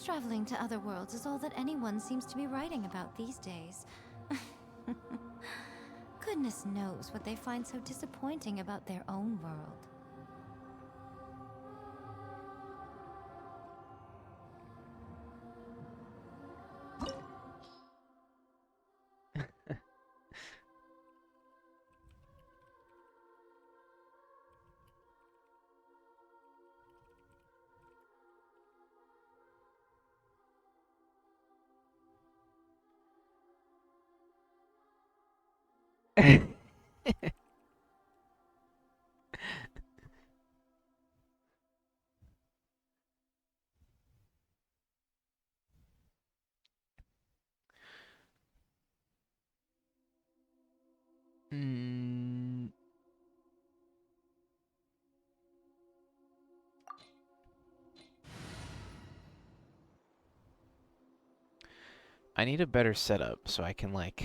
Traveling to other worlds is all that anyone seems to be writing about these days. Goodness knows what they find so disappointing about their own world. Mm, I need a better setup so I can like.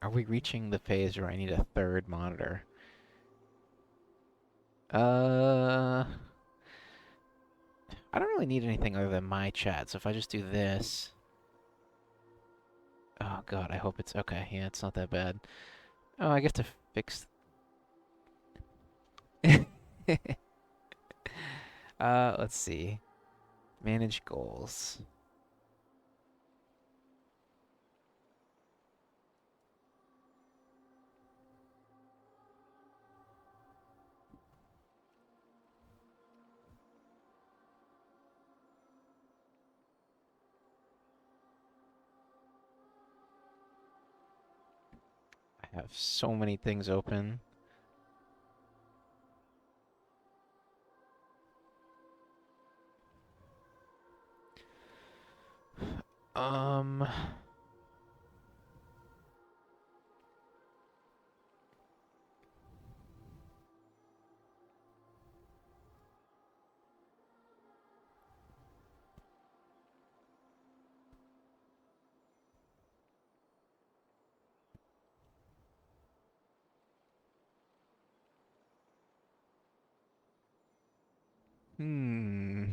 Are we reaching the phase where I need a third monitor? Uh, I don't really need anything other than my chat. So if I just do this, oh god, I hope it's okay. Yeah, it's not that bad. Oh, I get to fix. Let's see. Manage goals. I have so many things open. Um, hmm.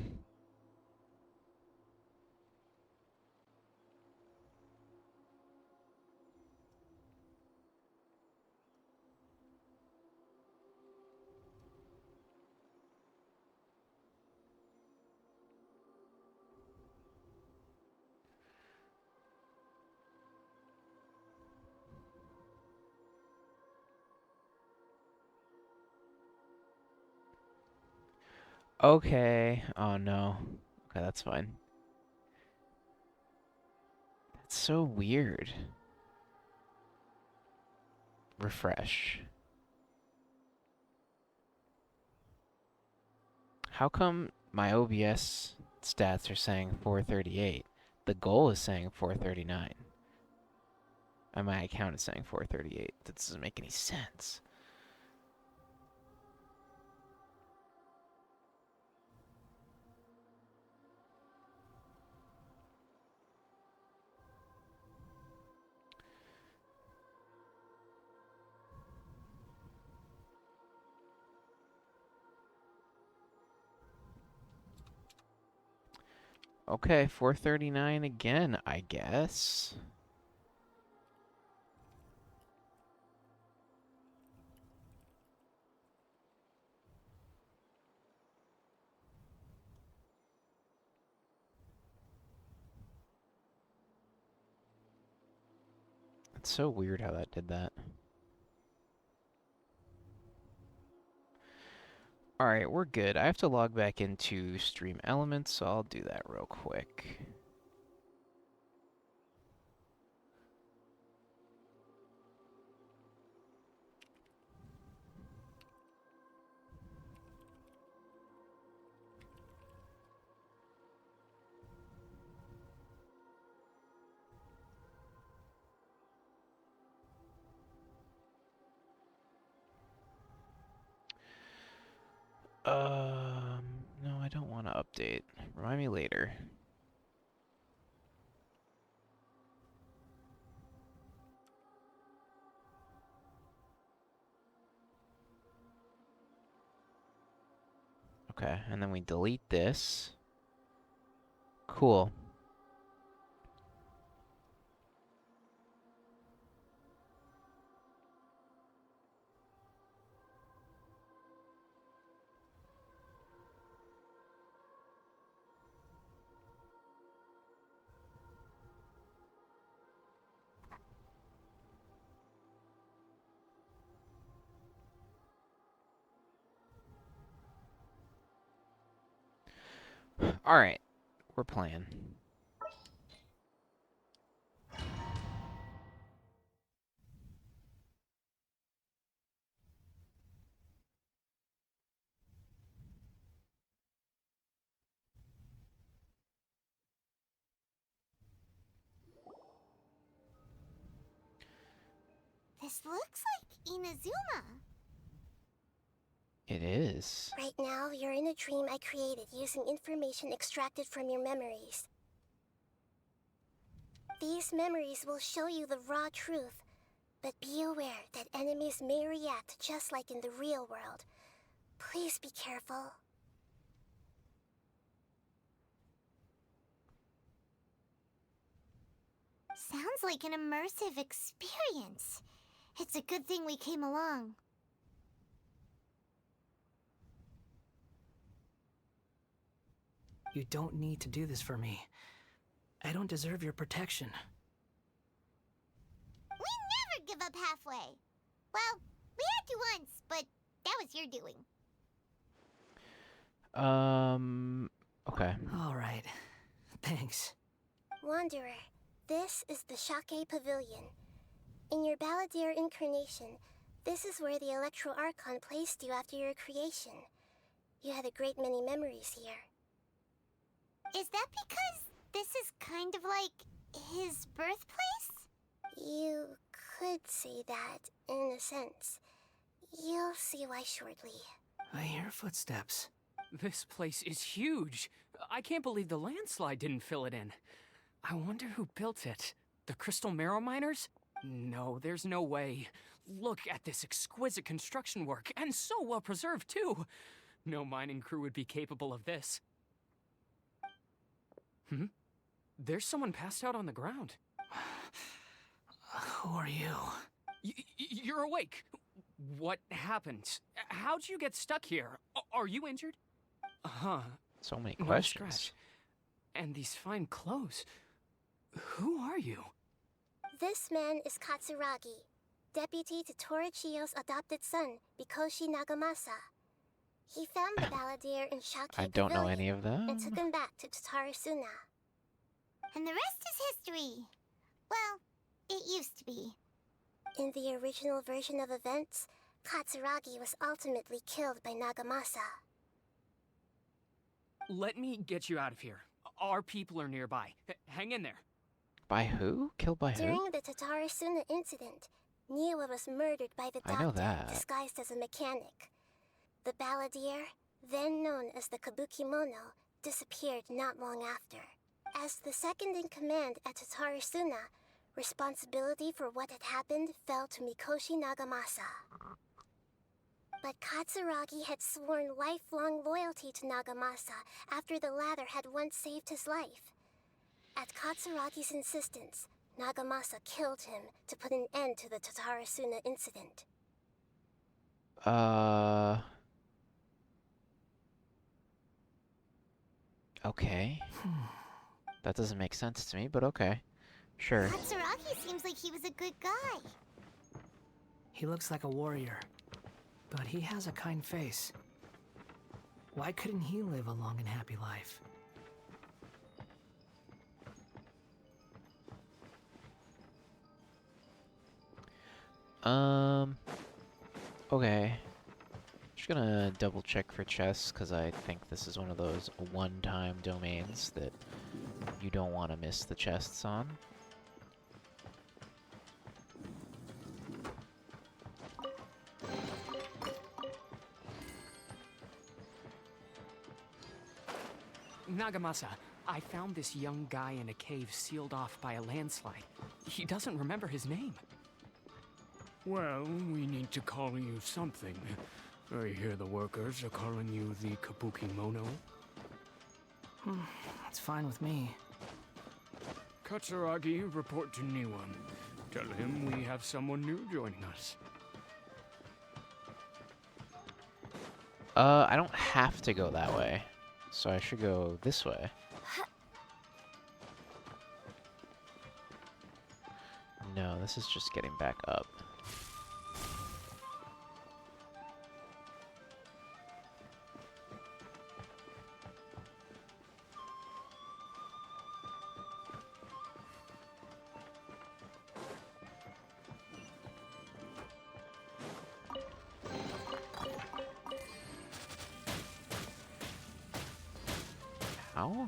Okay. Oh no. Okay, that's fine. That's so weird. Refresh. How come my OBS stats are saying 438? The goal is saying 439. And my account is saying 438. That doesn't make any sense. Okay, 439 again, I guess. It's so weird how that did that. Alright, we're good. I have to log back into Stream Elements, so I'll do that real quick. No, I don't want to update. Remind me later. Okay, and then we delete this. Cool. Alright, we're playing. This looks like Inazuma. It is. Right now, you're in a dream I created using information extracted from your memories. These memories will show you the raw truth, but be aware that enemies may react just like in the real world. Please be careful. Sounds like an immersive experience. It's a good thing we came along. You don't need to do this for me. I don't deserve your protection. We never give up halfway. Well, we had to once, but that was your doing. Okay. All right. Thanks. Wanderer, this is the Shake Pavilion. In your Balladeer incarnation, this is where the Electro Archon placed you after your creation. You had a great many memories here. Is that because this is kind of like his birthplace? You could say that, in a sense. You'll see why shortly. I hear footsteps. This place is huge. I can't believe the landslide didn't fill it in. I wonder who built it. The Crystal Marrow Miners? No, there's no way. Look at this exquisite construction work, and so well preserved, too. No mining crew would be capable of this. There's someone passed out on the ground. Who are you? You're awake. What happened? How'd you get stuck here? Are you injured? Huh. So many One questions. scratch. And these fine clothes. Who are you? This man is Katsuragi, deputy to Torichiyo's adopted son, Mikoshi Nagamasa. He found the Balladeer in Shake I don't know Pavilion any of and took them. him back to Tatarasuna. And the rest is history. Well, it used to be. In the original version of events, Katsuragi was ultimately killed by Nagamasa. Let me get you out of here. Our people are nearby. Hang in there. By who? Killed by who? During the Tatarasuna incident, Niwa was murdered by the I know doctor that. disguised as a mechanic. The Balladeer, then known as the Kabukimono, disappeared not long after. As the second in command at Tatarasuna, responsibility for what had happened fell to Mikoshi Nagamasa. But Katsuragi had sworn lifelong loyalty to Nagamasa after the latter had once saved his life. At Katsuragi's insistence, Nagamasa killed him to put an end to the Tatarasuna incident. Okay. That doesn't make sense to me, but okay. Sure. Katsuragi seems like he was a good guy. He looks like a warrior, but he has a kind face. Why couldn't he live a long and happy life? Okay. Just gonna double check for chests, because I think this is one of those one-time domains that you don't want to miss the chests on. Nagamasa, I found this young guy in a cave sealed off by a landslide. He doesn't remember his name. Well, we need to call you something. I hear the workers are calling you the Kabukimono. It's fine with me. Katsuragi, report to Niwan. Tell him we have someone new joining us. I don't have to go that way, so I should go this way. No, this is just getting back up. How?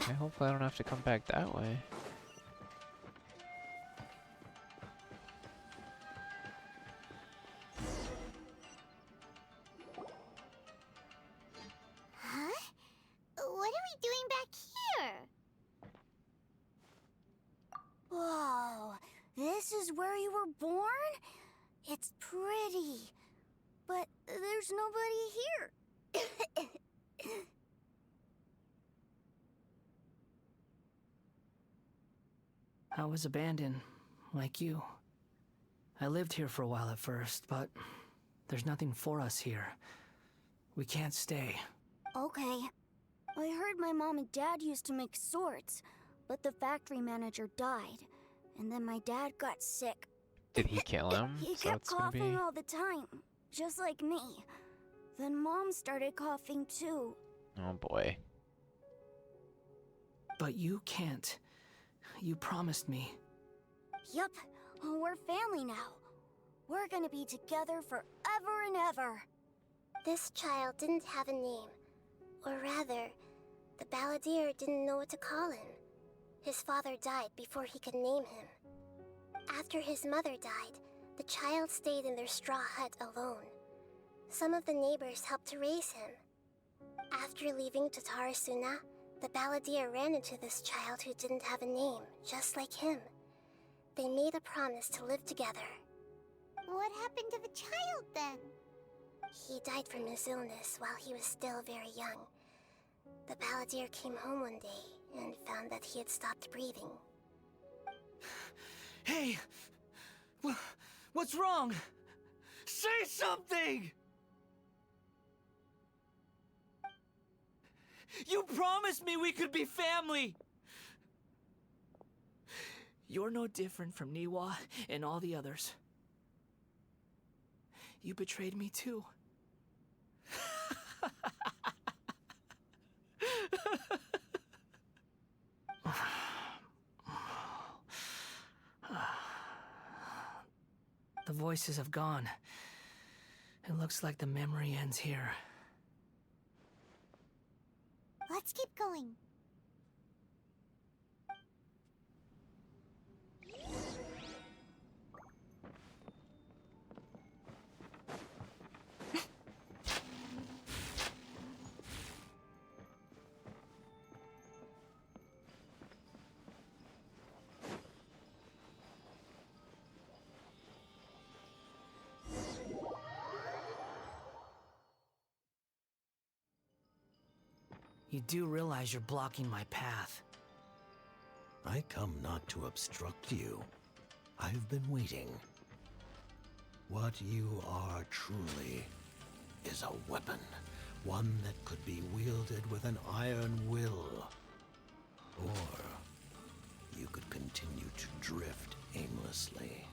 Okay, hopefully I don't have to come back that way. Huh? What are we doing back here? Whoa, this is where you were born? It's pretty, but there's nobody here. I was abandoned, like you. I lived here for a while at first, but there's nothing for us here. We can't stay. Okay. I heard my mom and dad used to make swords, but the factory manager died. And then my dad got sick. Did he kill him? He Is that kept what's gonna be? coughing all the time, just like me. Then Mom started coughing too. Oh boy. But you can't. You promised me. Yup, we're family now. We're gonna be together forever and ever. This child didn't have a name. Or rather, the balladeer didn't know what to call him. His father died before he could name him. After his mother died, the child stayed in their straw hut alone. Some of the neighbors helped to raise him. After leaving Tatarasuna, the balladeer ran into this child who didn't have a name, just like him. They made a promise to live together. What happened to the child then? He died from his illness while he was still very young. The balladeer came home one day and found that he had stopped breathing. Hey! What's wrong? Say something! You promised me we could be family! You're no different from Niwa and all the others. You betrayed me too. The voices have gone. It looks like the memory ends here. Let's keep going. You do realize you're blocking my path. I come not to obstruct you. I've been waiting. What you are truly is a weapon. One that could be wielded with an iron will. Or you could continue to drift aimlessly.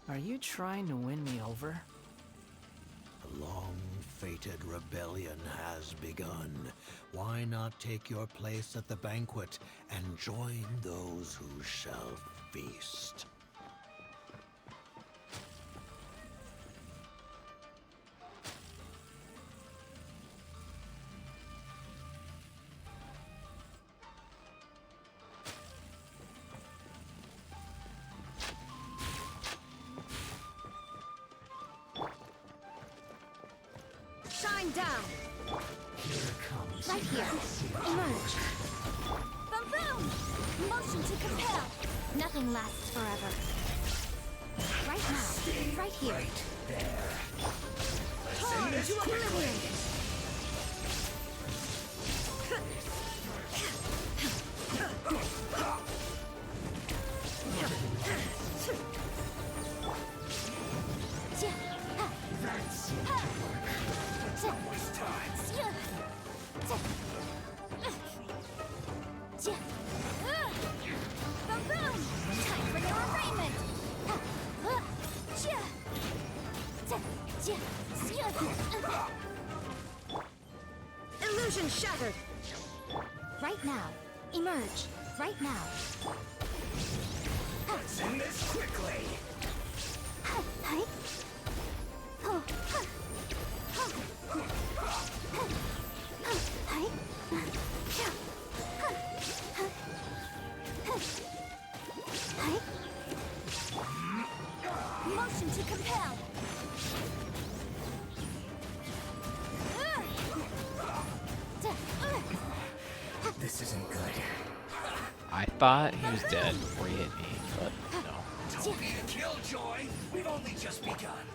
Are you trying to win me over? A long-fated rebellion has begun. Why not take your place at the banquet and join those who shall feast? Shine down! Here comes Right here. Emerge. Boom boom! Motion to compel. Nothing lasts forever. Right now. Right here. into oblivion! Boom! Time for new arraignment! Illusion shattered! Right now. Emerge. Right now. Let's end this quickly. Motion to compel! This isn't good. I thought he was dead before he hit me, but no. Don't be a killjoy. We've only just begun.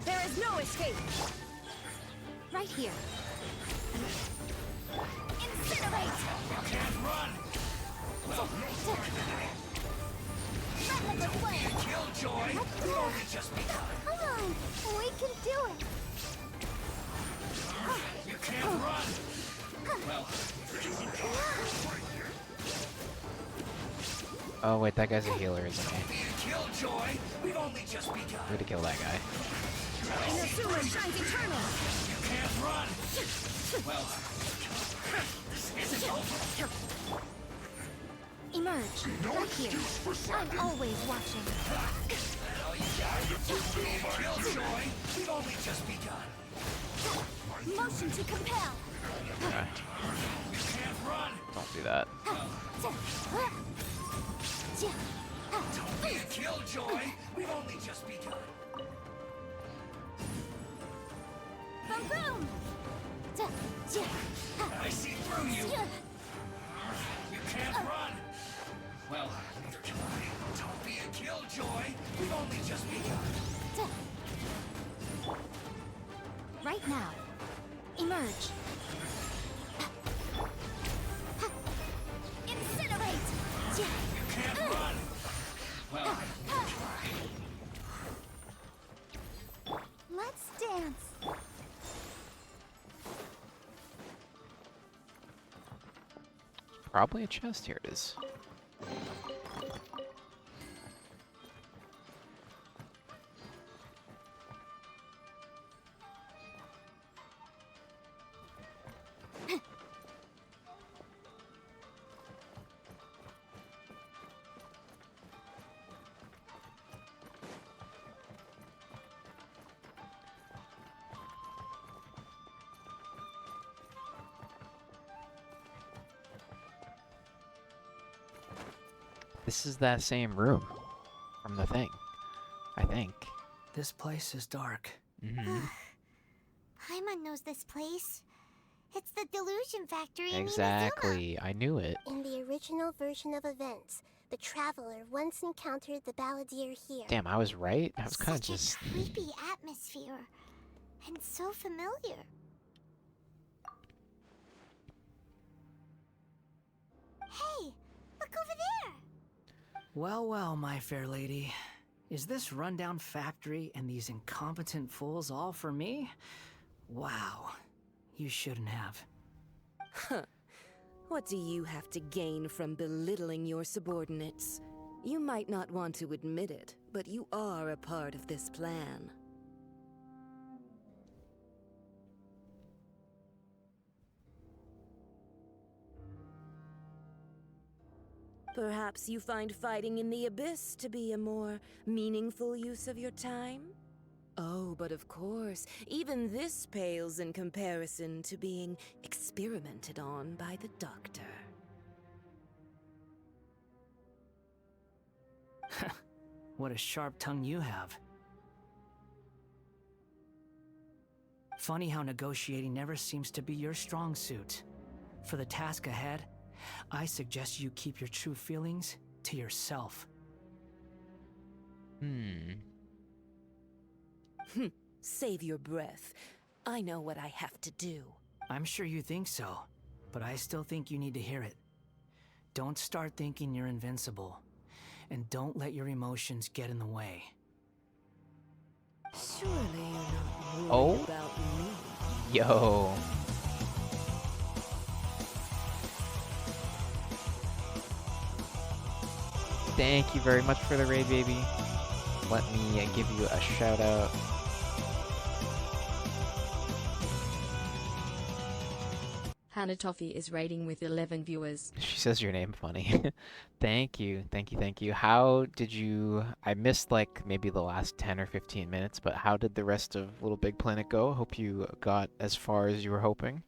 There is no escape! Right here. Incinerate! Can't run. Replica flame! Killjoy. We've only just begun. Come on! We can do it! You can't run. Well, Oh wait, that guy's a healer, isn't he? be a killjoy. We've only just begun. Way to kill that guy. Inazuma shines eternal! You can't run. Well, this isn't over. Emerge. Right here. I'm always watching. Killjoy. We've only just begun. Motion to compel! Okay. You can't run. Don't do that. Don't be a killjoy. We've only just begun. Boom boom! I see through you. You can't run. Well, neither can I. Don't be a killjoy. We've only just begun. Right now. Emerge. Incinerate! You can't run. Well, Let's dance! Probably a chest. Here it is. This is that same room from the thing, I think. This place is dark. Mm-hmm. Paimon knows this place. It's the Delusion Factory in Inazuma. Exactly. I knew it. In the original version of events, the Traveler once encountered the Balladeer here. Damn, I was right. I was kind of Such just. a creepy atmosphere. And so familiar. Hey, look over there! Well, well, my fair lady. Is this rundown factory and these incompetent fools all for me? Wow. You shouldn't have. Huh. What do you have to gain from belittling your subordinates? You might not want to admit it, but you are a part of this plan. Perhaps you find fighting in the Abyss to be a more meaningful use of your time? Oh, but of course, even this pales in comparison to being experimented on by the Doctor. What a sharp tongue you have. Funny how negotiating never seems to be your strong suit. For the task ahead, I suggest you keep your true feelings to yourself. Hmm. Save your breath. I know what I have to do. I'm sure you think so, but I still think you need to hear it. Don't start thinking you're invincible, and don't let your emotions get in the way. Surely you're not worried Oh. about me. Yo. Thank you very much for the raid, baby. Let me give you a shout out. Hannah Toffee is raiding with 11 viewers. She says your name funny. Thank you, thank you, thank you. How did you... I missed like maybe the last 10 or 15 minutes, but how did the rest of Little Big Planet go? Hope you got as far as you were hoping.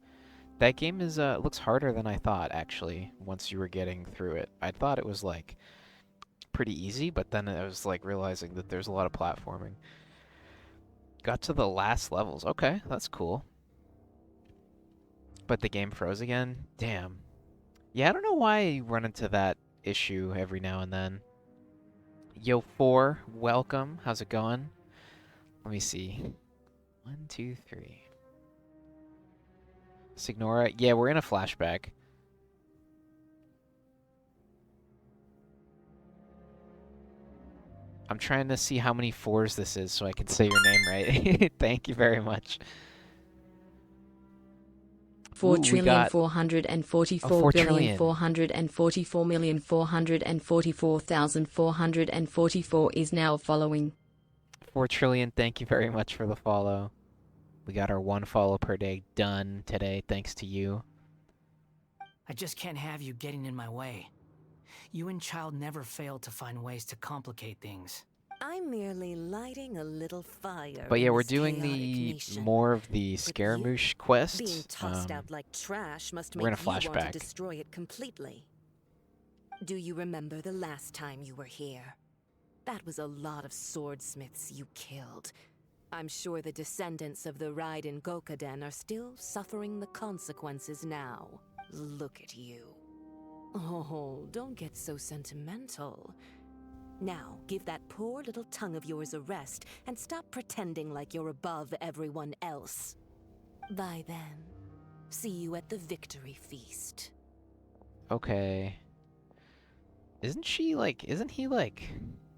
That game is looks harder than I thought, actually, once you were getting through it. I thought it was like pretty easy, but then I was like realizing that there's a lot of platforming. Got to the last levels. Okay, that's cool. But the game froze again? Damn. Yeah, I don't know why I run into that issue every now and then. Yo4, welcome. How's it going? Let me see. 1, 2, 3. Signora, yeah, we're in a flashback. I'm trying to see how many 4s this is so I can say your name right. Thank you very much. 4,444,444,444,444 is now following. 4 trillion, thank you very much for the follow. We got our 1 follow per day done today, thanks to you. I just can't have you getting in my way. You and Child never fail to find ways to complicate things. I'm merely lighting a little fire. But yeah, in we're this doing chaotic the nation. more of the But Scaramouche you, quest. Being tossed out like trash must we're make in a you want to flashback. destroy it completely. Do you remember the last time you were here? That was a lot of swordsmiths you killed. I'm sure the descendants of the Raiden Gokaden are still suffering the consequences now. Look at you. Oh, don't get so sentimental. Now, give that poor little tongue of yours a rest and stop pretending like you're above everyone else. Bye then. See you at the victory feast. Okay. Isn't he like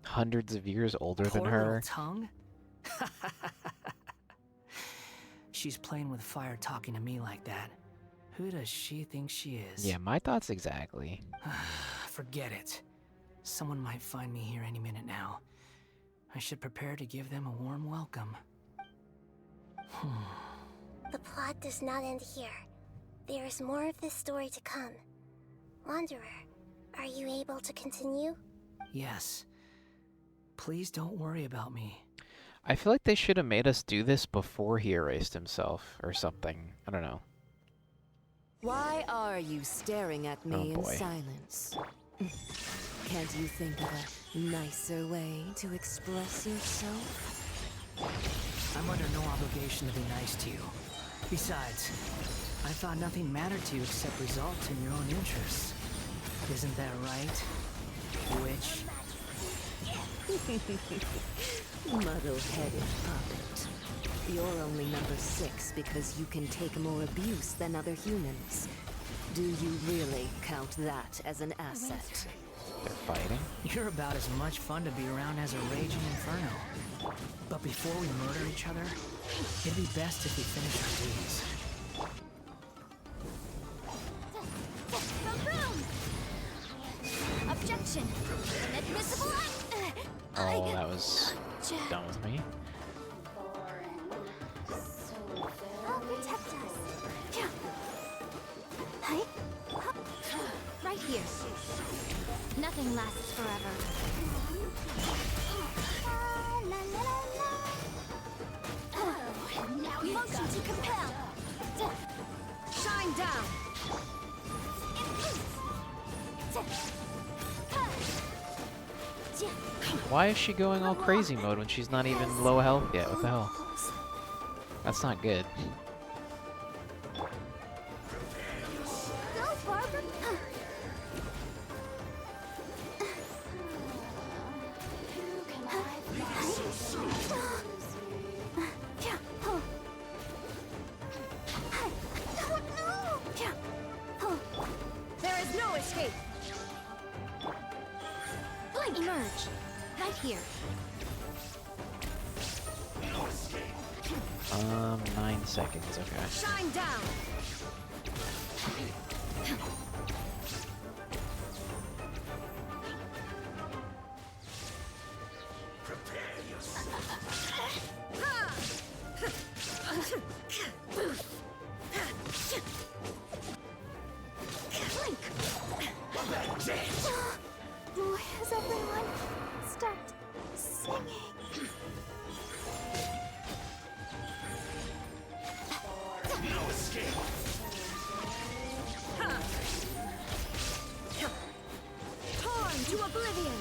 hundreds of years older than Poor her? little tongue? She's playing with fire talking to me like that. Who does she think she is? Yeah, my thoughts exactly. Forget it. Someone might find me here any minute now. I should prepare to give them a warm welcome. The plot does not end here. There is more of this story to come. Wanderer, are you able to continue? Yes. Please don't worry about me. I feel like they should have made us do this before he erased himself or something. I don't know. Why are you staring at me in boy. silence? Can't you think of a nicer way to express yourself? I'm under no obligation to be nice to you. Besides, I thought nothing mattered to you except results in your own interests. Isn't that right, witch? Muddle-headed puppet. You're only number 6 because you can take more abuse than other humans. Do you really count that as an asset? They're fighting? You're about as much fun to be around as a raging inferno. But before we murder each other, it'd be best if we finish our duties. Objection! Inadmissible Oh, that was done with me. I'll protect us. Hi. Right here. Nothing lasts forever. Motion to compel. Shine down. Why is she going all crazy mode when she's not even low health yet? What the hell? That's not good. Go, Barbara. here. 9 seconds, okay. Shine down! Has everyone stopped singing? No escape. Torn to oblivion!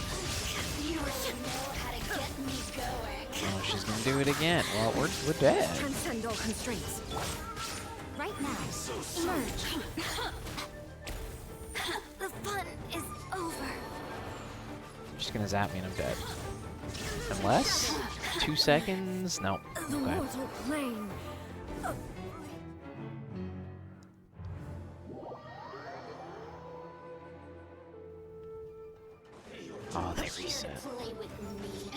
You really know how to get me going. Oh, she's gonna do it again. Well, we're dead. Transcend all constraints. Right now. Emerge. The fun is over. She's gonna zap me and I'm dead. Unless 2 seconds? Nope. The Okay. mortal plane. Oh, they reset. Play with me.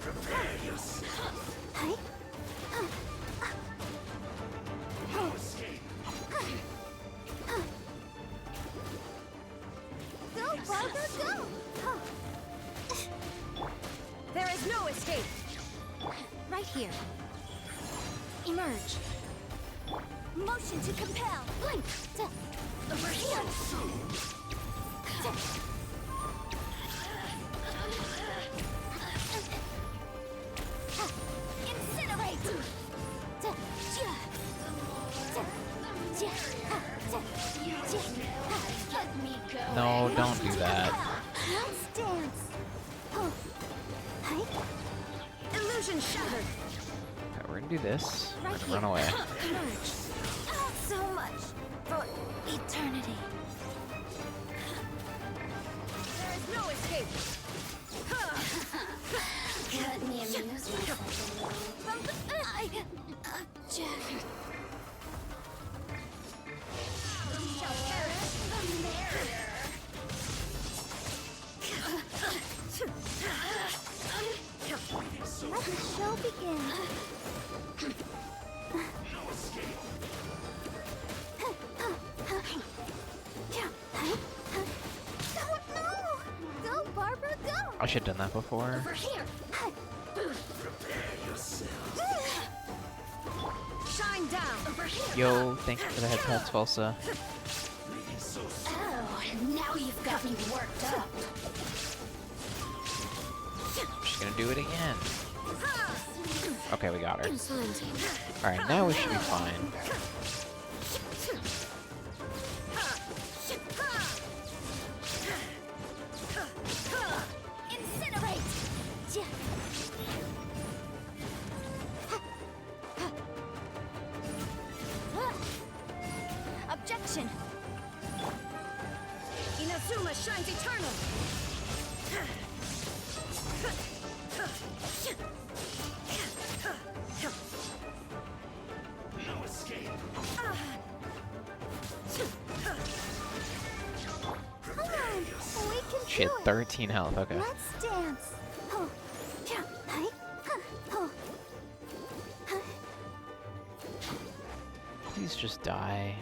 Prepare yourself. No escape. Go, Barbara, go! There is no escape. Right here. Emerge. Motion to compel. Blink. Over here. Incinerate. Get me going. No, don't do that. Let's dance. Oh. Hi. Illusion shattered. Okay, we're gonna do this. We're Right gonna run away. Emerge. So much for Eternity. There is no escape. let me amuse myself a little. Shall perish the merrier. Let the show begin. No escape. Oh no! Go, Barbara, go! I should have done that before. Over here. Prepare yourself. Shine down. Over here. Yo, thank you for the headsets, Valsa. Leaving so soon. Oh, now you've got me worked up. She's gonna do it again. Okay, we got her. Insolent. Alright, now we should be fine. Incinerate! Objection! Inazuma shines eternal. No escape. Come on, we can She had do it. 13 health, okay. Let's dance. Oh, yeah, hi, oh. Please just die.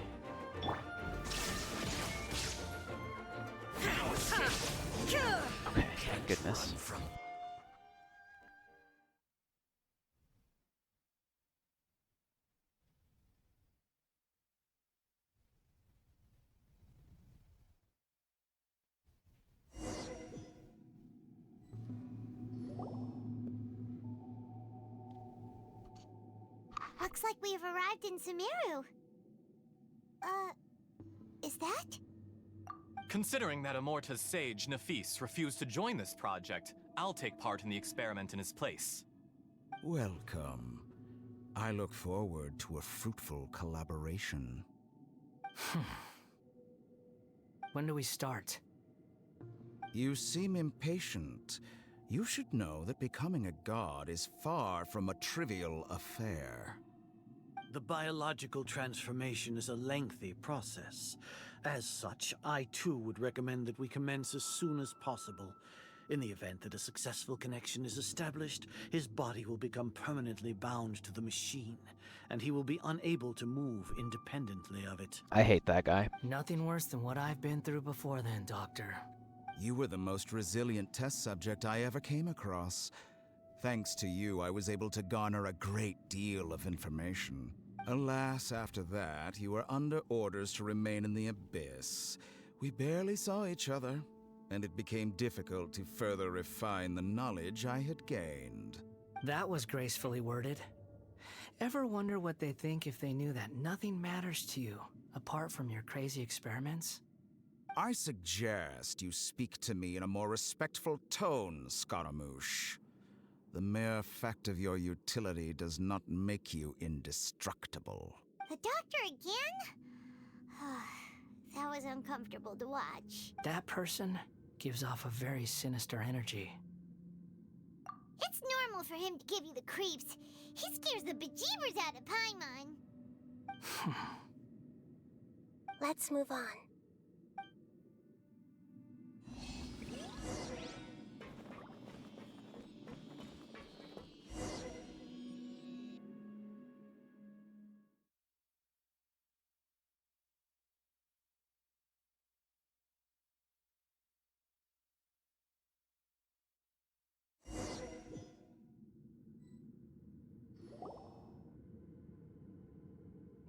Okay, thank goodness. Looks like we've arrived in Sumeru. Is that? Considering that Amorta's sage, Nafis, refused to join this project, I'll take part in the experiment in his place. Welcome. I look forward to a fruitful collaboration. When do we start? You seem impatient. You should know that becoming a god is far from a trivial affair. The biological transformation is a lengthy process. As such, I too would recommend that we commence as soon as possible. In the event that a successful connection is established, his body will become permanently bound to the machine, and he will be unable to move independently of it. I hate that guy. Nothing worse than what I've been through before then, Doctor. You were the most resilient test subject I ever came across. Thanks to you, I was able to garner a great deal of information. Alas, after that, you were under orders to remain in the Abyss. We barely saw each other, and it became difficult to further refine the knowledge I had gained. That was gracefully worded. Ever wonder what they think if they knew that nothing matters to you, apart from your crazy experiments? I suggest you speak to me in a more respectful tone, Scaramouche. The mere fact of your utility does not make you indestructible. The doctor again? That was uncomfortable to watch. That person gives off a very sinister energy. It's normal for him to give you the creeps. He scares the bejeebers out of Paimon. Let's move on.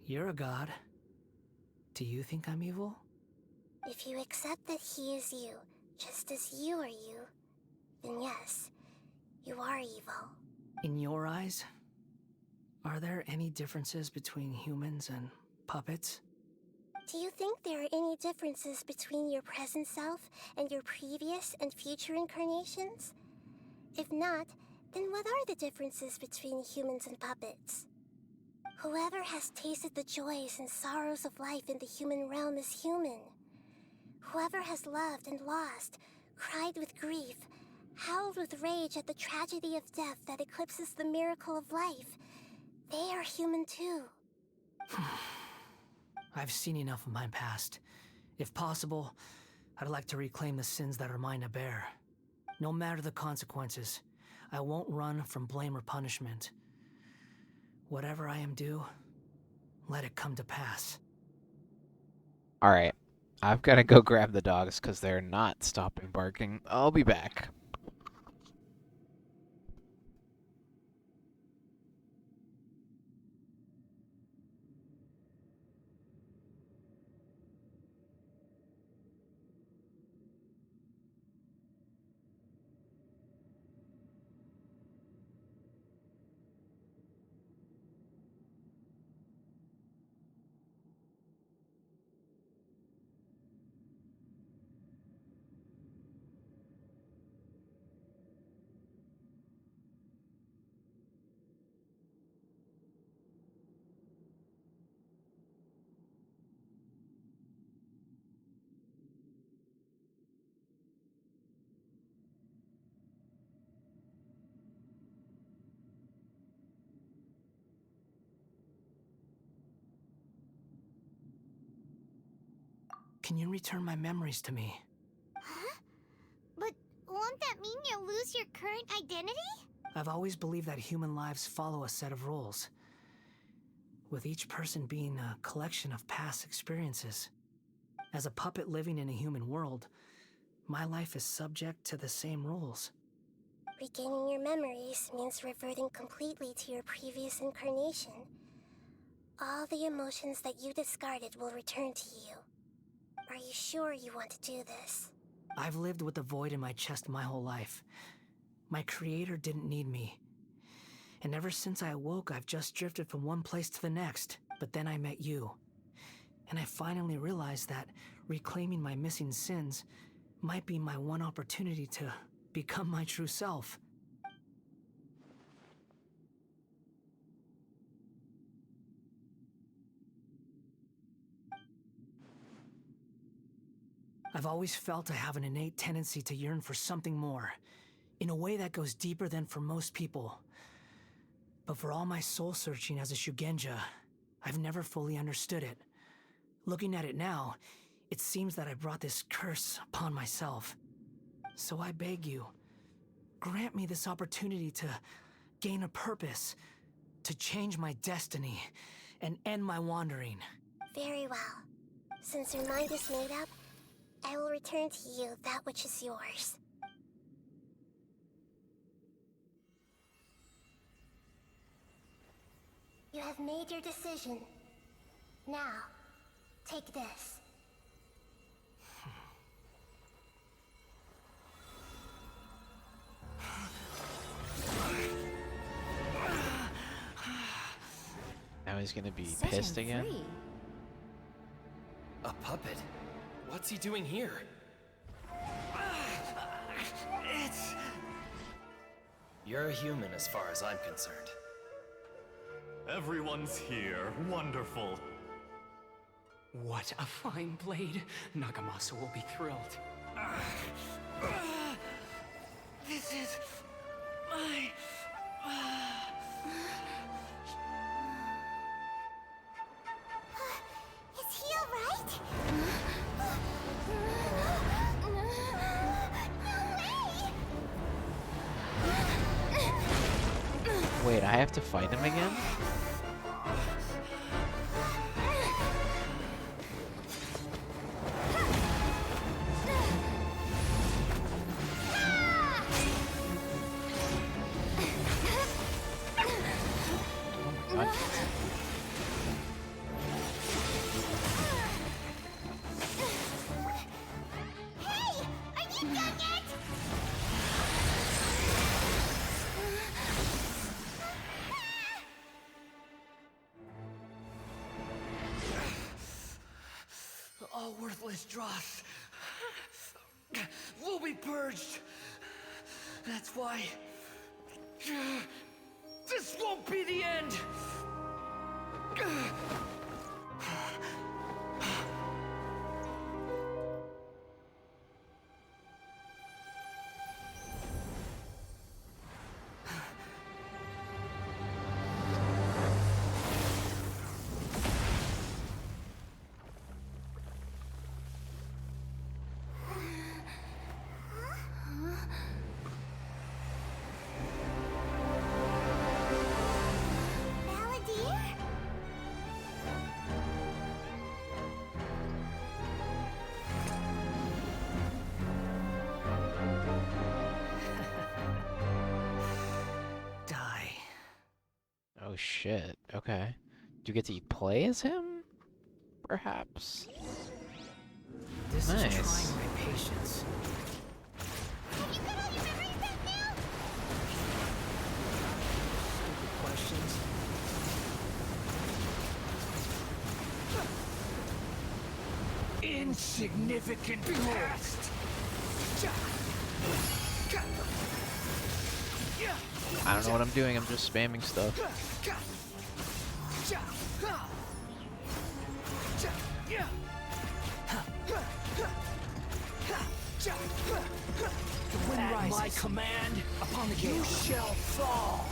You're a god. Do you think I'm evil? If you accept that he is you, just as you are you, then yes, you are evil. In your eyes, are there any differences between humans and puppets? Do you think there are any differences between your present self and your previous and future incarnations? If not, then what are the differences between humans and puppets? Whoever has tasted the joys and sorrows of life in the human realm is human. Whoever has loved and lost, cried with grief, howled with rage at the tragedy of death that eclipses the miracle of life, they are human too. I've seen enough of my past. If possible, I'd like to reclaim the sins that are mine to bear. No matter the consequences, I won't run from blame or punishment. Whatever I am due, let it come to pass. Alright, I've got to go grab the dogs because they're not stopping barking. I'll be back. Can you return my memories to me? Huh? But won't that mean you'll lose your current identity? I've always believed that human lives follow a set of rules, with each person being a collection of past experiences. As a puppet living in a human world, my life is subject to the same rules. Regaining your memories means reverting completely to your previous incarnation. All the emotions that you discarded will return to you. Are you sure you want to do this? I've lived with the void in my chest my whole life. My creator didn't need me. And ever since I awoke, I've just drifted from one place to the next. But then I met you. And I finally realized that reclaiming my missing sins might be my one opportunity to become my true self. I've always felt I have an innate tendency to yearn for something more, in a way that goes deeper than for most people. But for all my soul-searching as a Shugenja, I've never fully understood it. Looking at it now, it seems that I brought this curse upon myself. So I beg you, grant me this opportunity to gain a purpose, to change my destiny, and end my wandering. Very well. Since your mind is made up, I will return to you that which is yours. You have made your decision. Now, take this. Now he's gonna be Set pissed him again? free. A puppet? What's he doing here? You're a human as far as I'm concerned. Everyone's here. Wonderful. What a fine blade. Nagamasa will be thrilled. This is my... Is he alright? Wait, I have to fight him again? Hey! Are you done yet? All worthless dross will be purged. That's why this won't be the end. Balladeer? Die. Oh shit, okay. Do you get to play as him? Perhaps? This Nice. is trying my patience. Have you got all your memories back now? Stupid questions. Insignificant past. I don't know what I'm doing, I'm just spamming stuff. At my command, upon the gate, you shall fall.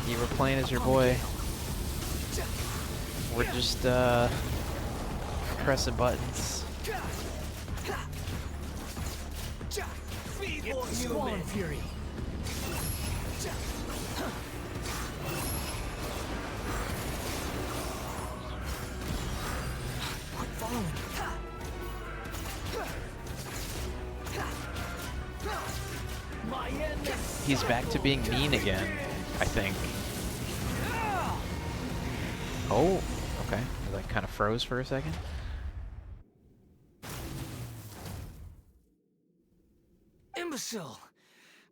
You were playing as your boy. We're just, pressing buttons. Feeble human fury. Quit following. My end. He's back to being mean again, I think. Oh, okay. He like kind of froze for a second. Imbecile!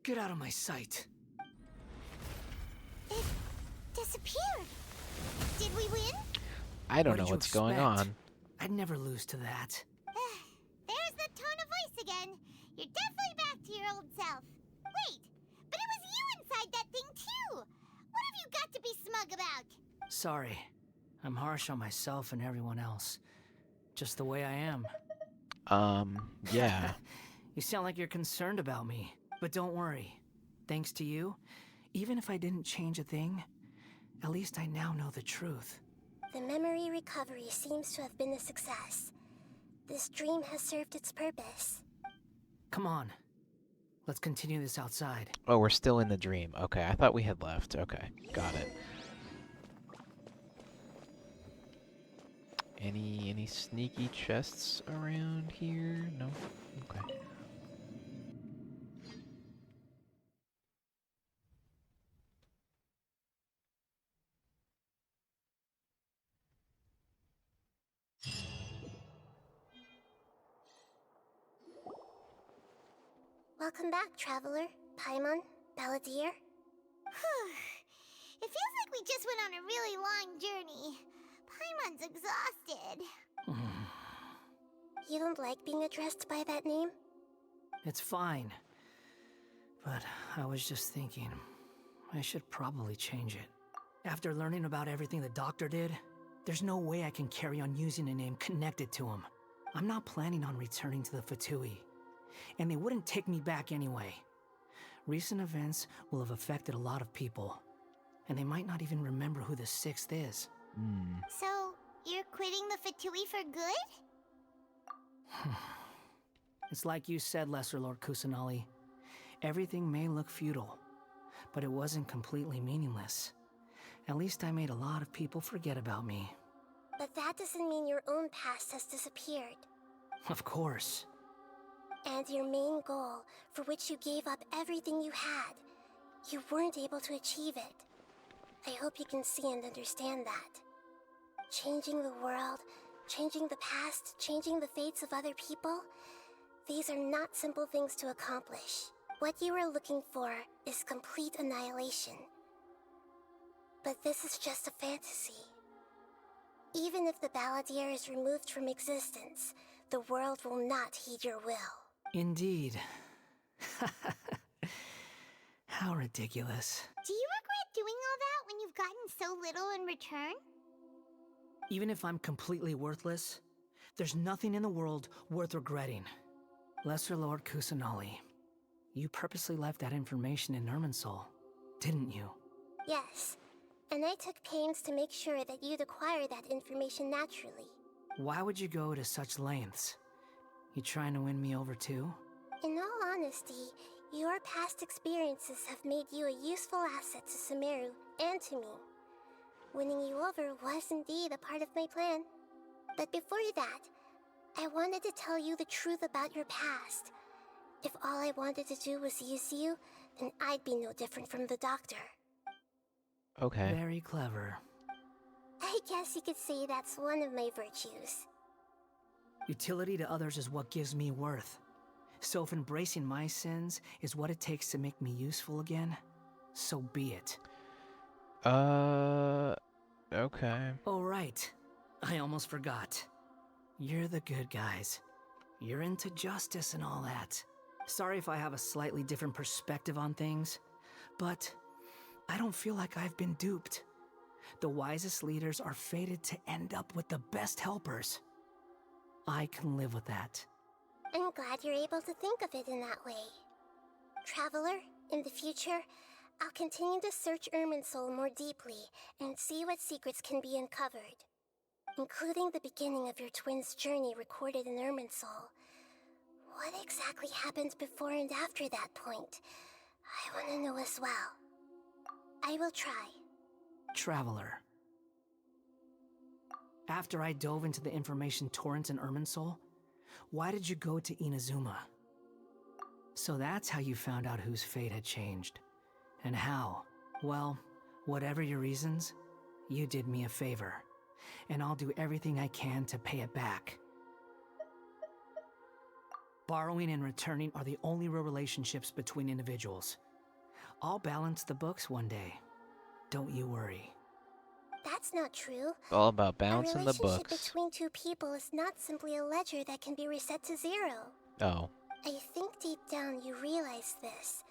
Get out of my sight. It disappeared. Did we win? I don't What know did you what's going expect? on. I'd never lose to that. There's the tone of voice again. You're definitely back to your old self. Wait, but it was you inside that thing too. What have you got to be smug about? Sorry. I'm harsh on myself and everyone else. Just the way I am. Yeah. You sound like you're concerned about me. But don't worry. Thanks to you, even if I didn't change a thing, at least I now know the truth. The memory recovery seems to have been a success. This dream has served its purpose. Come on. Let's continue this outside. Oh, we're still in the dream. Okay, I thought we had left. Okay, got it. Any sneaky chests around here? No? Okay. Welcome back, Traveler, Paimon, Balladeer. It feels like we just went on a really long journey. Paimon's exhausted. You don't like being addressed by that name? It's fine. But I was just thinking, I should probably change it. After learning about everything the doctor did, there's no way I can carry on using a name connected to him. I'm not planning on returning to the Fatui, and they wouldn't take me back anyway. Recent events will have affected a lot of people, and they might not even remember who the Sixth is. So, you're quitting the Fatui for good? It's like you said, Lesser Lord Kusanali. Everything may look futile, but it wasn't completely meaningless. At least I made a lot of people forget about me. But that doesn't mean your own past has disappeared. Of course. And your main goal, for which you gave up everything you had, you weren't able to achieve it. I hope you can see and understand that. Changing the world, changing the past, changing the fates of other people, these are not simple things to accomplish. What you are looking for is complete annihilation. But this is just a fantasy. Even if the Balladeer is removed from existence, the world will not heed your will. Indeed. How ridiculous. Do you regret doing all that when you've gotten so little in return? Even if I'm completely worthless, there's nothing in the world worth regretting. Lesser Lord Kusanali, you purposely left that information in Irminsul, didn't you? Yes, and I took pains to make sure that you'd acquire that information naturally. Why would you go to such lengths? You trying to win me over too? In all honesty, your past experiences have made you a useful asset to Sumeru and to me. Winning you over was indeed a part of my plan. But before that, I wanted to tell you the truth about your past. If all I wanted to do was use you, then I'd be no different from the doctor. Okay. Very clever. I guess you could say that's one of my virtues. Utility to others is what gives me worth. So if embracing my sins is what it takes to make me useful again, so be it. Okay. Oh, right. I almost forgot. You're the good guys. You're into justice and all that. Sorry if I have a slightly different perspective on things, but I don't feel like I've been duped. The wisest leaders are fated to end up with the best helpers. I can live with that. I'm glad you're able to think of it in that way. Traveler, in the future, I'll continue to search Irminsul more deeply and see what secrets can be uncovered, including the beginning of your twins' journey recorded in Irminsul. What exactly happened before and after that point? I want to know as well. I will try. Traveler. After I dove into the information torrents in Irminsul, why did you go to Inazuma? So that's how you found out whose fate had changed. And how? Well, whatever your reasons, you did me a favor. And I'll do everything I can to pay it back. Borrowing and returning are the only real relationships between individuals. I'll balance the books one day. Don't you worry. That's not true. It's all about balancing the A relationship books. between two people is not simply a ledger that can be reset to zero. Oh. I think deep down you realize this.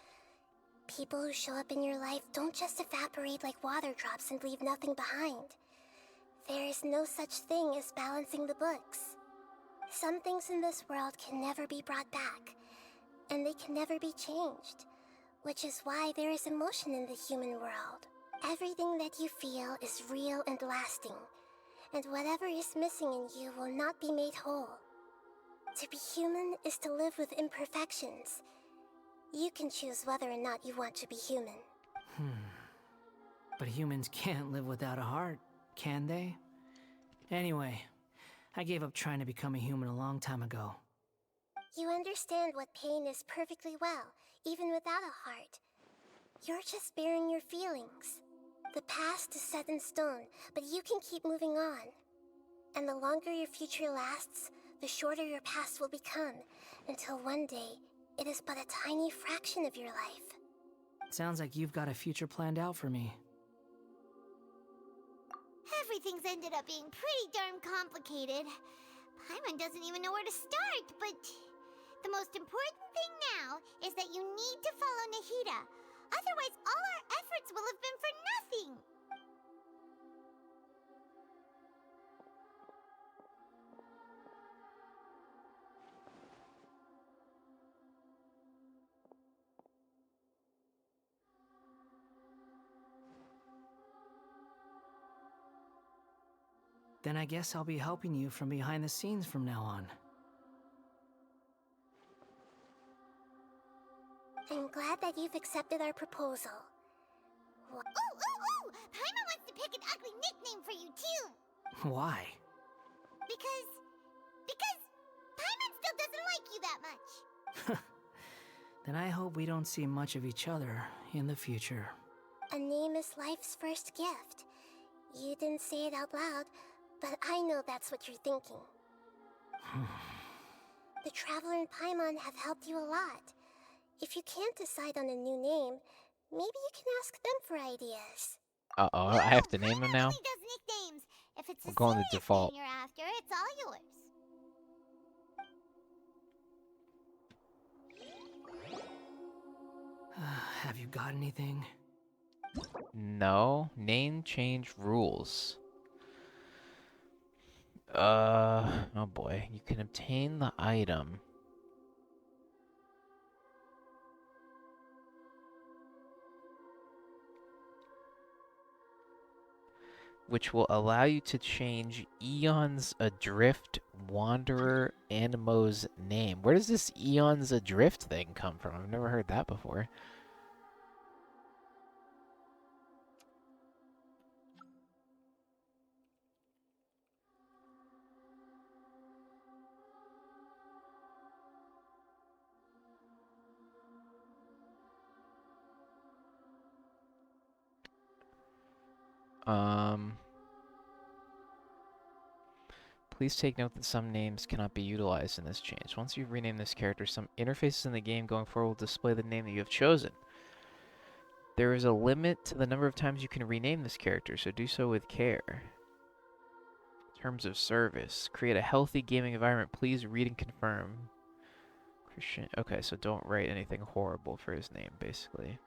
People who show up in your life don't just evaporate like water drops and leave nothing behind. There is no such thing as balancing the books. Some things in this world can never be brought back, and they can never be changed, which is why there is emotion in the human world. Everything that you feel is real and lasting, and whatever is missing in you will not be made whole. To be human is to live with imperfections. You can choose whether or not you want to be human. But humans can't live without a heart, can they? Anyway, I gave up trying to become a human a long time ago. You understand what pain is perfectly well, even without a heart. You're just bearing your feelings. The past is set in stone, but you can keep moving on. And the longer your future lasts, the shorter your past will become, until one day, it is but a tiny fraction of your life. Sounds like you've got a future planned out for me. Everything's ended up being pretty darn complicated. Paimon doesn't even know where to start, but the most important thing now is that you need to follow Nahida. Otherwise, all our efforts will have been for nothing. Then I guess I'll be helping you from behind the scenes from now on. I'm glad that you've accepted our proposal. Ooh! Paimon wants to pick an ugly nickname for you, too! Why? Because Paimon still doesn't like you that much. Then I hope we don't see much of each other in the future. A name is life's first gift. You didn't say it out loud, but I know that's what you're thinking. The Traveler and Paimon have helped you a lot. If you can't decide on a new name, maybe you can ask them for ideas. Uh-oh, I have to name him now? He does nicknames. If it's I'm a going to serious default. name you're after, it's all yours. Have you got anything? No. Name change rules. Oh boy. You can obtain the item. Which will allow you to change Eons Adrift Wanderer Animo's name. Where does this Eons Adrift thing come from? I've never heard that before. Please take note that some names cannot be utilized in this change. Once you've renamed this character, some interfaces in the game going forward will display the name that you have chosen. There is a limit to the number of times you can rename this character, so do so with care. Terms of service. Create a healthy gaming environment. Please read and confirm. Christian. Okay, so don't write anything horrible for his name, basically.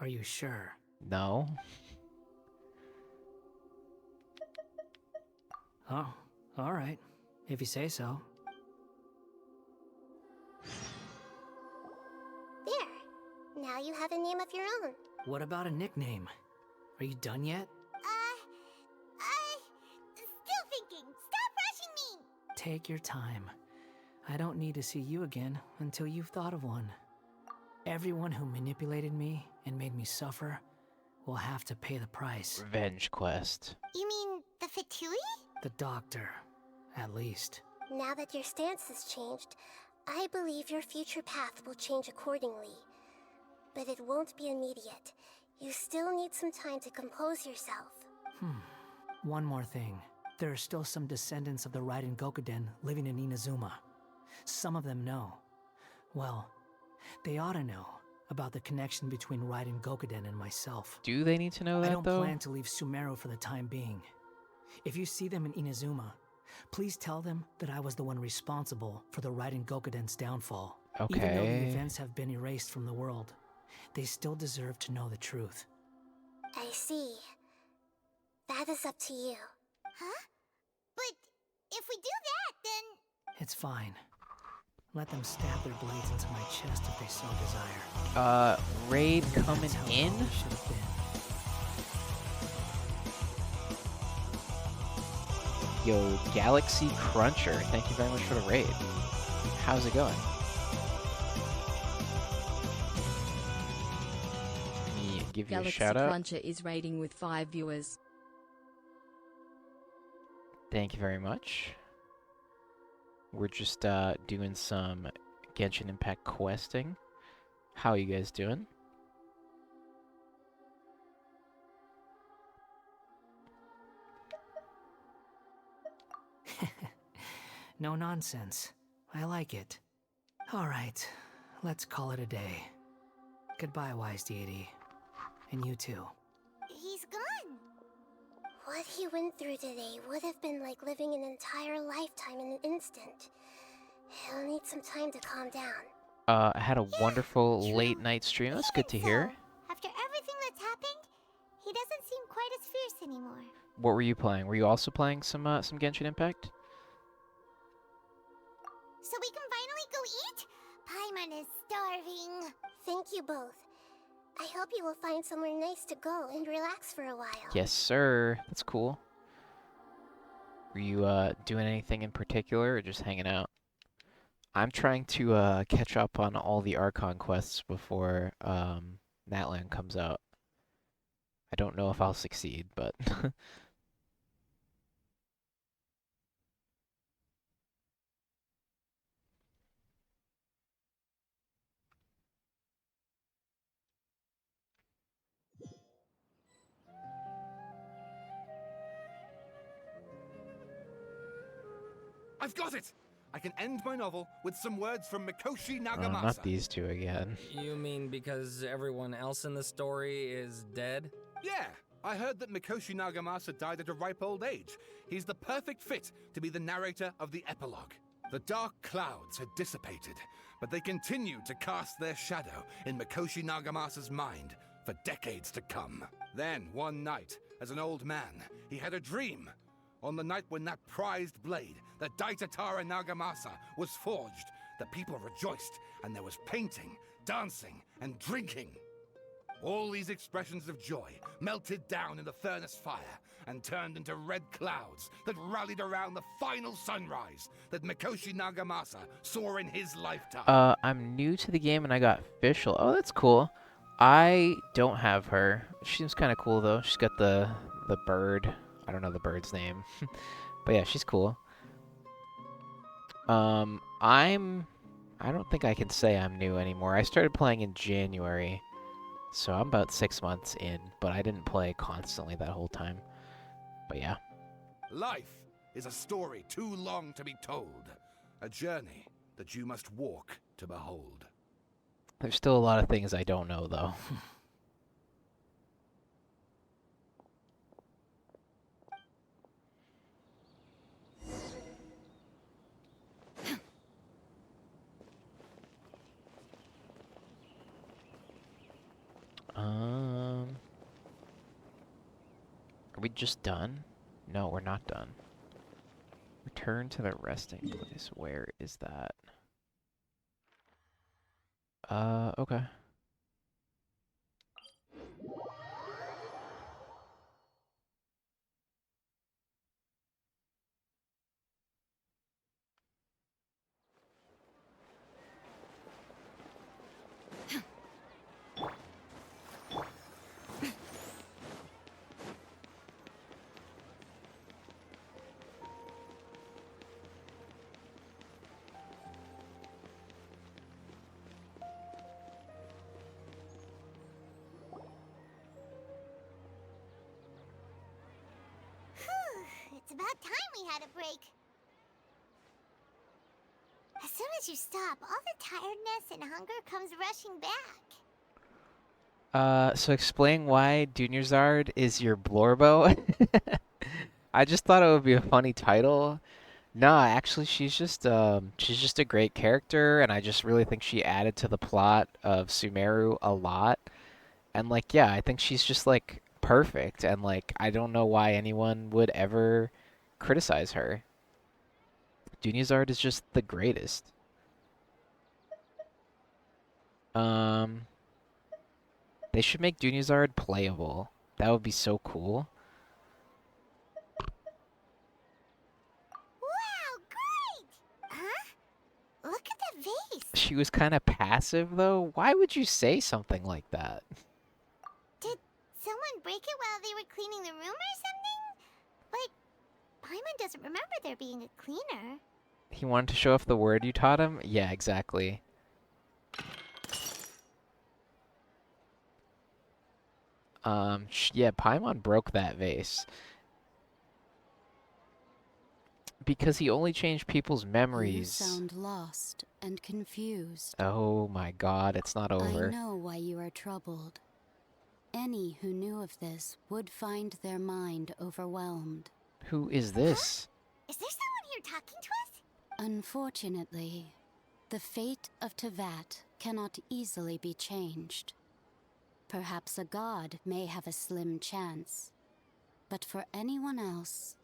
Are you sure? No. Oh, all right. If you say so. There. Now you have a name of your own. What about a nickname? Are you done yet? Still thinking. Stop rushing me! Take your time. I don't need to see you again until you've thought of one. Everyone who manipulated me and made me suffer will have to pay the price. Revenge quest. You mean the Fatui? The doctor, at least. Now that your stance has changed, I believe your future path will change accordingly. But it won't be immediate. You still need some time to compose yourself. One more thing. There are still some descendants of the Raiden Gokuden living in Inazuma. Some of them know. Well, they ought to know about the connection between Raiden Gokuden and myself. Do they need to know that, I don't though? plan to leave Sumeru for the time being. If you see them in Inazuma, please tell them that I was the one responsible for the Raiden Gokuden's downfall. Even though the Okay. events have been erased from the world, they still deserve to know the truth. I see. That is up to you. Huh? But if we do that, then... It's fine. Let them stab their blades into my chest if they so desire. Raid coming in? Should have been. Yo, Galaxy Cruncher, thank you very much for the raid. How's it going? Me give you Galaxy a shout out. Cruncher is raiding with 5 viewers. Thank you very much. We're just doing some Genshin Impact questing. How are you guys doing? No nonsense. I like it. Alright, let's call it a day. Goodbye, Wise Deity. And you too. He's gone. What he went through today would have been like living an entire lifetime in an instant. He'll need some time to calm down. I had a wonderful late night stream. That's good to hear. After everything that's happened, he doesn't seem quite as fierce anymore. What were you playing? Were you also playing some Genshin Impact? So we can finally go eat? Paimon is starving. Thank you both. I hope you will find somewhere nice to go and relax for a while. Yes, sir. That's cool. Were you doing anything in particular or just hanging out? I'm trying to catch up on all the Archon quests before Natlan comes out. I don't know if I'll succeed, but I've got it! I can end my novel with some words from Mikoshi Nagamasa. not these two again. You mean because everyone else in the story is dead? Yeah, I heard that Mikoshi Nagamasa died at a ripe old age. He's the perfect fit to be the narrator of the epilogue. The dark clouds had dissipated, but they continued to cast their shadow in Mikoshi Nagamasa's mind for decades to come. Then, one night, as an old man, he had a dream. On the night when that prized blade, the Daitatara Nagamasa, was forged, the people rejoiced, and there was painting, dancing, and drinking. All these expressions of joy melted down in the furnace fire and turned into red clouds that rallied around the final sunrise that Mikoshi Nagamasa saw in his lifetime. I'm new to the game and I got Fischl. Oh, that's cool. I don't have her. She seems kind of cool though. She's got the bird. I don't know the bird's name. But yeah, she's cool. I don't think I can say I'm new anymore. I started playing in January. So I'm about 6 months in, but I didn't play constantly that whole time. But yeah. Life is a story too long to be told. A journey that you must walk to behold. There's still a lot of things I don't know though. Are we just done? No, we're not done. Return to the resting place. Where is that? Okay. It's about time we had a break. As soon as you stop, all the tiredness and hunger comes rushing back. So explain why Dunyarzad is your Blorbo? I just thought it would be a funny title. No, actually, she's just a great character, and I just really think she added to the plot of Sumeru a lot. And like, yeah, I think she's just like perfect, and like, I don't know why anyone would ever criticize her. Dunyarzad is just the greatest. They should make Dunyarzad playable. That would be so cool. Wow, great! Huh? Look at that vase. She was kind of passive, though. Why would you say something like that? Did someone break it while they were cleaning the room or something? But Paimon doesn't remember there being a cleaner. He wanted to show off the word you taught him? Yeah, exactly. Yeah, Paimon broke that vase. Because he only changed people's memories. You sound lost and confused. Oh my god, it's not over. I know why you are troubled. Any who knew of this would find their mind overwhelmed. Who is this? Is there someone here talking to us? Unfortunately, the fate of Teyvat cannot easily be changed. Perhaps a god may have a slim chance, but for anyone else,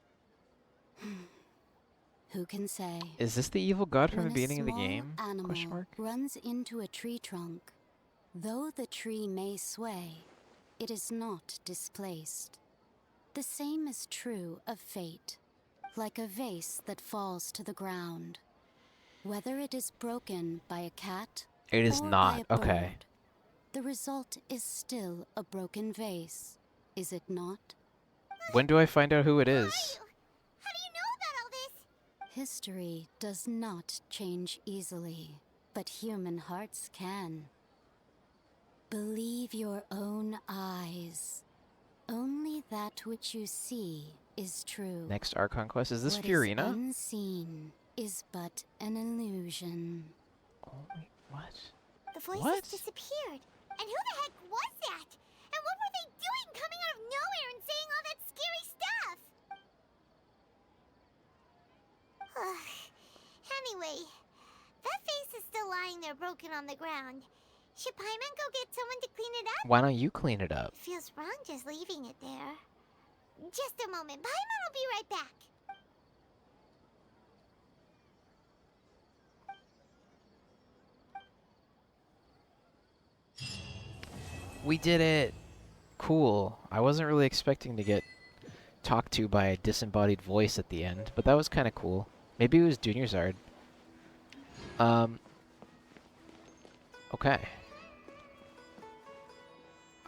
who can say? Is this the evil god from When the beginning of the a small game? animal runs into a tree trunk, though the tree may sway, it is not displaced. The same is true of fate, like a vase that falls to the ground. Whether it is broken by a cat It is or not. by a Okay. bird, the result is still a broken vase, is it not? When do I find out who it is? How do you know about all this? History does not change easily, but human hearts can. Believe your own eyes. Only that which you see is true. Next Archon quest. Is this What Fiorina? is unseen is but an illusion. What? The voices What? disappeared. And who the heck was that? And what were they doing coming out of nowhere and saying all that scary stuff? Anyway, that vase is still lying there broken on the ground. Should Paimon go get someone to clean it up? Why don't you clean it up? It feels wrong just leaving it there. Just a moment. Paimon will be right back. We did it! Cool. I wasn't really expecting to get talked to by a disembodied voice at the end, but that was kind of cool. Maybe it was Dunyarzad. Okay.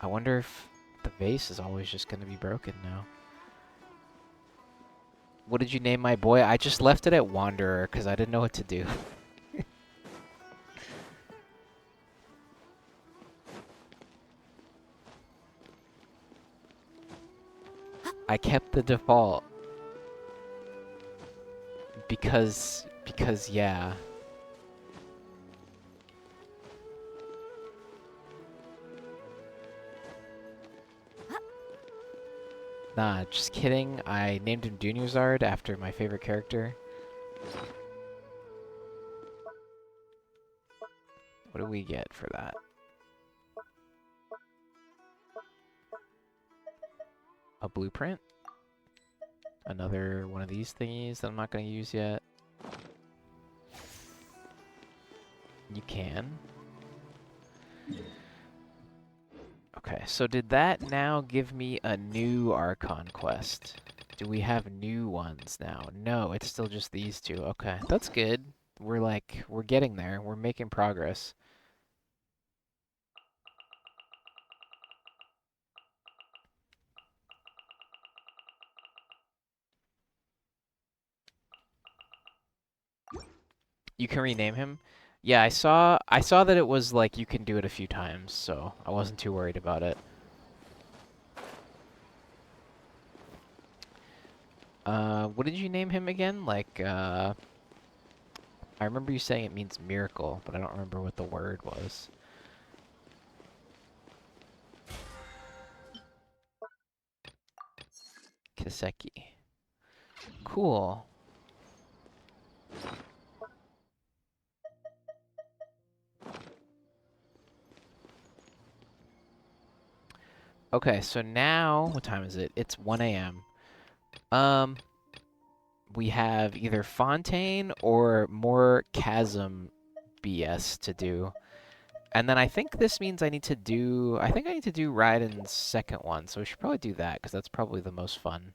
I wonder if the vase is always just going to be broken now. What did you name my boy? I just left it at Wanderer because I didn't know what to do. I kept the default. Because yeah. Nah, just kidding. I named him Dunyarzad after my favorite character. What do we get for that? A blueprint? Another one of these thingies that I'm not going to use yet. You can. Okay, so did that now give me a new Archon quest? Do we have new ones now? No, it's still just these two. Okay, that's good. We're getting there. We're making progress. You can rename him? Yeah, I saw that it was like you can do it a few times, so I wasn't too worried about it. What did you name him again? Like, I remember you saying it means miracle, but I don't remember what the word was. Kiseki. Cool. Okay, so now, what time is it? It's 1 a.m. We have either Fontaine or more Chasm BS to do. And then I think this means I need to do Raiden's second one, so we should probably do that, because that's probably the most fun.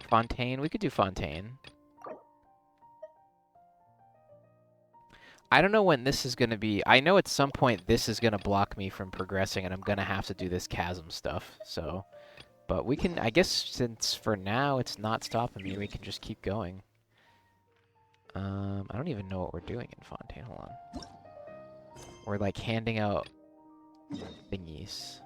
Fontaine, we could do Fontaine. I don't know when this is going to be. I know at some point this is going to block me from progressing, and I'm going to have to do this chasm stuff, so... But we can, I guess, since for now it's not stopping me, we can just keep going. I don't even know what we're doing in Fontaine. Hold on. We're, like, handing out thingies.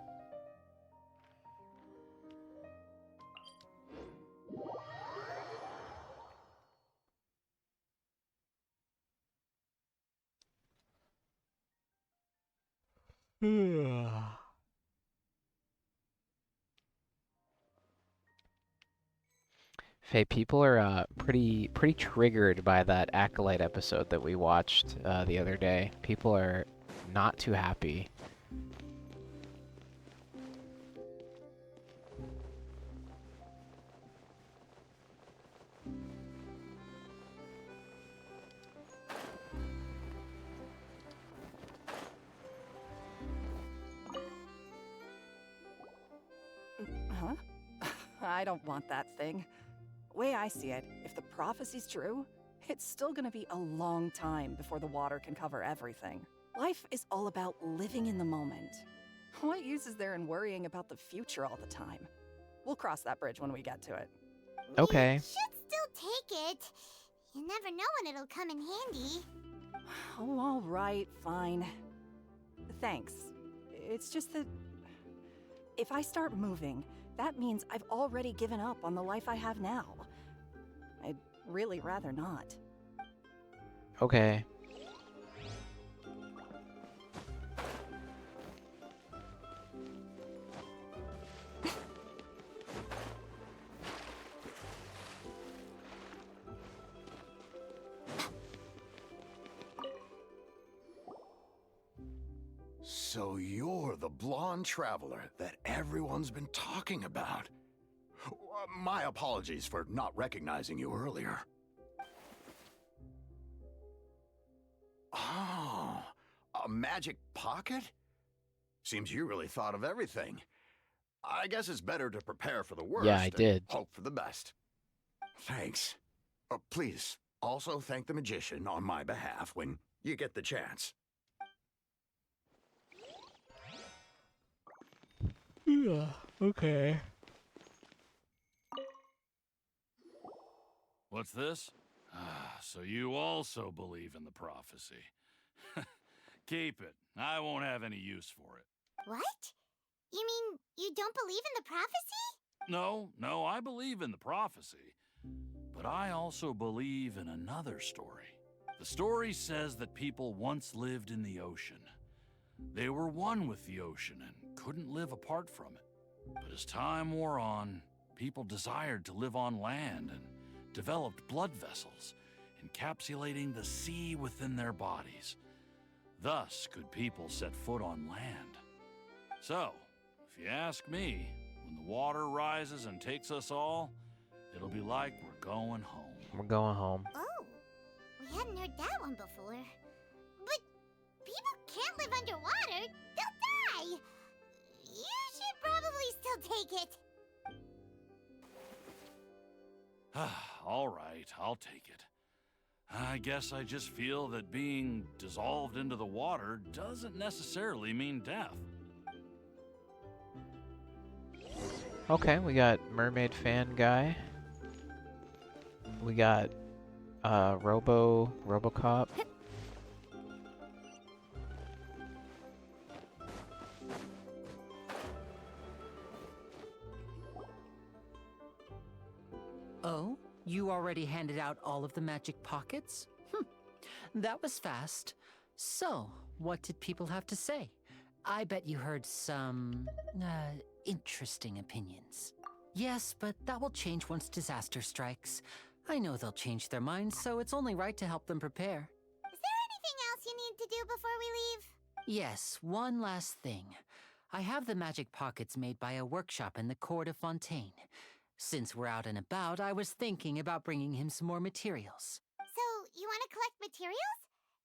Hey, people are pretty triggered by that Acolyte episode that we watched the other day. People are not too happy. Huh? I don't want that thing. Way I see it, if the prophecy's true, it's still gonna be a long time before the water can cover everything. Life is all about living in the moment. What use is there in worrying about the future all the time? We'll cross that bridge when we get to it. Okay. You should still take it. You never know when it'll come in handy. Oh, all right, fine. Thanks. It's just that if I start moving, that means I've already given up on the life I have now. I'd really rather not. Okay. So you're the blonde traveler that everyone's been talking about. My apologies for not recognizing you earlier. Oh, a magic pocket? Seems you really thought of everything. I guess it's better to prepare for the worst. Yeah, I and did. Hope for the best. Thanks. Please, also thank the magician on my behalf when you get the chance. Yeah, okay. What's this? So you also believe in the prophecy. Keep it. I won't have any use for it. What? You mean you don't believe in the prophecy? No, I believe in the prophecy. But I also believe in another story. The story says that people once lived in the ocean. They were one with the ocean and couldn't live apart from it. But as time wore on, people desired to live on land and developed blood vessels, encapsulating the sea within their bodies. Thus could people set foot on land. So, if you ask me, when the water rises and takes us all, it'll be like we're going home. We're going home. Oh, we hadn't heard that one before. But people can't live underwater. They'll die. You should probably still take it. All right, I'll take it. I guess I just feel that being dissolved into the water doesn't necessarily mean death. Okay, we got mermaid fan guy. We got RoboCop. Oh, you already handed out all of the magic pockets? That was fast. So, what did people have to say? I bet you heard some, interesting opinions. Yes, but that will change once disaster strikes. I know they'll change their minds, so it's only right to help them prepare. Is there anything else you need to do before we leave? Yes, one last thing. I have the magic pockets made by a workshop in the court of Fontaine. Since we're out and about, I was thinking about bringing him some more materials. So, you want to collect materials?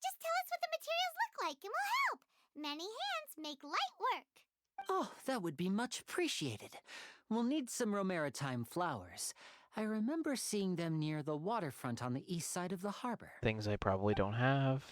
Just tell us what the materials look like and we'll help. Many hands make light work. Oh, that would be much appreciated. We'll need some Romaritime flowers. I remember seeing them near the waterfront on the east side of the harbor. Things I probably don't have.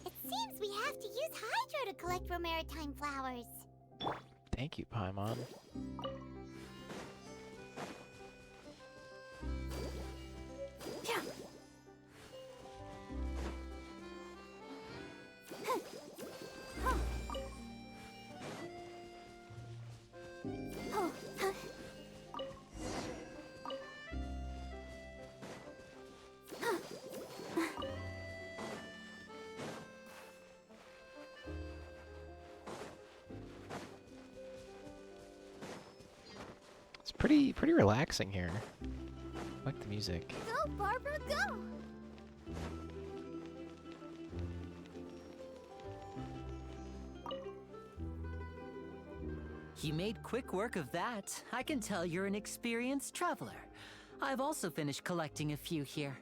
It seems we have to use Hydro to collect Romaritime flowers. Thank you, Paimon. It's pretty relaxing here. I like the music. Go, Barbara, go! You made quick work of that. I can tell you're an experienced traveler. I've also finished collecting a few here.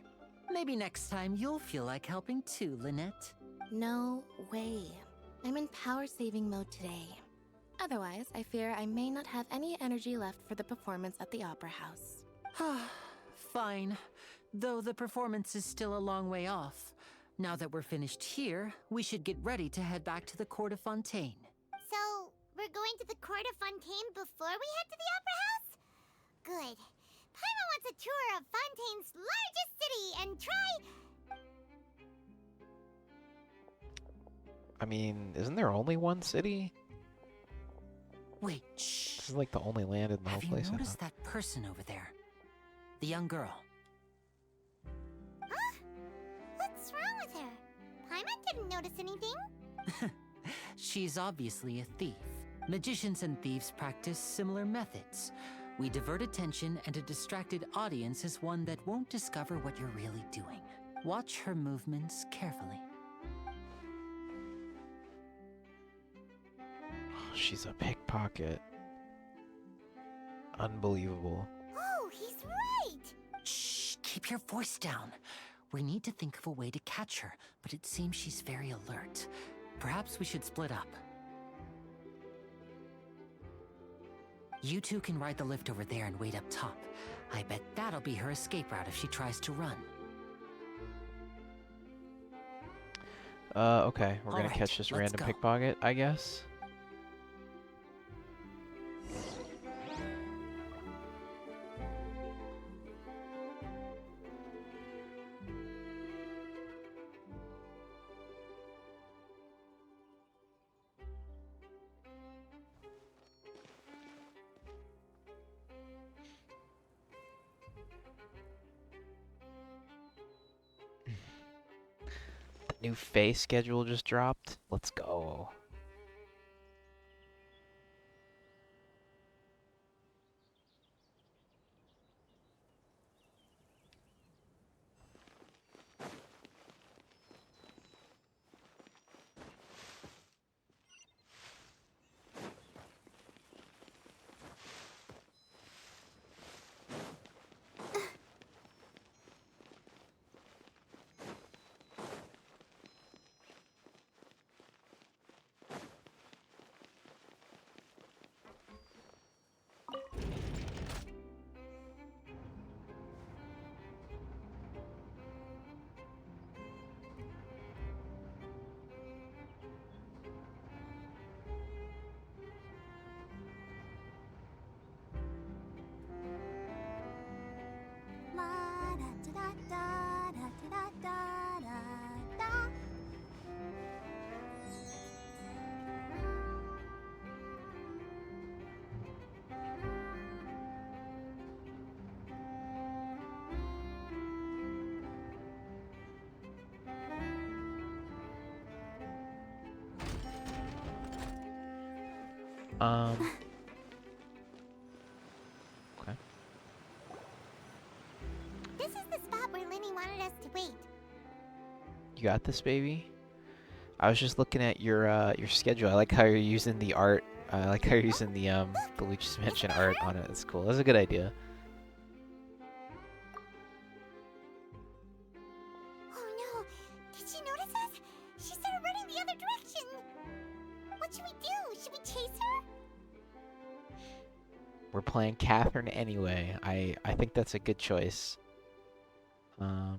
Maybe next time you'll feel like helping too, Lynette. No way. I'm in power-saving mode today. Otherwise, I fear I may not have any energy left for the performance at the Opera House. Fine. Though the performance is still a long way off. Now that we're finished here, we should get ready to head back to the Court of Fontaine. So, we're going to the Court of Fontaine before we head to the Opera House? Good. Paimon wants a tour of Fontaine's largest city and try... I mean, isn't there only one city? Wait, shh. This is like the only land in the whole place. Have you noticed that person over there? The young girl. Huh? What's wrong with her? Paimon didn't notice anything. She's obviously a thief. Magicians and thieves practice similar methods. We divert attention, and a distracted audience is one that won't discover what you're really doing. Watch her movements carefully. She's a pickpocket. Unbelievable. Oh, he's right! Shh, keep your voice down. We need to think of a way to catch her, but it seems she's very alert. Perhaps we should split up. You two can ride the lift over there and wait up top. I bet that'll be her escape route if she tries to run. Okay. We're gonna Alright, catch this let's random go. pickpocket, I guess. New face schedule just dropped. Let's go. Okay. This is the spot where Lenny wanted us to wait. You got this, baby? I was just looking at your schedule. I like how you're using the art. I like how you're using the Luigi's Mansion art on it. It's cool. That's a good idea. Oh no! Did she notice us? She started running the other direction! What should we do? Should we chase her? We're playing Catherine anyway. I think that's a good choice. You're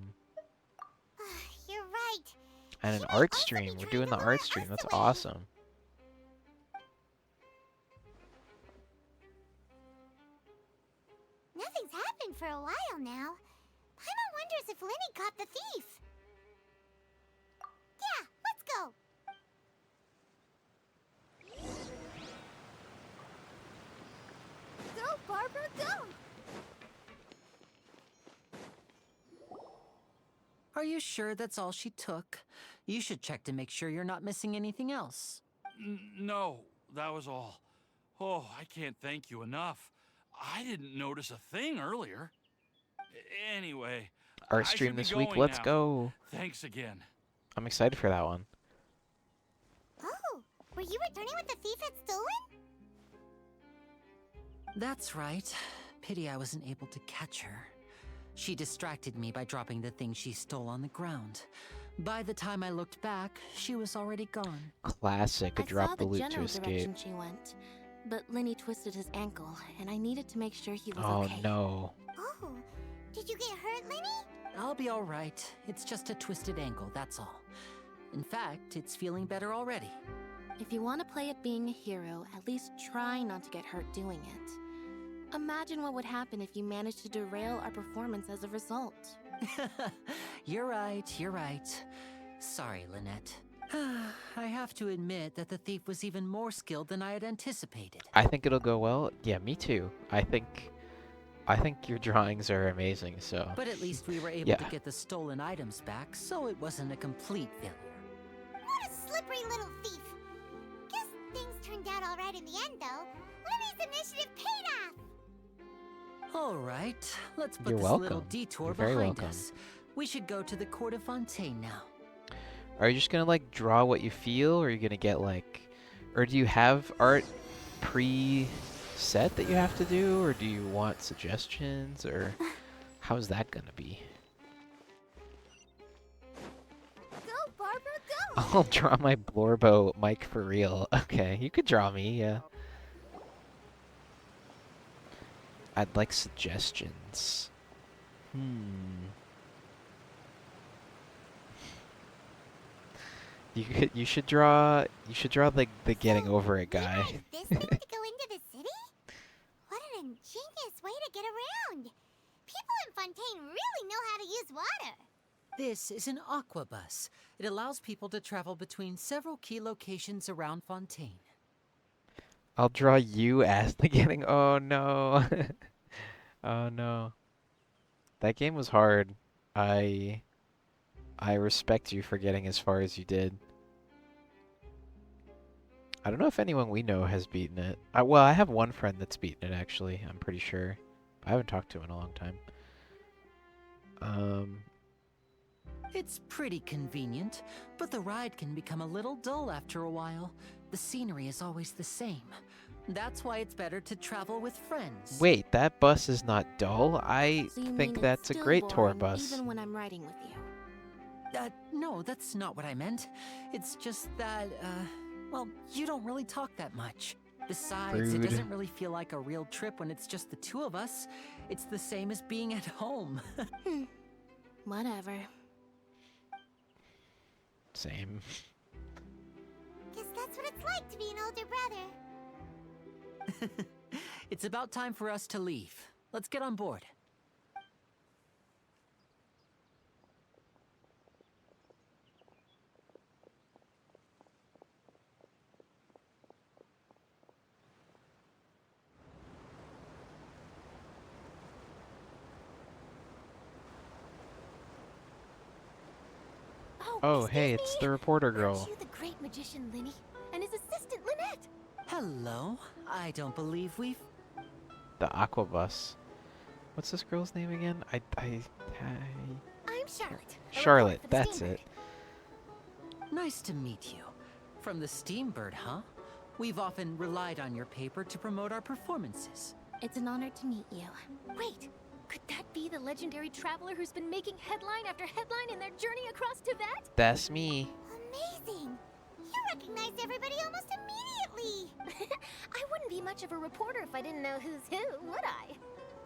right. And an art stream. We're doing the art stream. That's awesome. Nothing's happened for a while now. Paimon wonders if Lenny caught the thief. Yeah, let's go. Go, Barbara, go! Are you sure that's all she took? You should check to make sure you're not missing anything else. No, that was all. Oh, I can't thank you enough. I didn't notice a thing earlier. Anyway, Art I stream should be this week. going Let's now. go. Thanks again. I'm excited for that one. Oh, were you returning what the thief had stolen? That's right. Pity I wasn't able to catch her. She distracted me by dropping the thing she stole on the ground. By the time I looked back, she was already gone. Classic. I Drop saw the the loot to general escape. direction she went, but Lenny twisted his ankle, and I needed to make sure he was Oh okay. no. Oh, did you get hurt, Lenny? I'll be all right. It's just a twisted ankle, that's all. In fact, it's feeling better already. If you want to play at being a hero, at least try not to get hurt doing it. Imagine what would happen if you managed to derail our performance as a result. You're right, you're right. Sorry, Lynette. I have to admit that the thief was even more skilled than I had anticipated. I think it'll go well. Yeah, me too. I think your drawings are amazing, so. But at least we were able Yeah. to get the stolen items back, so it wasn't a complete failure. What a slippery little thief. Guess things turned out all right in the end, though. Lenny's initiative paid off. All right, let's put You're this little welcome. detour You're very behind welcome. us. We should go to the Court of Fontaine now. Are you just gonna like draw what you feel, or are you gonna get like, or do you have art pre-set that you have to do, or do you want suggestions, or how's that gonna be? Go, Barbara, go! I'll draw my Blorbo Mike for real. Okay, you could draw me, yeah. I'd like suggestions. You should draw the getting over it guy. This thing to go into the city? What an ingenious way to get around. People in Fontaine really know how to use water. This is an aquabus. It allows people to travel between several key locations around Fontaine. I'll draw you as the getting. Oh no. Oh no. That game was hard. I respect you for getting as far as you did. I don't know if anyone we know has beaten it. Well, I have one friend that's beaten it actually. I'm pretty sure. I haven't talked to him in a long time. It's pretty convenient, but the ride can become a little dull after a while. The scenery is always the same. That's why it's better to travel with friends. Wait, that bus is not dull. I So you mean think it's that's a still great tour boring bus. even when I'm riding with you? No, that's not what I meant. It's just that, well, you don't really talk that much. Besides, Rude. it doesn't really feel like a real trip when it's just the two of us. It's the same as being at home. Whatever. Same. Guess that's what it's like to be an older brother. It's about time for us to leave. Let's get on board. Oh, hey, it's the reporter girl. Aren't you the great magician Lenny and his assistant Lynette? Hello. I don't believe we've... The Aquabus. What's this girl's name again? I'm Charlotte. Charlotte, that's it. Nice to meet you. From the Steambird, huh? We've often relied on your paper to promote our performances. It's an honor to meet you. Wait, could that be the legendary traveler who's been making headline after headline in their journey across Tibet? That's me. Amazing! You recognized everybody almost immediately! I wouldn't be much of a reporter if I didn't know who's who, would I?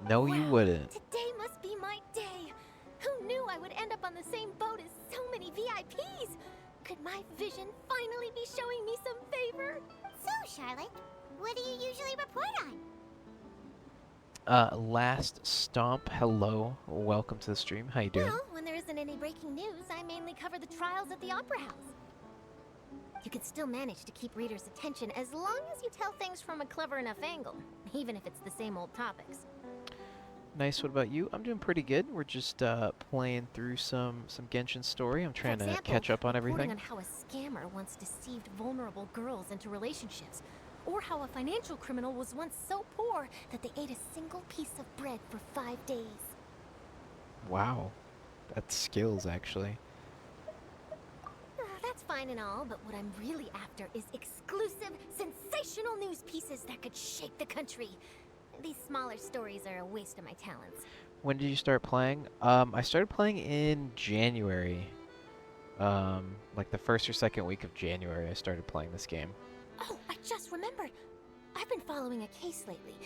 No, you wouldn't. Today must be my day. Who knew I would end up on the same boat as so many VIPs? Could my vision finally be showing me some favor? So, Charlotte, what do you usually report on? Last Stomp, hello. Welcome to the stream. How you doing? Well, when there isn't any breaking news, I mainly cover the trials at the Opera House. You can still manage to keep readers' attention as long as you tell things from a clever enough angle, even if it's the same old topics. Nice. What about you? I'm doing pretty good. We're just playing through some Genshin Story. I'm trying to catch up on everything. On how a scammer once deceived vulnerable girls into relationships, or how a financial criminal was once so poor that they ate a single piece of bread for 5 days. Wow, that's skills actually. That's fine and all, but what I'm really after is exclusive, sensational news pieces that could shake the country. These smaller stories are a waste of my talents. When did you start playing? I started playing in January. Like the first or second week of January, I started playing this game. Oh, I just remembered. I've been following a case lately.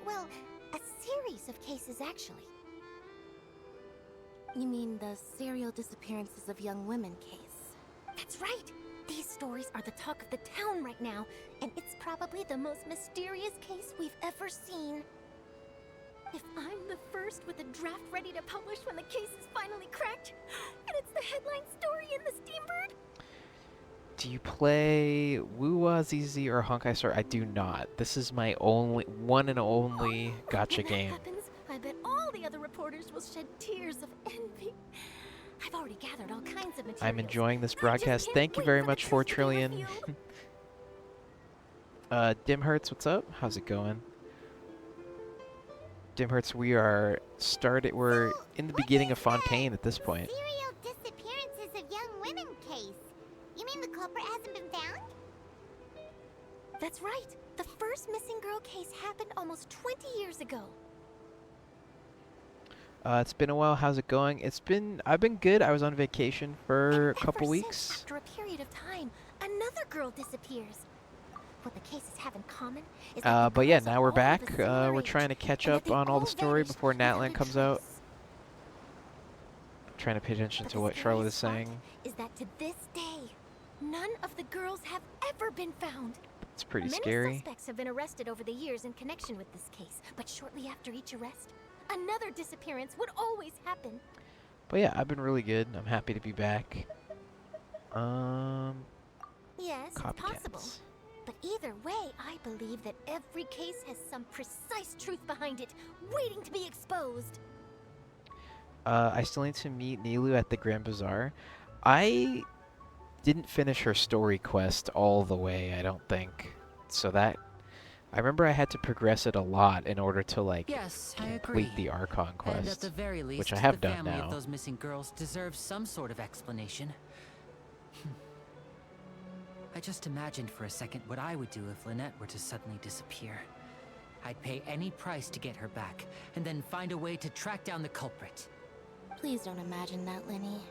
Well, a series of cases, actually. You mean the serial disappearances of young women case? That's right! These stories are the talk of the town right now, and it's probably the most mysterious case we've ever seen. If I'm the first with a draft ready to publish when the case is finally cracked, and it's the headline story in the Steambird... Do you play Wuwa, ZZ, or Honkai Star? I do not. This is my one and only gacha game. Happens, I bet all the other reporters will shed tears of envy. I've already gathered all kinds of materials. I'm enjoying this broadcast. Thank you very much, 4 Trillion. Dimhertz, what's up? How's it going? Dimhertz, we're in the beginning of Fontaine at this point. Serial disappearances of young women case. You mean the culprit hasn't been found? That's right. The first missing girl case happened almost 20 years ago. It's been a while. How's it going? I've been good. I was on vacation for a couple weeks. After a period of time, another girl disappears. What the cases have in common is that but yeah, now we're back. We're trying to catch up on all the story before Natlan comes out. I'm trying to pay attention to what Charlotte is saying. Is that to this day, none of the girls have ever been found. It's pretty Many scary. suspects have been arrested over the years in connection with this case, but shortly after each arrest, another disappearance would always happen. But yeah, I've been really good. I'm happy to be back. Yes, it's possible. But either way, I believe that every case has some precise truth behind it, waiting to be exposed. I still need to meet Nilu at the Grand Bazaar. I didn't finish her story quest all the way, I don't think. So that... I remember I had to progress it a lot in order to, like, complete the Archon quest, And at the very least, which I have the done family now. of those missing girls deserves some sort of explanation. I just imagined for a second what I would do if Lynette were to suddenly disappear. I'd pay any price to get her back, and then find a way to track down the culprit. Please don't imagine that, Lenny.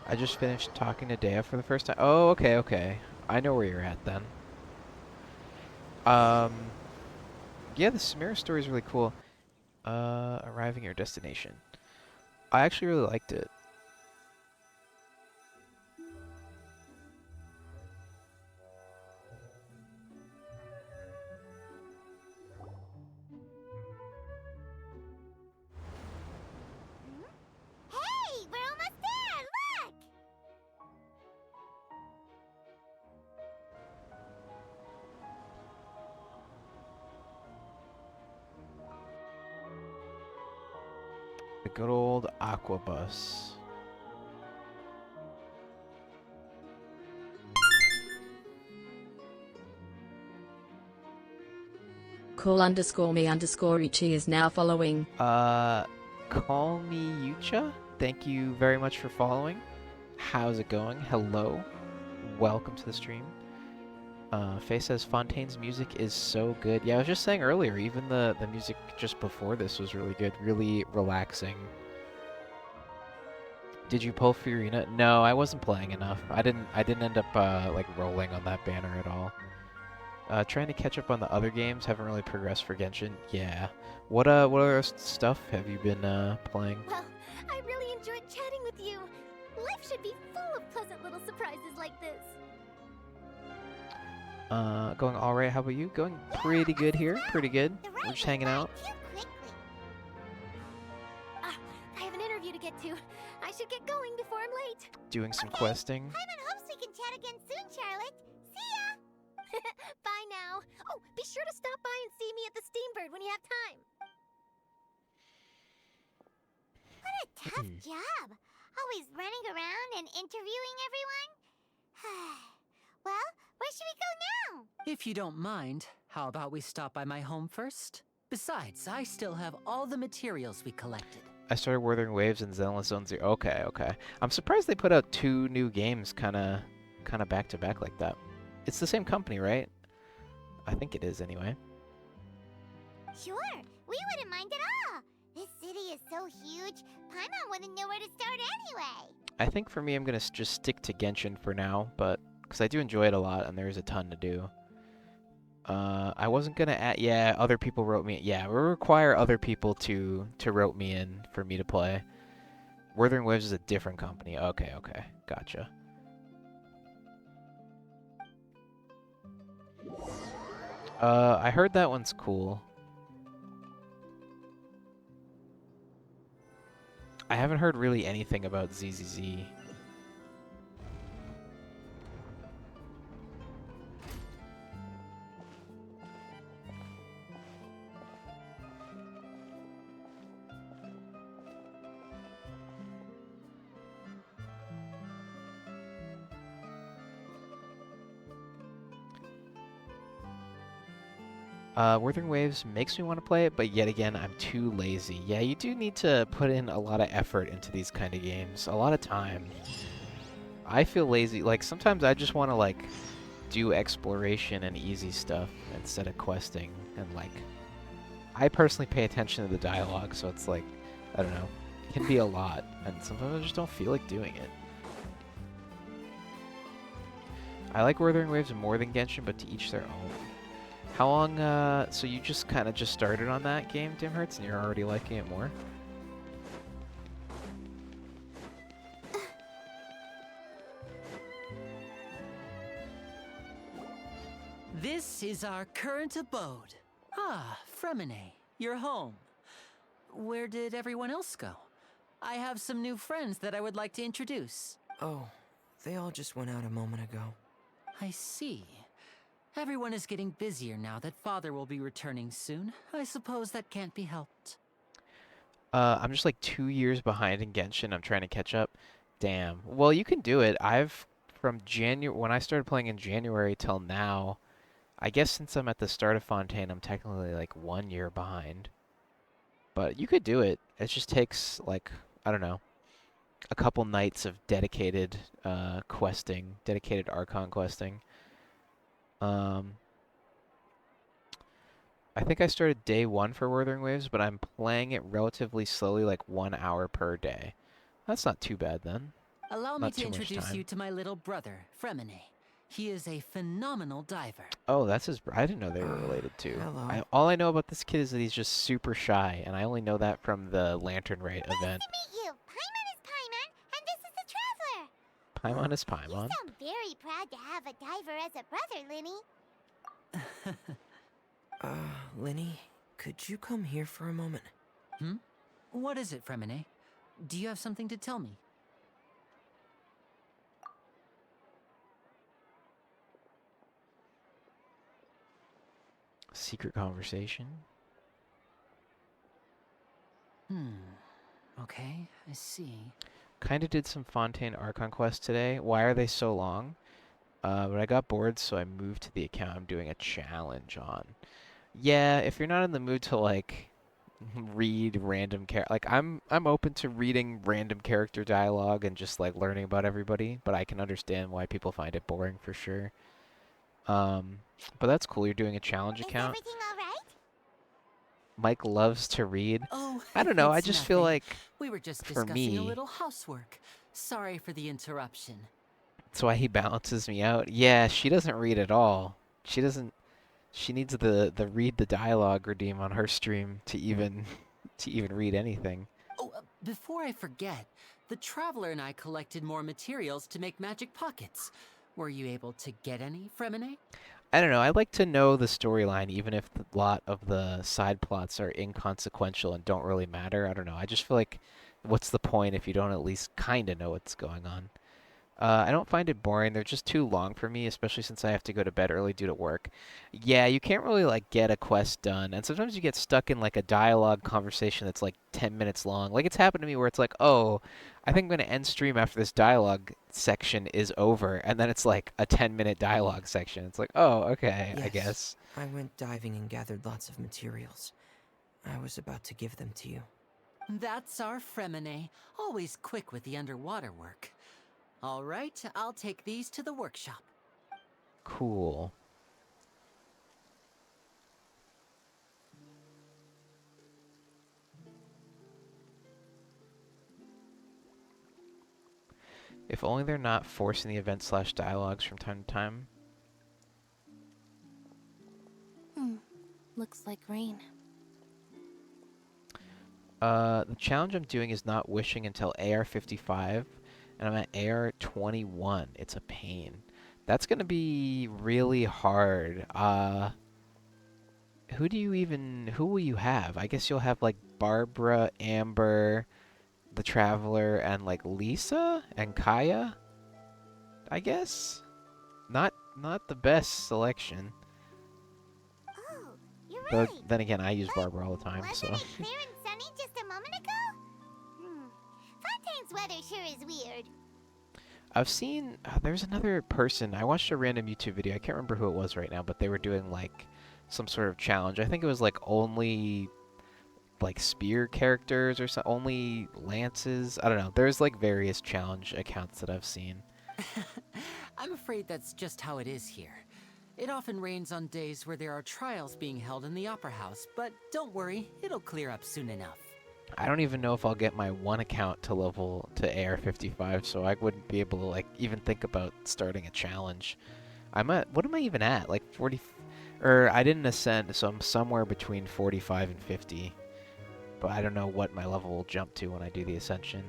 I just finished talking to Dea for the first time. Oh, okay. I know where you're at then. Yeah, the Samira story is really cool. Arriving at your destination. I actually really liked it. Hey, we're almost there! Look! The good old Aquabus. Call_me_Uchi is now following. Call me Yucha. Thank you very much for following. How's it going? Hello. Welcome to the stream. Faye says Fontaine's music is so good. Yeah, I was just saying earlier, even the music just before this was really good, really relaxing. Did you pull Furina? No, I wasn't playing enough. I didn't end up like rolling on that banner at all. Trying to catch up on the other games. Haven't really progressed for Genshin. Yeah. What other stuff have you been playing? Well, I really enjoyed chatting with you. Life should be full of pleasant little surprises like this. Going alright. How about you? Going pretty good here. Pretty good. We're just hanging out. I have an interview to get to. I should get going before I'm late. Doing some questing. Paimon hopes we can chat again soon, Charlotte. See ya! Bye now. Oh, be sure to stop by and see me at the Steambird when you have time. What a tough job. Always running around and interviewing everyone. Well, where should we go now? If you don't mind, how about we stop by my home first? Besides, I still have all the materials we collected. I started Wuthering Waves and Zenless Zone Zero. Okay, okay. I'm surprised they put out 2 new games kind of back to back like that. It's the same company, right? I think it is anyway. Sure, we wouldn't mind at all. This city is so huge, Paimon wouldn't know where to start anyway. I think for me, I'm going to just stick to Genshin for now, but because I do enjoy it a lot and there is a ton to do. I wasn't going to add... Yeah, other people wrote me... Yeah, we require other people to rope me in for me to play. Wuthering Waves is a different company. Okay, okay. Gotcha. I heard that one's cool. I haven't heard really anything about ZZZ. Wuthering Waves makes me want to play it, but yet again, I'm too lazy. Yeah, you do need to put in a lot of effort into these kind of games. A lot of time. I feel lazy. Like, sometimes I just want to, like, do exploration and easy stuff instead of questing. And, like, I personally pay attention to the dialogue, so it's like, I don't know. It can be a lot, and sometimes I just don't feel like doing it. I like Wuthering Waves more than Genshin, but to each their own. How long, so you just kind of just started on that game, Dim Hertz, and you're already liking it more? This is our current abode. Ah, Fremine, you're home. Where did everyone else go? I have some new friends that I would like to introduce. Oh, they all just went out a moment ago. I see. Everyone is getting busier now that Father will be returning soon. I suppose that can't be helped. I'm just like 2 years behind in Genshin. I'm trying to catch up. Damn. Well, you can do it. From when I started playing in January till now, I guess since I'm at the start of Fontaine, I'm technically like 1 year behind. But you could do it. It just takes, like, I don't know, a couple nights of dedicated questing, dedicated Archon questing. I think I started day 1 for Wuthering Waves, but I'm playing it relatively slowly, like 1 hour per day. That's not too bad then. Allow me Not to too much introduce time. you to my little brother, Fremine. He is a phenomenal diver. Oh, that's his... I didn't know they were related too. Hello. All I know about this kid is that he's just super shy, and I only know that from the Lantern Rite event. Nice to meet you. Paimon is Paimon, and this is the Traveler. Paimon is Paimon. You sound very proud to have a diver as a brother, Linny. Linny, could you come here for a moment? What is it, Fremine? Do you have something to tell me? Secret conversation. Okay, I see. Kinda did some Fontaine Archon quests today. Why are they so long? But I got bored, so I moved to the account I'm doing a challenge on. Yeah, if you're not in the mood to like read random I'm open to reading random character dialogue and just like learning about everybody, but I can understand why people find it boring for sure. But that's cool. You're doing a challenge account. Everything all right? Mike loves to read. Oh, I don't know. I it's just feel nothing. like We were just for discussing a me, little housework. Sorry for the interruption. that's why he balances me out. Yeah, she doesn't read at all. She doesn't. She needs the read the dialogue redeem on her stream to even read anything. Oh, before I forget, the Traveler and I collected more materials to make magic pockets. Were you able to get any, Fremine? I don't know. I like to know the storyline, even if a lot of the side plots are inconsequential and don't really matter. I don't know. I just feel like, what's the point if you don't at least kind of know what's going on? I don't find it boring. They're just too long for me, especially since I have to go to bed early due to work. Yeah, you can't really like get a quest done, and sometimes you get stuck in like a dialogue conversation that's like 10 minutes long. Like it's happened to me where it's like, oh, I think I'm gonna end stream after this dialogue section is over, and then it's like a 10-minute dialogue section. It's like, oh, okay, I Yes, guess. I went diving and gathered lots of materials. I was about to give them to you. That's our Fremine, always quick with the underwater work. All right, I'll take these to the workshop. Cool. If only they're not forcing the event / dialogues from time to time. Looks like rain. The challenge I'm doing is not wishing until AR 55, and I'm at AR 21. It's a pain. That's gonna be really hard. Who will you have? I guess you'll have like Barbara, Amber, the Traveler, and like Lisa and Kaya. I guess. Not the best selection. Oh, you're Though, right. then again, I use Barbara all the time, so. Wasn't it clear and sunny just a moment ago? Fontaine's weather sure is weird. I've seen, there's another person, I watched a random YouTube video, I can't remember who it was right now, but they were doing like some sort of challenge. I think it was like only like spear characters or so, only lances. I don't know. There's like various challenge accounts that I've seen. I'm afraid that's just how it is here. It often rains on days where there are trials being held in the Opera House, but don't worry, it'll clear up soon enough. I don't even know if I'll get my one account to level to AR 55, so I wouldn't be able to like even think about starting a challenge. I'm at, what am I even at? Like 40, or I didn't ascend, so I'm somewhere between 45 and 50. But I don't know what my level will jump to when I do the ascension.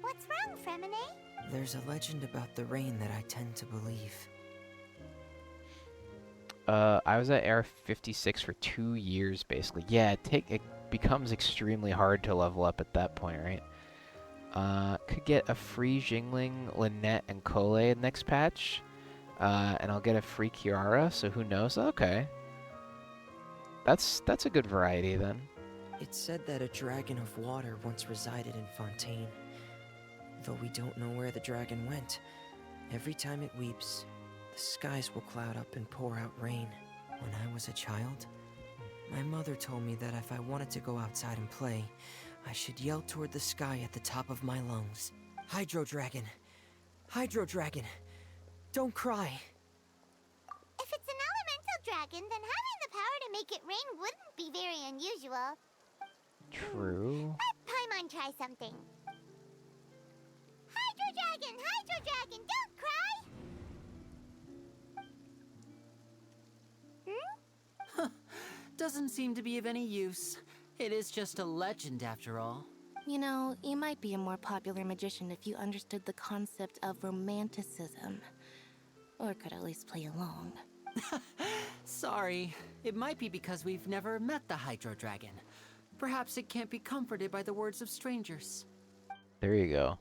What's wrong, Fremine? There's a legend about the rain that I tend to believe. I was at AR 56 for 2 years, basically. Yeah, it becomes extremely hard to level up at that point, right? Could get a free Jingling, Lynette, and Cole next patch. And I'll get a free Kiara, so who knows? Okay. That's a good variety, then. It's said that a dragon of water once resided in Fontaine. Though we don't know where the dragon went, every time it weeps, the skies will cloud up and pour out rain. When I was a child, my mother told me that if I wanted to go outside and play, I should yell toward the sky at the top of my lungs. Hydro Dragon! Hydro Dragon! Don't cry! If it's an elemental dragon, then having the power to make it rain wouldn't be very unusual. True. Let Paimon try something. Hydro Dragon! Hydro Dragon! Don't cry! Doesn't seem to be of any use. It is just a legend after all. You know, you might be a more popular magician if you understood the concept of romanticism. Or could at least play along. Sorry. It might be because we've never met the Hydro Dragon. Perhaps it can't be comforted by the words of strangers. There you go.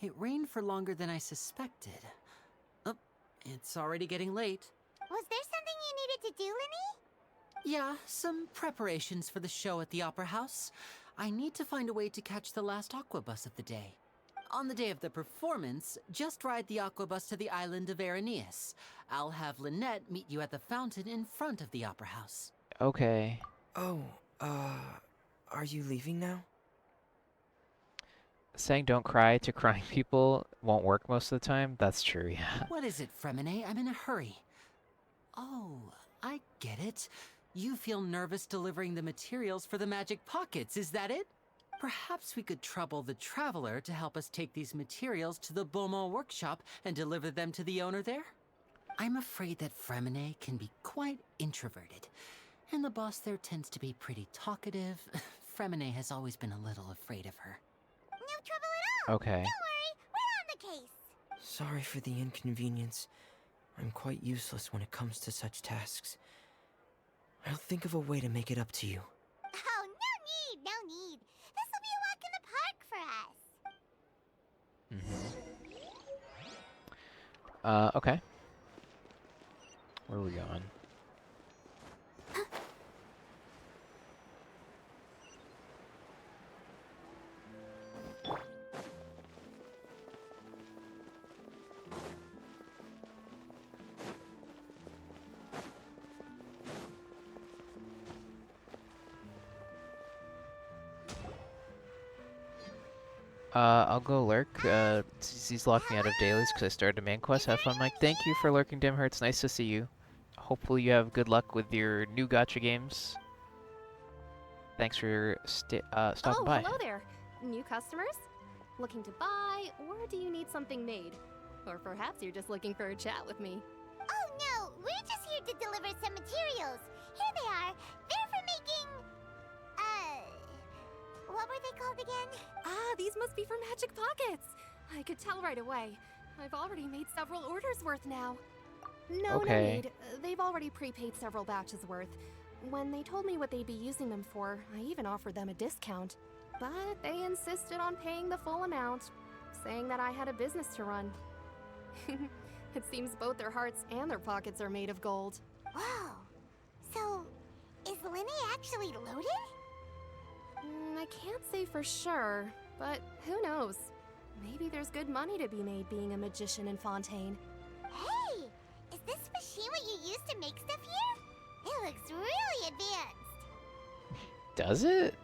It rained for longer than I suspected. Oh, it's already getting late. Was there something you needed to do, Linny? Yeah, some preparations for the show at the Opera House. I need to find a way to catch the last aqua bus of the day. On the day of the performance, just ride the aqua bus to the island of Araneus. I'll have Lynette meet you at the fountain in front of the opera house. Okay. Oh, are you leaving now? Saying don't cry to crying people won't work most of the time. That's true, yeah. What is it, Fremine? I'm in a hurry. Oh, I get it. You feel nervous delivering the materials for the magic pockets, is that it? Perhaps we could trouble the Traveler to help us take these materials to the Beaumont workshop and deliver them to the owner there? I'm afraid that Fremine can be quite introverted, and the boss there tends to be pretty talkative. Fremine has always been a little afraid of her. No trouble at all. Okay. Don't worry, we're on the case. Sorry for the inconvenience. I'm quite useless when it comes to such tasks. I'll think of a way to make it up to you. Oh, no need. This will be a walk in the park for us. Okay. Where are we going? I'll go lurk. He's locked me out of dailies because I started a main quest. Have fun, Mike. Thank you for lurking, Dimher. It's nice to see you. Hopefully you have good luck with your new gacha games. Thanks for stopping by. Hello there. New customers? Looking to buy, or do you need something made? Or perhaps you're just looking for a chat with me. Oh no, we're just here to deliver some materials. Here they are. They're for making... what were they called again? Ah, these must be for Magic Pockets. I could tell right away. I've already made several orders worth now. No need. They've already prepaid several batches worth. When they told me what they'd be using them for, I even offered them a discount. But they insisted on paying the full amount, saying that I had a business to run. It seems both their hearts and their pockets are made of gold. Whoa. So, is Linne actually loaded? I can't say for sure, but who knows? Maybe there's good money to be made being a magician in Fontaine. Hey! Is this machine what you use to make stuff here? It looks really advanced. Does it?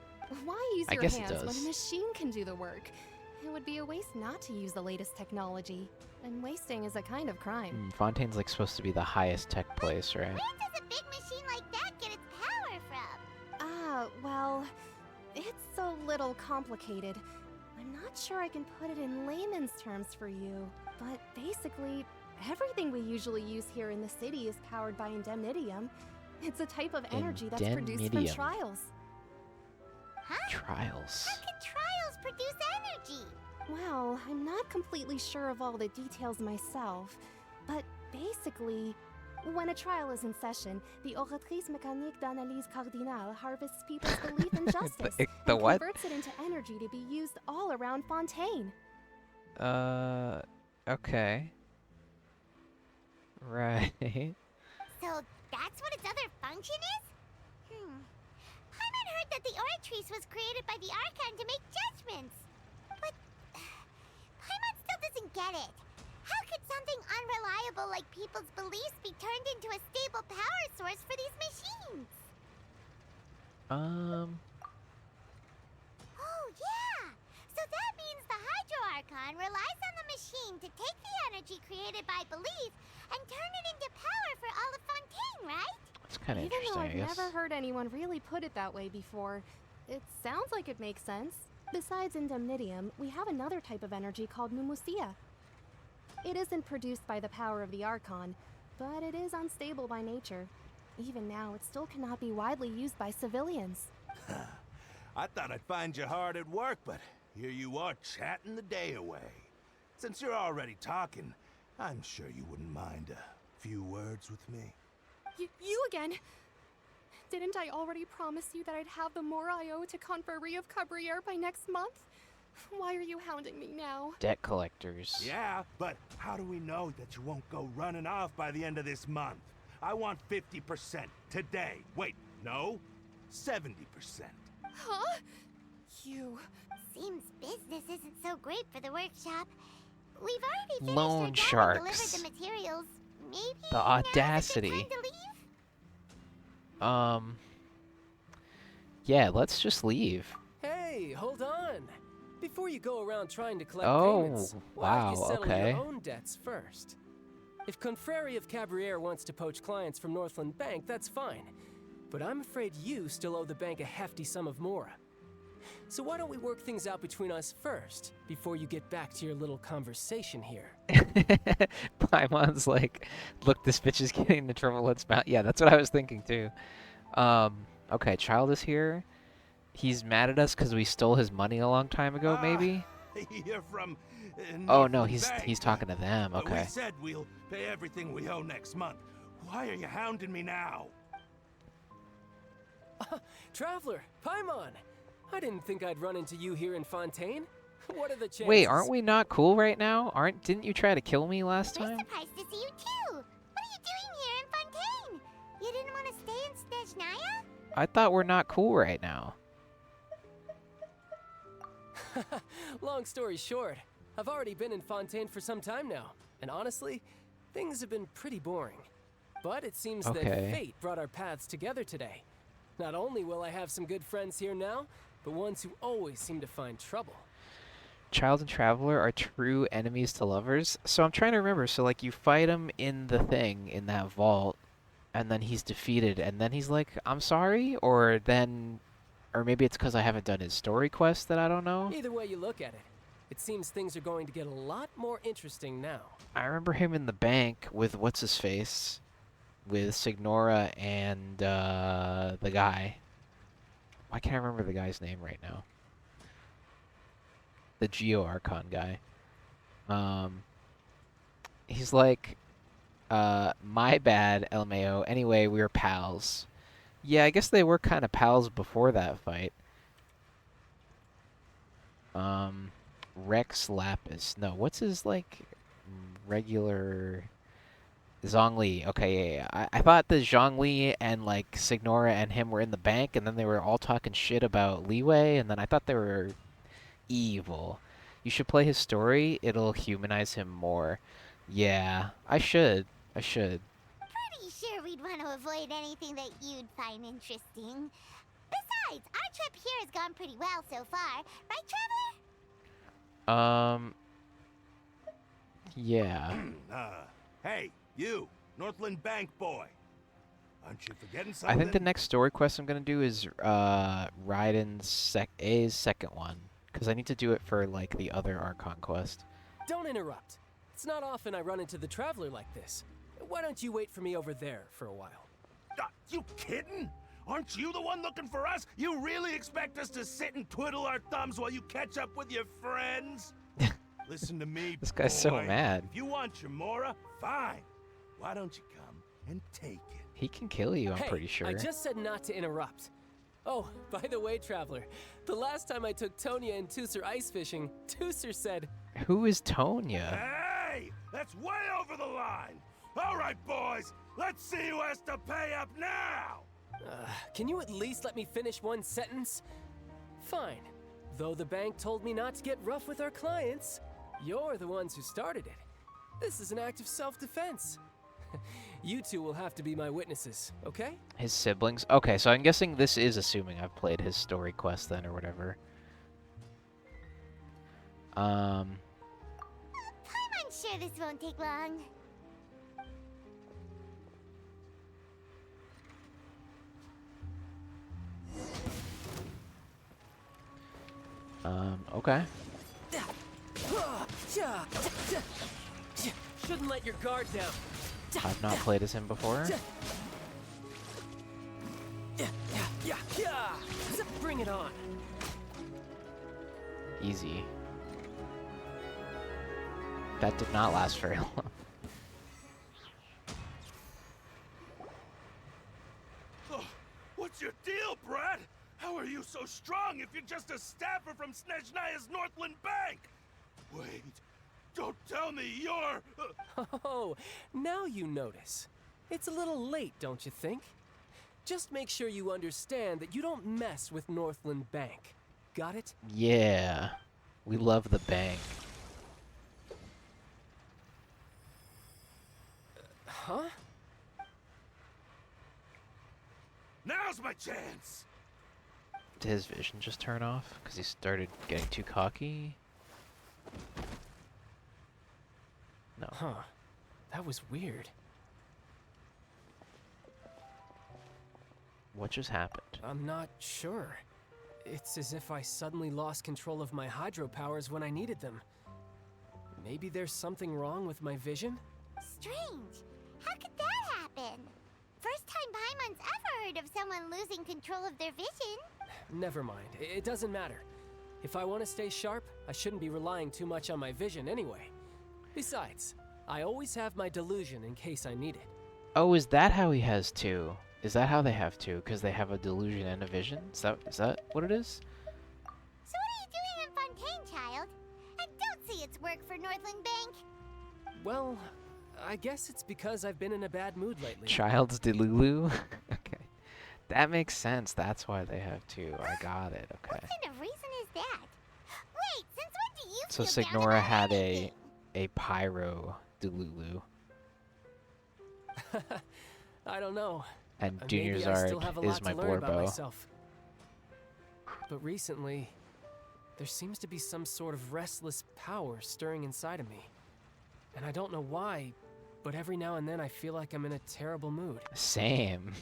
Why use I your guess it hands when does. a machine can do the work? It would be a waste not to use the latest technology. And wasting is a kind of crime. Fontaine's like supposed to be the highest tech place, right? Where does a big machine like that get its power from? Well, it's a little complicated. I'm not sure I can put it in layman's terms for you, but basically, everything we usually use here in the city is powered by indemnitium. It's a type of energy that's produced from Indemnitium. trials. Huh? Trials. How can trials produce energy? Well, I'm not completely sure of all the details myself, but basically, when a trial is in session, the Oratrice Mécanique d'Analyse Cardinale harvests people's belief in justice the and what? converts it into energy to be used all around Fontaine. Okay. Right. So that's what its other function is? Paimon heard that the Oratrice was created by the Archon to make judgments. But Paimon still doesn't get it. How could something unreliable like people's beliefs be turned into a stable power source for these machines? Oh, yeah! So that means the Hydro Archon relies on the machine to take the energy created by belief and turn it into power for all of Fontaine, right? It's kind of Even interesting, though I I've guess. never heard anyone really put it that way before, it sounds like it makes sense. Besides indemnitium, we have another type of energy called pneumosia. It isn't produced by the power of the Archon, but it is unstable by nature. Even now, it still cannot be widely used by civilians. I thought I'd find you hard at work, but here you are chatting the day away. Since you're already talking, I'm sure you wouldn't mind a few words with me. You again? Didn't I already promise you that I'd have the more I owe to Confrérie of Cabriere by next month? Why are you hounding me now? Debt collectors. Yeah, but how do we know that you won't go running off by the end of this month? I want 50% today. Wait, no, 70%. Huh? you. Seems business isn't so great for the workshop. We've already finished Loan our job sharks. and delivered the materials. Maybe The now's a good audacity. time to leave? Yeah, let's just leave. Hey, hold on. Before you go around trying to collect Oh, payments, why don't you wow, settle okay. your own debts first? If Confreri of Cabriere wants to poach clients from Northland Bank, that's fine. But I'm afraid you still owe the bank a hefty sum of mora. So why don't we work things out between us first, before you get back to your little conversation here? Paimon's like, look, this bitch is getting into trouble, let's bounce. Yeah, that's what I was thinking too. Okay, Child is here. He's mad at us because we stole his money a long time ago, maybe? You're from. Oh no, Northland Bank. he's talking to them. We Okay. said we'll pay everything we owe next month. Why are you hounding me now? Traveler, Paimon! I didn't think I'd run into you here in Fontaine. What are the chances? Wait, aren't we not cool right now? Didn't you try to kill me last We're time? surprised to see you too. What are you doing here in Fontaine? You didn't want to stay in Snezhnaya? I thought we're not cool right now. Long story short, I've already been in Fontaine for some time now, and honestly, things have been pretty boring. But it seems that Okay. fate brought our paths together today. Not only will I have some good friends here now, but ones who always seem to find trouble. Child and Traveler are true enemies to lovers. So I'm trying to remember. So like you fight him in the thing, in that vault, and then he's defeated, and then he's like, I'm sorry? Or maybe it's because I haven't done his story quest that I don't know? Either way you look at it, it seems things are going to get a lot more interesting now. I remember him in the bank with what's-his-face, with Signora and the guy. Why can't I remember the guy's name right now? The Geo Archon guy. He's like, my bad, LMAO. Anyway, we were pals. Yeah, I guess they were kind of pals before that fight. Rex Lapis. No, what's his, like, regular... Zhongli. Okay, yeah. I thought that Zhongli and, like, Signora and him were in the bank, and then they were all talking shit about Liwei, and then I thought they were evil. You should play his story. It'll humanize him more. Yeah, I should. Pretty sure we'd want to avoid anything that you'd find interesting. Besides, our trip here has gone pretty well so far. Right, Traveler? Yeah. Hey, you, Northland Bank boy. Aren't you forgetting something? I think the next story quest I'm gonna do is Raiden's A's second one, because I need to do it for like the other Archon quest. Don't interrupt. It's not often I run into the Traveler like this. Why don't you wait for me over there for a while? You kidding? Aren't you the one looking for us? You really expect us to sit and twiddle our thumbs while you catch up with your friends? Listen to me, This guy's so boy. mad. If you want your Mora, fine. Why don't you come and take it? He can kill you, I'm Hey, pretty sure. I just said not to interrupt. Oh, by the way, Traveler, the last time I took Tonya and Tusser ice fishing, Tusser said... Who is Tonya? Hey, that's way over the line. All right, boys, let's see who has to pay up now. Can you at least let me finish one sentence? Fine. Though the bank told me not to get rough with our clients, you're the ones who started it. This is an act of self-defense. You two will have to be my witnesses, okay? His siblings? Okay, so I'm guessing this is assuming I've played his story quest then, or whatever. I'm sure this won't take long. Okay. Shouldn't let your guard down. I've not played as him before. Bring it on. Easy. That did not last very long. Oh, what's your deal, Brad? How are you so strong if you're just a staffer from Snezhnaya's Northland Bank? Wait, don't tell me you're... Oh, now you notice. It's a little late, don't you think? Just make sure you understand that you don't mess with Northland Bank. Got it? Yeah. We love the bank. Huh? Now's my chance! Did his vision just turn off? Because he started getting too cocky? No. Huh. That was weird. What just happened? I'm not sure. It's as if I suddenly lost control of my hydropowers when I needed them. Maybe there's something wrong with my vision? Strange. How could that happen? First time Paimon's ever heard of someone losing control of their vision. Never mind. It doesn't matter. If I want to stay sharp, I shouldn't be relying too much on my vision anyway. Besides, I always have my delusion in case I need it. Oh, is that how he has two? Is that how they have two? Because they have a delusion and a vision? Is that what it is? So what are you doing in Fontaine, child? I don't see its work for Northland Bank. Well, I guess it's because I've been in a bad mood lately. Child's Delulu? Okay. That makes sense. That's why they have two. I got it. Okay. What kind of reason is that? Wait, since when do you So feel down Signora about had anything? a pyro Delulu. I don't know. And Maybe Junior's I art still have a is lot my to learn about Blorbo. myself. But recently, there seems to be some sort of restless power stirring inside of me. And I don't know why, but every now and then I feel like I'm in a terrible mood. Same.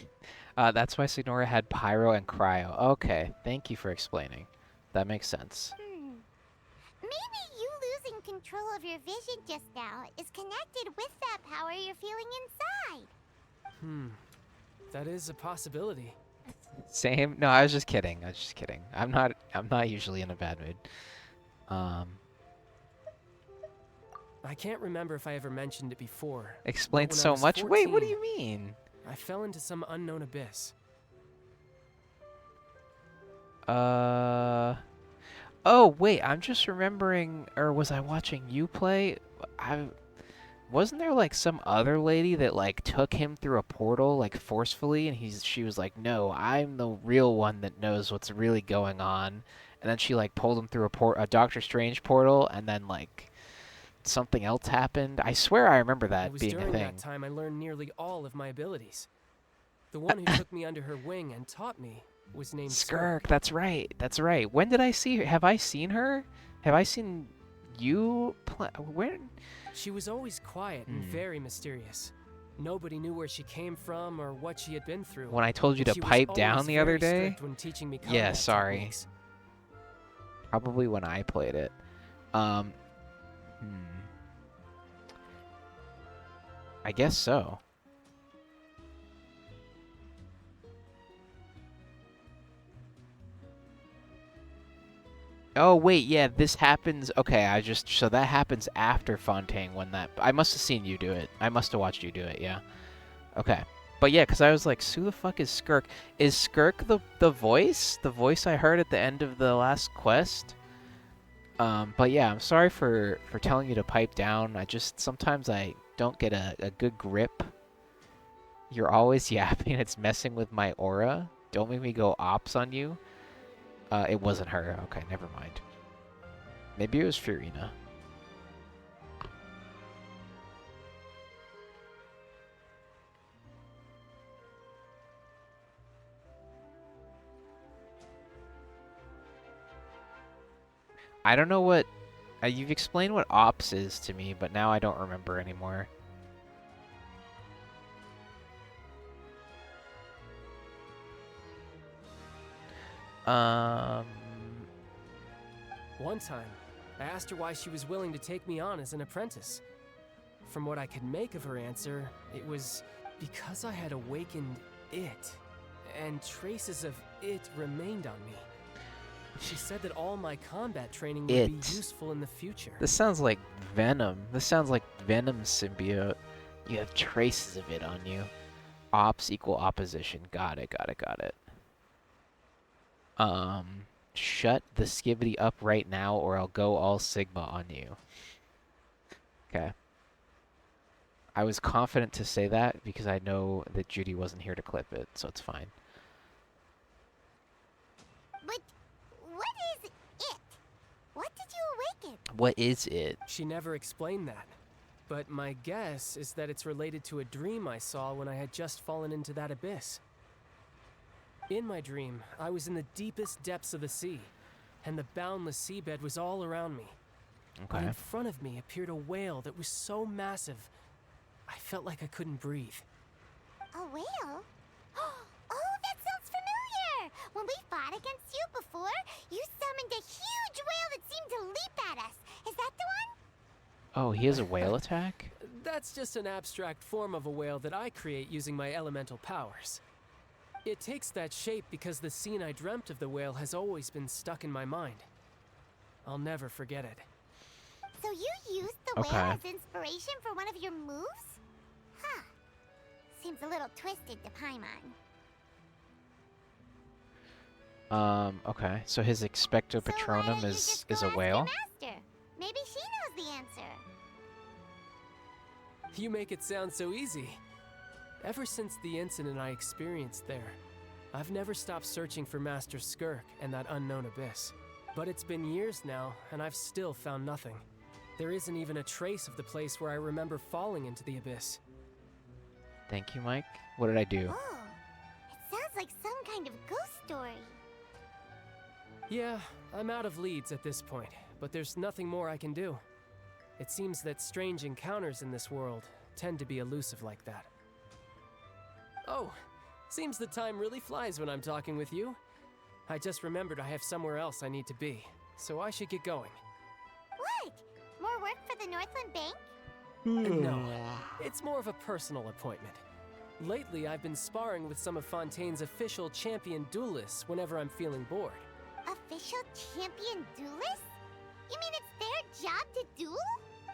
That's why Signora had pyro and cryo. Okay, thank you for explaining. That makes sense. Maybe you losing control of your vision just now is connected with that power you're feeling inside. That is a possibility. Same. No, I was just kidding. I'm not usually in a bad mood. I can't remember if I ever mentioned it before. Explains but when I so was much. Wait, what do 14, you mean? I fell into some unknown abyss. Oh, wait, I'm just remembering, or was I watching you play? Wasn't there like some other lady that like took him through a portal like forcefully, and she was like, "No, I'm the real one that knows what's really going on," and then she like pulled him through a Doctor Strange portal, and then like something else happened. I swear I remember It that was being a during thing. that time I learned nearly all of my abilities. The one who took me under her wing and taught me was named Skirk, that's right. That's right. When did I see her? Have I seen her? Have I seen you play? When? She was always quiet and very mysterious. Nobody knew where she came from or what she had been through. When I told you but to she was pipe down always the other very day? strict when teaching me Yeah, combat sorry. techniques. Probably when I played it. I guess so. Oh wait, yeah, this happens. Okay, so that happens after Fontaine when that. I must have seen you do it. I must have watched you do it. Yeah. Okay. But yeah, because I was like, who the fuck is Skirk? Is Skirk the voice? The voice I heard at the end of the last quest? But yeah, I'm sorry for telling you to pipe down. Sometimes I don't get a good grip. You're always yapping. It's messing with my aura. Don't make me go ops on you. It wasn't her. Okay, never mind. Maybe it was Furina. I don't know what... you've explained what ops is to me, but now I don't remember anymore. One time, I asked her why she was willing to take me on as an apprentice. From what I could make of her answer, it was because I had awakened it, and traces of it remained on me. She said that all my combat training would be useful in the future. This sounds like Venom. This sounds like Venom symbiote. You have traces of it on you. Ops equal opposition. Got it. Shut the skivity up right now or I'll go all Sigma on you. Okay. I was confident to say that because I know that Judy wasn't here to clip it, so it's fine. But what is What is it? She never explained that. But my guess is that it's related to a dream I saw when I had just fallen into that abyss. In my dream, I was in the deepest depths of the sea, and the boundless seabed was all around me. But Okay. in front of me appeared a whale that was so massive, I felt like I couldn't breathe. A whale? Oh, that sounds familiar! When we fought against you before, you summoned a huge whale that seemed to leap at us. Is that the one? Oh, he has a whale attack? That's just an abstract form of a whale that I create using my elemental powers. It takes that shape because the scene I dreamt of the whale has always been stuck in my mind. I'll never forget it. So you used the whale as inspiration for one of your moves? Huh. Seems a little twisted to Paimon. Okay. So his Expecto Patronum is a whale? Master, maybe she knows the answer. You make it sound so easy. Ever since the incident I experienced there, I've never stopped searching for Master Skirk and that unknown abyss. But it's been years now, and I've still found nothing. There isn't even a trace of the place where I remember falling into the abyss. Thank you, Mike. What did I do? Oh, it sounds like some kind of ghost story. Yeah, I'm out of leads at this point, but there's nothing more I can do. It seems that strange encounters in this world tend to be elusive like that. Oh, seems the time really flies when I'm talking with you. I just remembered I have somewhere else I need to be, so I should get going. What? More work for the Northland Bank? No, it's more of a personal appointment. Lately, I've been sparring with some of Fontaine's official champion duelists whenever I'm feeling bored. Official champion duelists? You mean it's their job to duel?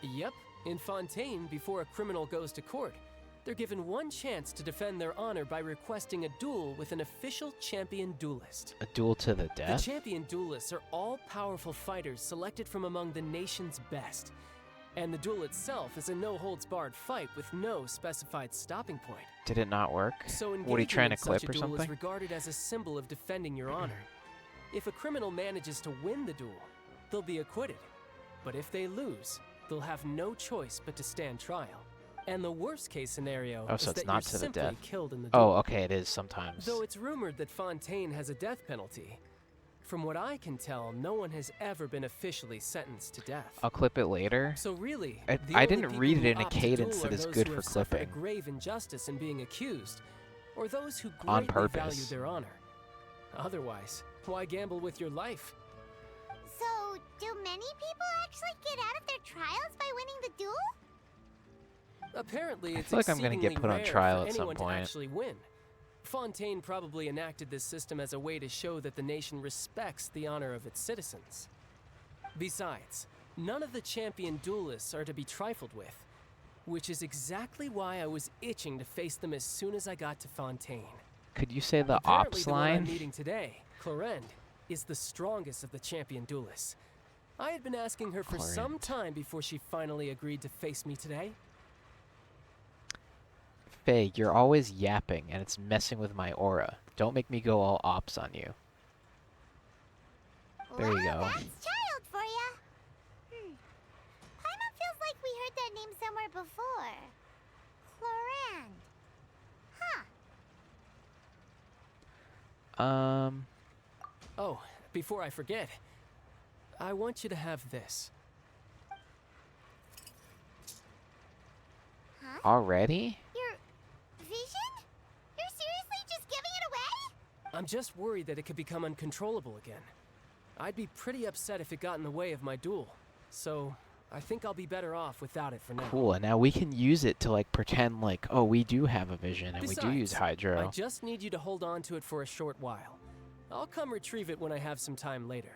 Yep, in Fontaine, before a criminal goes to court, they're given one chance to defend their honor by requesting a duel with an official champion duelist. A duel to the death? The champion duelists are all-powerful fighters selected from among the nation's best. And the duel itself is a no-holds-barred fight with no specified stopping point. Did it not work? So What are you trying to clip such a or duel is something? regarded as a symbol of defending your honor. If a criminal manages to win the duel, they'll be acquitted. But if they lose, they'll have no choice but to stand trial. And the worst-case scenario Oh, is so it's that not you're to the simply death. killed in the duel. Oh, okay, it is sometimes. Though it's rumored that Fontaine has a death penalty, from what I can tell, no one has ever been officially sentenced to death. I'll clip it later. So really, I the I only didn't people read it who in a opt to cadence duel that are is those good who for have suffered clipping. a grave injustice in being accused, or those who On greatly value purpose. their honor. Otherwise, why gamble with your life? So, do many people actually get out of their trials by winning the duel? Apparently, it's feel like I'm gonna get exceedingly put on rare trial for at some anyone point. to actually win. Fontaine probably enacted this system as a way to show that the nation respects the honor of its citizens. Besides, none of the champion duelists are to be trifled with, which is exactly why I was itching to face them as soon as I got to Fontaine. Could you say the Apparently, ops the one I'm line? meeting today, Clorinde, is the strongest of the champion duelists. I had been asking her for some time before she finally agreed to face me today. Faye, you're always yapping, and it's messing with my aura. Don't make me go all ops on you. There you go. That's child for ya. Paimon feels like we heard that name somewhere before. Clorinde. Huh. Oh, before I forget, I want you to have this. Huh? Already? Your vision? You're seriously just giving it away? I'm just worried that it could become uncontrollable again. I'd be pretty upset if it got in the way of my duel, so I think I'll be better off without it for now. Cool, and now we can use it to, like, pretend like, oh, we do have a vision, and we do use Besides, Hydro. I just need you to hold on to it for a short while. I'll come retrieve it when I have some time later.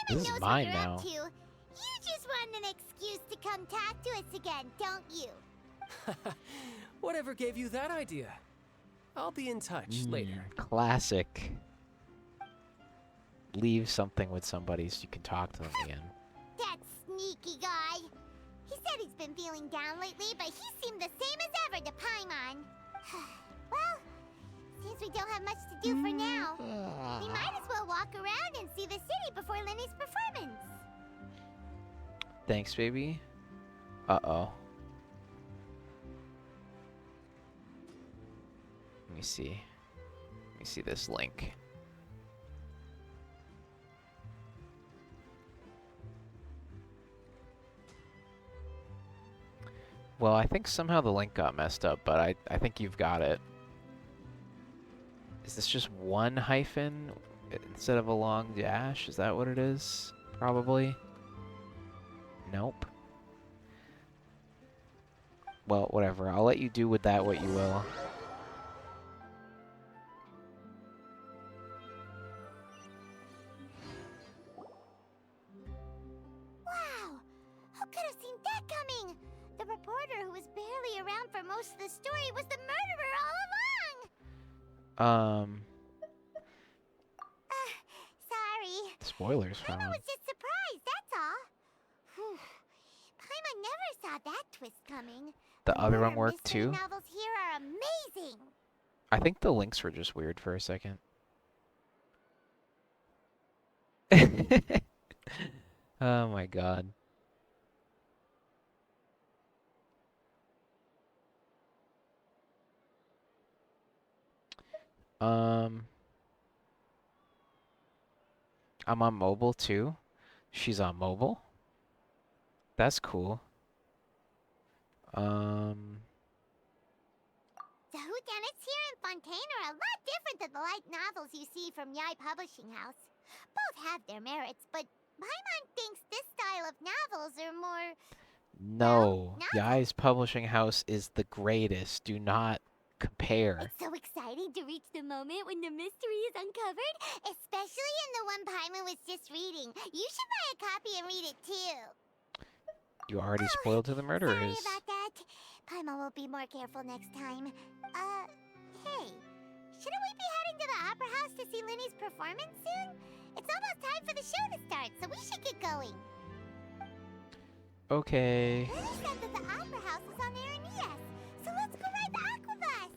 This is Knows mine what you're now. up to. You just want an excuse to come talk to us again, don't you? Whatever gave you that idea? I'll be in touch later. Classic. Leave something with somebody so you can talk to them again. That sneaky guy. He said he's been feeling down lately, but he seemed the same as ever to Paimon. Well, since we don't have much to do for now, we might as well walk around and see the city before Lenny's performance. Thanks, baby. Uh-oh. Let me see. Let me see this link. Well, I think somehow the link got messed up, but I think you've got it. Is this just one hyphen instead of a long dash? Is that what it is? Probably. Nope. Well, whatever. I'll let you do with that what you will. Wow! Who could have seen that coming? The reporter who was barely around for most of the story was the murderer all along! Sorry. Spoilers, Paimon fam. was just surprised, that's all. Whew. Paimon never saw that twist coming. The other one murder worked mystery too? novels here are amazing. I think the links were just weird for a second. Oh my god. I'm on mobile too. She's on mobile. That's cool. The whodunits here in Fontaine are a lot different than the light novels you see from Yai Publishing House. Both have their merits, but Paimon thinks this style of novels are more... No, Yai's publishing house is the greatest. Do not compare. It's so exciting to reach the moment when the mystery is uncovered, especially in the one Paimon was just reading. You should buy a copy and read it too. You already spoiled who the murderer Sorry is. about that. Paimon will be more careful next time. Hey, shouldn't we be heading to the Opera House to see Linny's performance soon? It's almost time for the show to start, so we should get going. Okay. Linny said that the Opera House is on Aranias, so let's go ride the Aquabus.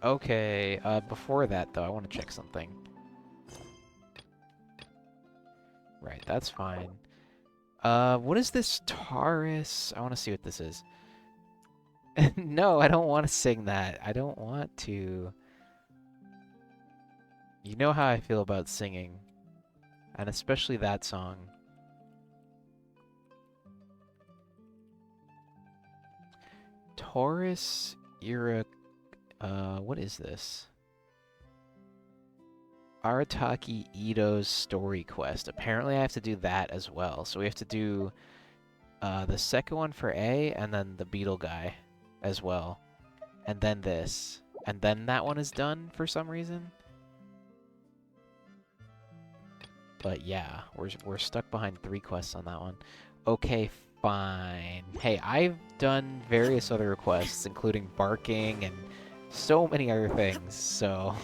Okay, before that though, I want to check something. Right, that's fine. What is this Taurus? I want to see what this is. No, I don't want to sing that. I don't want to. You know how I feel about singing. And especially that song. Taurus what is this? Arataki Ito's story quest. Apparently I have to do that as well. So we have to do the second one for A and then the beetle guy as well. And then this. And then that one is done for some reason. But yeah, we're stuck behind 3 quests on that one. Okay, fine. Hey, I've done various other requests, including barking and so many other things, so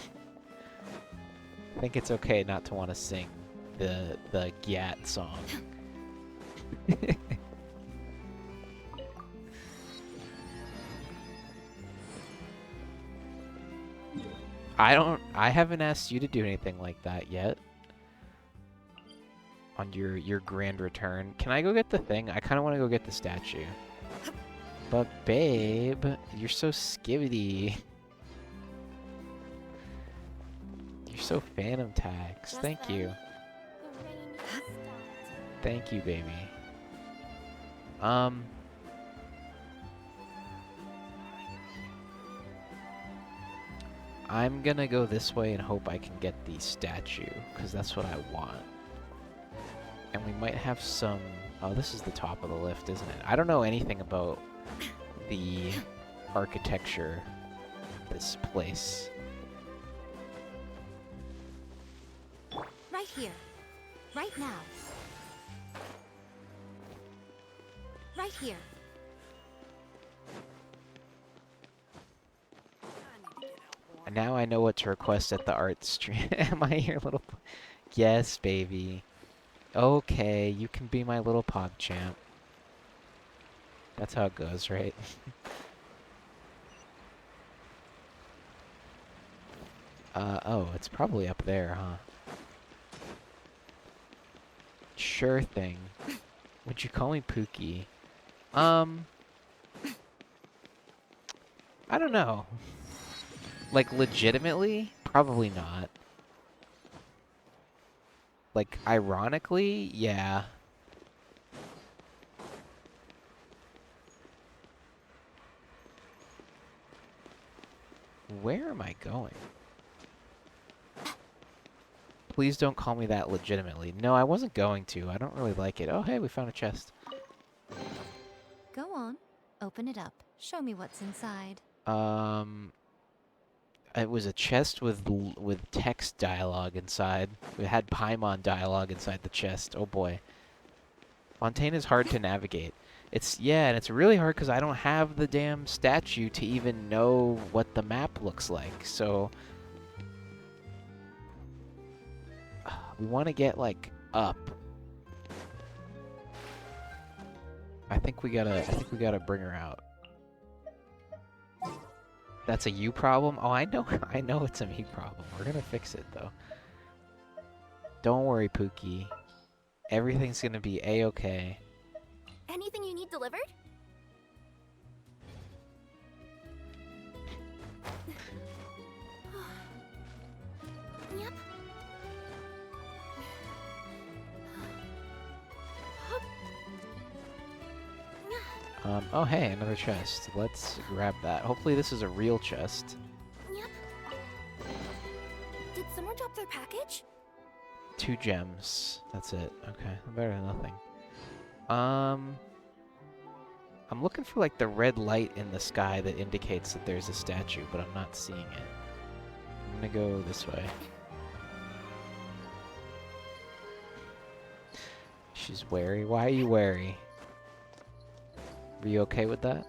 I think it's okay not to want to sing the Gyat song. I haven't asked you to do anything like that yet. On your grand return. Can I go get the thing? I kind of want to go get the statue. But babe, you're so skibbity. You're so Phantom Tax. Thank you. Thank you, baby. I'm gonna go this way and hope I can get the statue, because that's what I want. And we might have some... Oh, this is the top of the lift, isn't it? I don't know anything about the architecture of this place. Right here. Right now. Right here. And now I know what to request at the art stream. Am I your little... Yes, baby. Okay, you can be my little PogChamp. That's how it goes, right? Oh, it's probably up there, huh? Sure thing. Would you call me Pookie? I don't know. Like, legitimately? Probably not. Like, ironically? Yeah. Where am I going? Please don't call me that legitimately. No, I wasn't going to. I don't really like it. Oh, hey, we found a chest. Go on. Open it up. Show me what's inside. It was a chest with text dialogue inside. It had Paimon dialogue inside the chest. Oh boy. Fontaine is hard to navigate. Yeah, and it's really hard because I don't have the damn statue to even know what the map looks like. So we want to get like up. I think we gotta bring her out. That's a you problem? Oh, I know it's a me problem. We're gonna fix it though. Don't worry, Pookie. Everything's gonna be a-okay. Anything you need delivered? Yep. Oh hey, another chest. Let's grab that. Hopefully this is a real chest. Yep. Did someone drop their package? 2 gems. That's it. Okay, better than nothing. I'm looking for like the red light in the sky that indicates that there's a statue, but I'm not seeing it. I'm gonna go this way. She's wary. Why are you wary? Are you okay with that?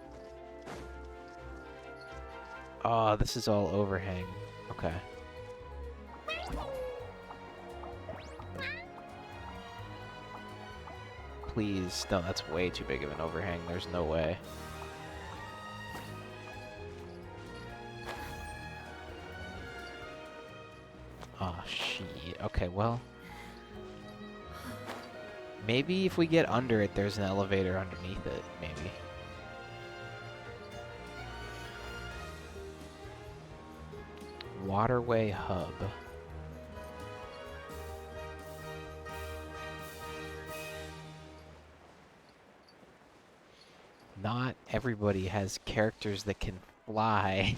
Oh, this is all overhang. Okay. Please. No, that's way too big of an overhang. There's no way. Oh, shit. Okay, well. Maybe if we get under it, there's an elevator underneath it. Maybe. Waterway Hub. Not everybody has characters that can fly.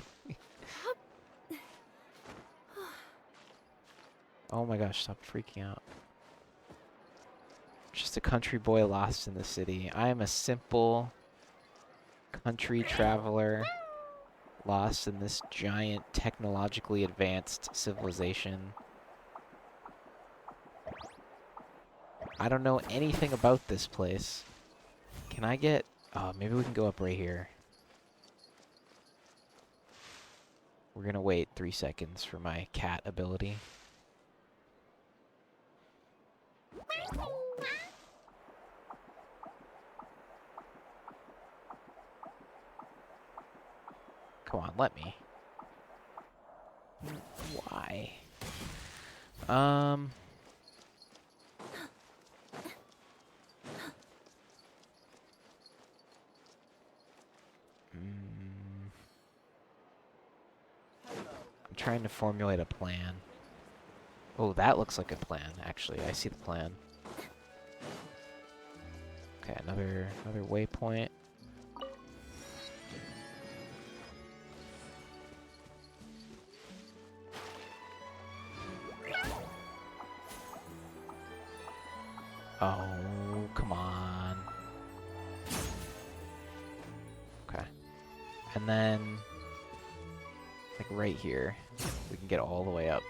Oh my gosh, stop freaking out. Just a country boy lost in the city. I am a simple country traveler lost in this giant technologically advanced civilization. I don't know anything about this place. Can I get... Oh, maybe we can go up right here. We're gonna wait 3 seconds for my cat ability. Come on, let me. Why? I'm trying to formulate a plan. Oh, that looks like a plan, actually. I see the plan. Okay, another waypoint. Oh, come on. Okay. And then, like right here, we can get all the way up.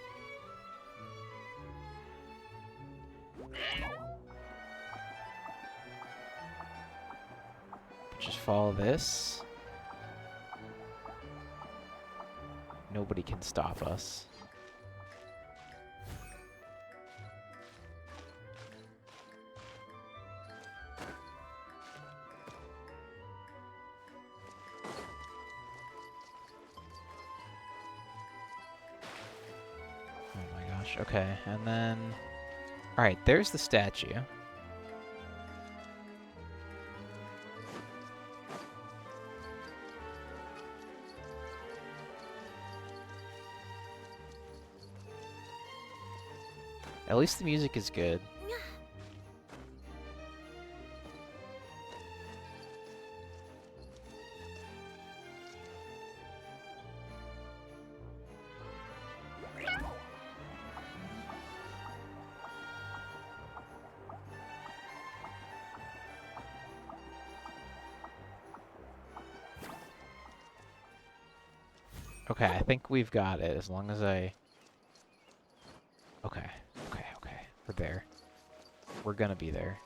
Just follow this. Nobody can stop us. Okay, and then... Alright, there's the statue. At least the music is good. Okay, I think we've got it, as long as I... Okay. We're there. We're gonna be there.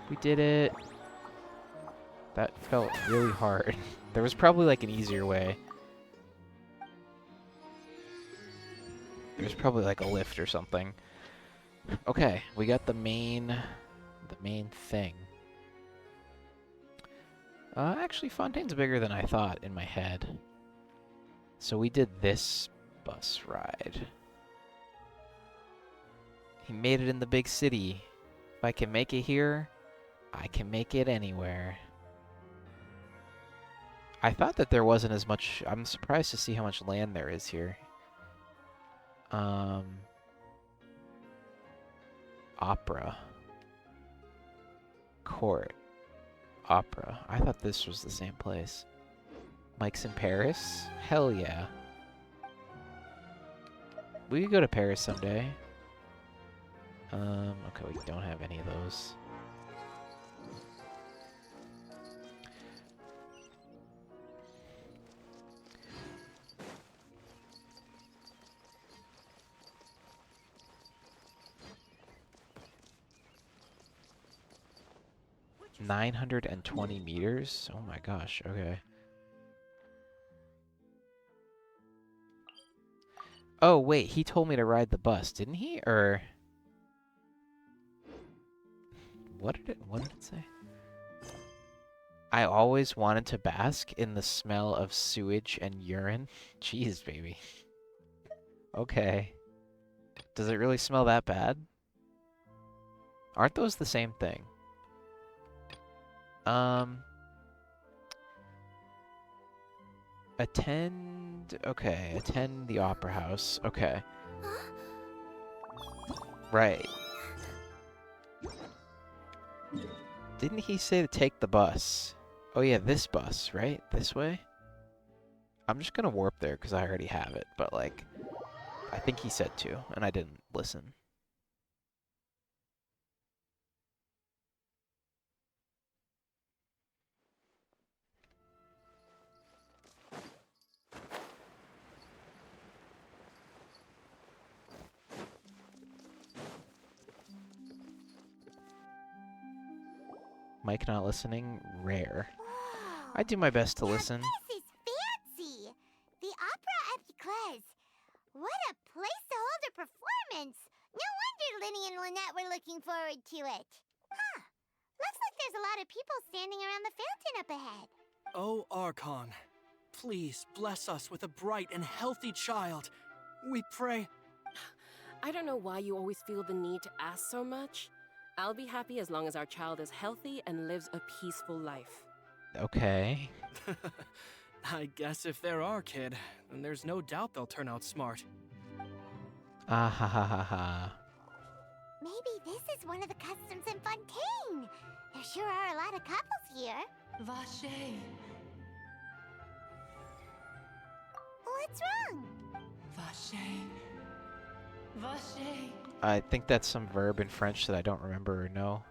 We did it! That felt really hard. There was probably like an easier way. There's probably like a lift or something. Okay, we got the main thing. Actually, Fontaine's bigger than I thought in my head. So we did this bus ride. He made it in the big city. If I can make it here, I can make it anywhere. I thought that there wasn't as much. I'm surprised to see how much land there is here. Opera. Court. Opera. I thought this was the same place. Mike's in Paris? Hell yeah. We could go to Paris someday. Okay, we don't have any of those. $920 meters? Oh my gosh, okay. Oh wait, he told me to ride the bus, didn't he? Or what did it say? I always wanted to bask in the smell of sewage and urine. Jeez, baby. Okay. Does it really smell that bad? Aren't those the same thing? Attend the Opera House. Okay. Right. Didn't he say to take the bus? Oh yeah, this bus, right? This way? I'm just gonna warp there because I already have it, but like, I think he said to, and I didn't listen. Mike not listening? Rare. I do my best to listen. This is fancy! The Opera Epiclese. What a place to hold a performance! No wonder Linny and Lynette were looking forward to it. Huh. Looks like there's a lot of people standing around the fountain up ahead. Oh, Archon, please bless us with a bright and healthy child. We pray. I don't know why you always feel the need to ask so much. I'll be happy as long as our child is healthy and lives a peaceful life. Okay. I guess if they're our kid, then there's no doubt they'll turn out smart. Ah ha ha ha ha. Maybe this is one of the customs in Fontaine. There sure are a lot of couples here. Vache. What's wrong? Vache. Vache. I think that's some verb in French that I don't remember or know.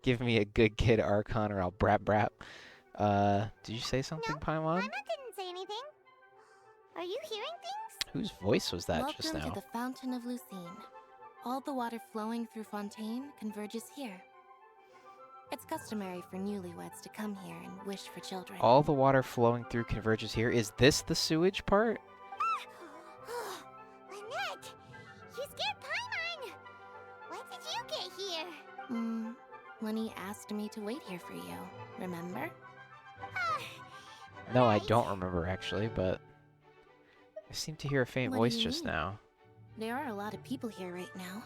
Give me a good kid, Archon, or I'll brap brap. Did you say something, Paimon? Paimon didn't say anything. Are you hearing things? Whose voice was that Welcome just now? to the Fountain of Lucine. All the water flowing through Fontaine converges here. It's customary for newlyweds to come here and wish for children. All the water flowing through converges here. Is this the sewage part? Lynette! You scared Paimon! When did you get here? Lenny asked me to wait here for you, remember? No, I don't remember actually, but I seem to hear a faint What do voice you just mean? now. There are a lot of people here right now.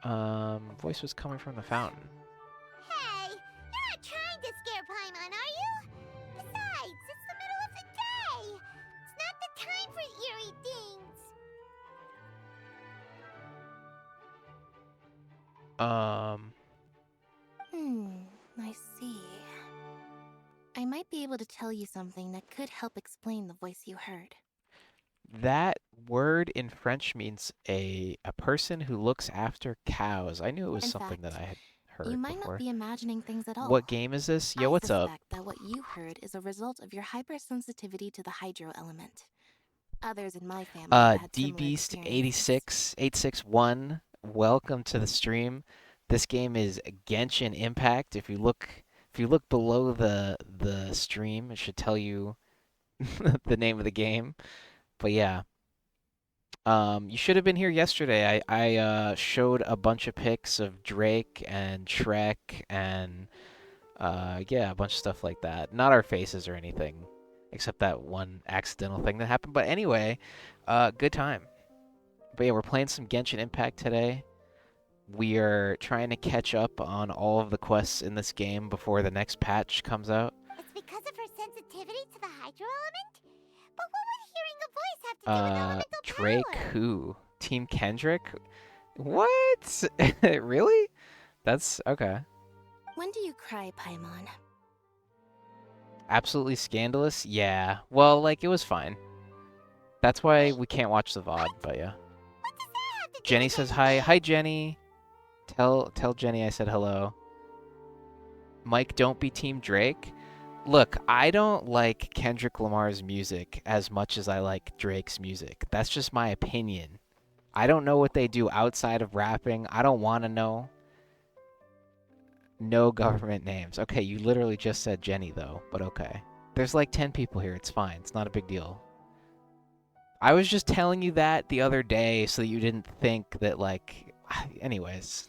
Voice was coming from the fountain. Hey, you're not trying to scare Paimon, are you? Besides, it's the middle of the day. It's not the time for eerie things. I see. I might be able to tell you something that could help explain the voice you heard. That word in French means a person who looks after cows. I knew it was In something that fact, I had heard You might before. not be imagining things at all. What game is this? Yo, I what's up? suspect that what you heard is a result of your hypersensitivity to the hydro element. Others in my family have had similar experiences. DBeast86861, welcome to the stream. This game is Genshin Impact. If you look below the stream, it should tell you the name of the game. But yeah. You should have been here yesterday. I showed a bunch of pics of Drake and Shrek and yeah, a bunch of stuff like that. Not our faces or anything, except that one accidental thing that happened. But anyway, good time. But yeah, we're playing some Genshin Impact today. We are trying to catch up on all of the quests in this game before the next patch comes out. It's because of her sensitivity to the hydro element? But what would hearing a voice have to do with elemental Drake power? who? Team Kendrick? What? Really? That's okay. When do you cry, Paimon? Absolutely scandalous? Yeah. Well, like, it was fine. That's why we can't watch the VOD, but yeah. Jenny says hi. Hi, Jenny. Tell Jenny I said hello. Mike, don't be Team Drake. Look, I don't like Kendrick Lamar's music as much as I like Drake's music. That's just my opinion. I don't know what they do outside of rapping. I don't want to know. No government names. Okay, you literally just said Jenny, though, but okay. There's like 10 people here. It's fine. It's not a big deal. I was just telling you that the other day so that you didn't think that, like... Anyways.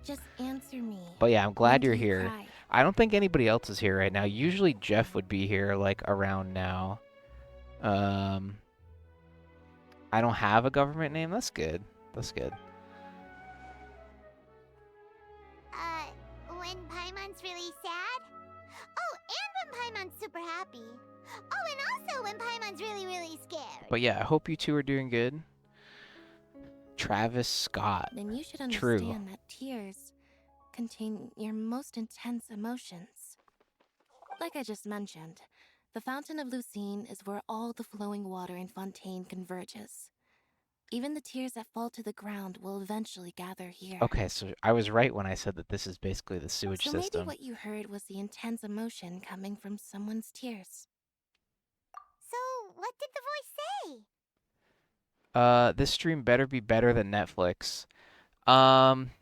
Just answer me. But yeah, I'm glad When you're do you here. cry? I don't think anybody else is here right now. Usually Jeff would be here, like, around now. I don't have a government name. That's good. That's good. When Paimon's really sad? Oh, and when Paimon's super happy. Oh, and also when Paimon's really, really scared. But yeah, I hope you two are doing good. Travis Scott. Then you should True. understand that tears contain your most intense emotions. Like I just mentioned, the Fountain of Lucine is where all the flowing water in Fontaine converges. Even the tears that fall to the ground will eventually gather here. Okay, so I was right when I said that this is basically the sewage So system. maybe what you heard was the intense emotion coming from someone's tears. So, what did the voice say? This stream better be better than Netflix.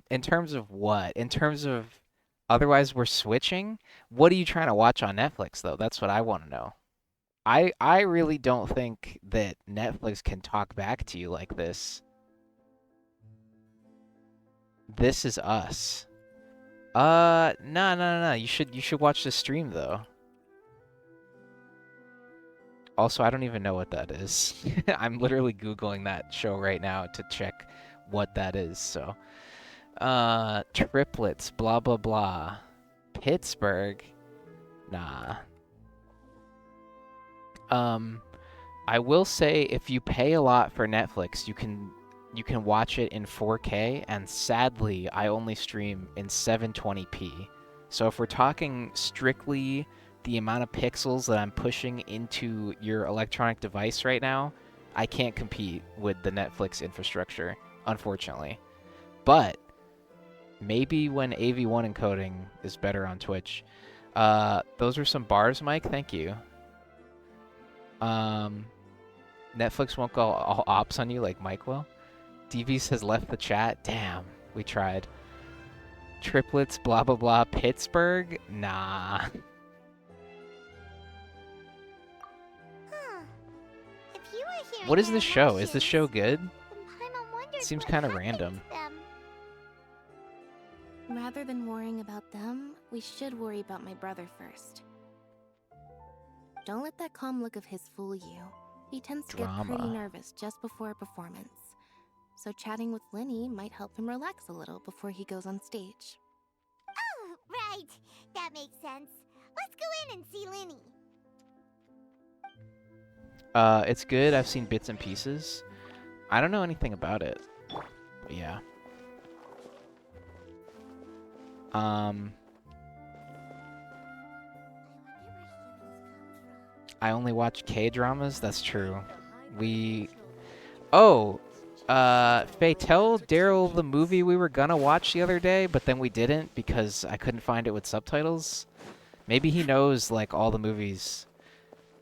In terms of what? In terms of otherwise we're switching? What are you trying to watch on Netflix, though? That's what I want to know. I really don't think that Netflix can talk back to you like this. This is us. No. You should watch the stream, though. Also, I don't even know what that is. I'm literally Googling that show right now to check what that is, so. Triplets, blah, blah, blah. Pittsburgh? Nah. I will say if you pay a lot for Netflix, you can watch it in 4K, and sadly, I only stream in 720p. So if we're talking strictly the amount of pixels that I'm pushing into your electronic device right now, I can't compete with the Netflix infrastructure, unfortunately. But maybe when AV1 encoding is better on Twitch. Those are some bars, Mike. Thank you. Netflix won't go all ops on you like Mike will. DVs has left the chat. Damn, we tried. Triplets, blah, blah, blah. Pittsburgh? Nah. If you were hearing What is their this show? Is emotions, this show good? then Paimon wondered Seems what kind of happened random. to them. Rather than worrying about them, we should worry about my brother first. Don't let that calm look of his fool you. He tends to get pretty Drama. nervous just before a performance. so chatting with Linny might help him relax a little before he goes on stage. Oh, right. That makes sense. Let's go in and see Linny. It's good. I've seen bits and pieces. I don't know anything about it. But yeah. I only watch K-dramas? That's true. Oh! Faye, tell Daryl the movie we were gonna watch the other day, but then we didn't because I couldn't find it with subtitles. Maybe he knows, like, all the movies.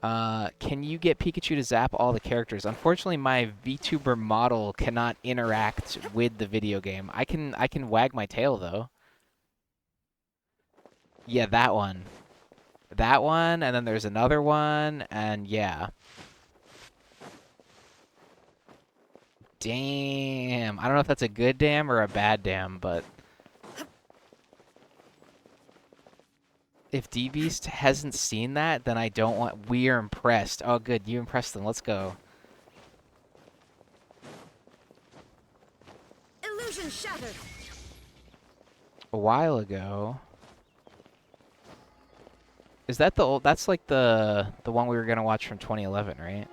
Can you get Pikachu to zap all the characters? Unfortunately, my VTuber model cannot interact with the video game. I can wag my tail, though. Yeah, that one. That one, and then there's another one, and yeah. Damn. I don't know if that's a good damn or a bad damn, but... If D-Beast hasn't seen that, then I don't want... We're impressed. Oh, good. You impressed them. Let's go. Illusion shattered. A while ago... Is that the old... That's like the one we were going to watch from 2011, right?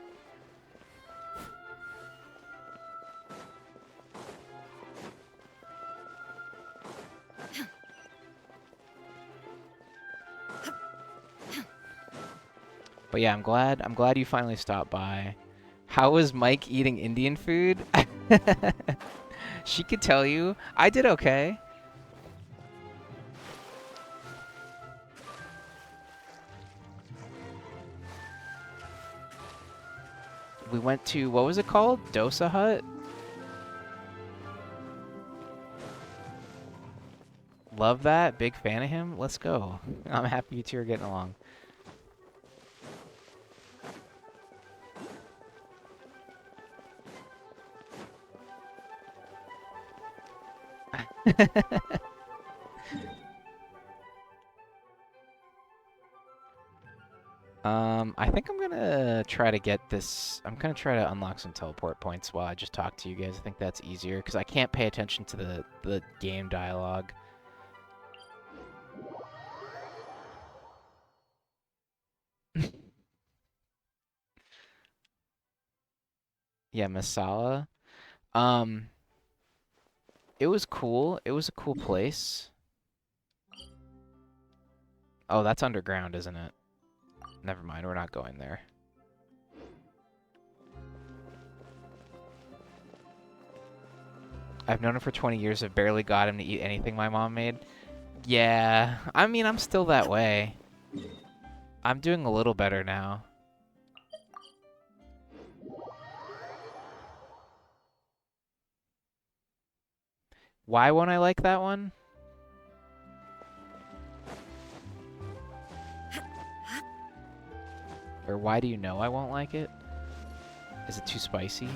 But yeah, I'm glad you finally stopped by. How was Mike eating Indian food? She could tell you. I did okay. We went to, what was it called? Dosa Hut? Love that. Big fan of him. Let's go. I'm happy you two are getting along. I think I'm gonna try to get this. I'm gonna try to unlock some teleport points while I just talk to you guys. I think that's easier because I can't pay attention to the game dialogue. Yeah, Masala. It was cool. It was a cool place. Oh, that's underground, isn't it? Never mind, we're not going there. I've known him for 20 years. I've barely got him to eat anything my mom made. Yeah, I mean, I'm still that way. I'm doing a little better now. Why won't I like that one? Or why do you know I won't like it? Is it too spicy?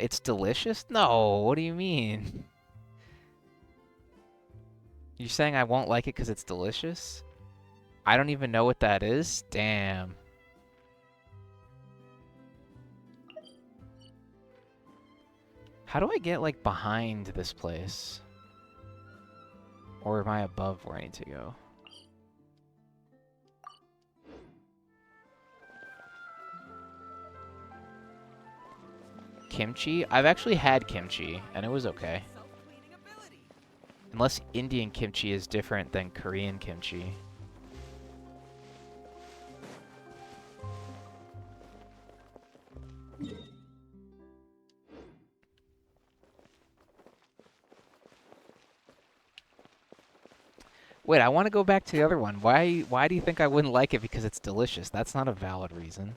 It's delicious? No, what do you mean? You're saying I won't like it because it's delicious? I don't even know what that is? Damn. How do I get, like, behind this place? Or am I above where I need to go? Kimchi? I've actually had kimchi, and it was okay. Unless Indian kimchi is different than Korean kimchi. Wait, I want to go back to the other one. Why do you think I wouldn't like it because it's delicious? That's not a valid reason.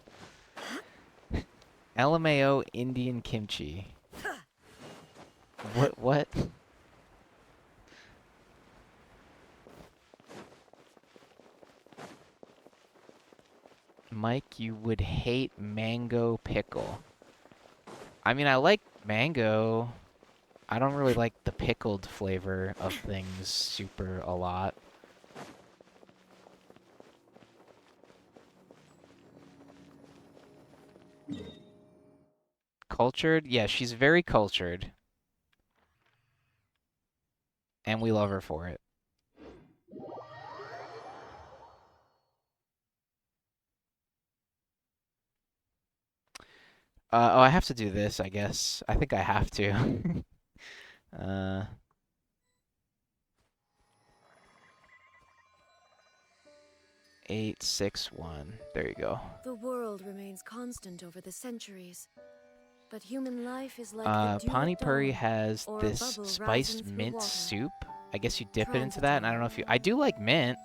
LMAO Indian kimchi. What? Mike, you would hate mango pickle. I mean, I like mango. I don't really like the pickled flavor of things a lot. Cultured? Yeah, she's very cultured. And we love her for it. Oh, I have to do this, I guess. I think I have to. 861. There you go. The world remains constant over the centuries, but human life is like the dew Pani at Puri dawn, has or a this bubble spiced rising through mint water. soup. I guess you dip it into that, and I don't know if you... I do like mint.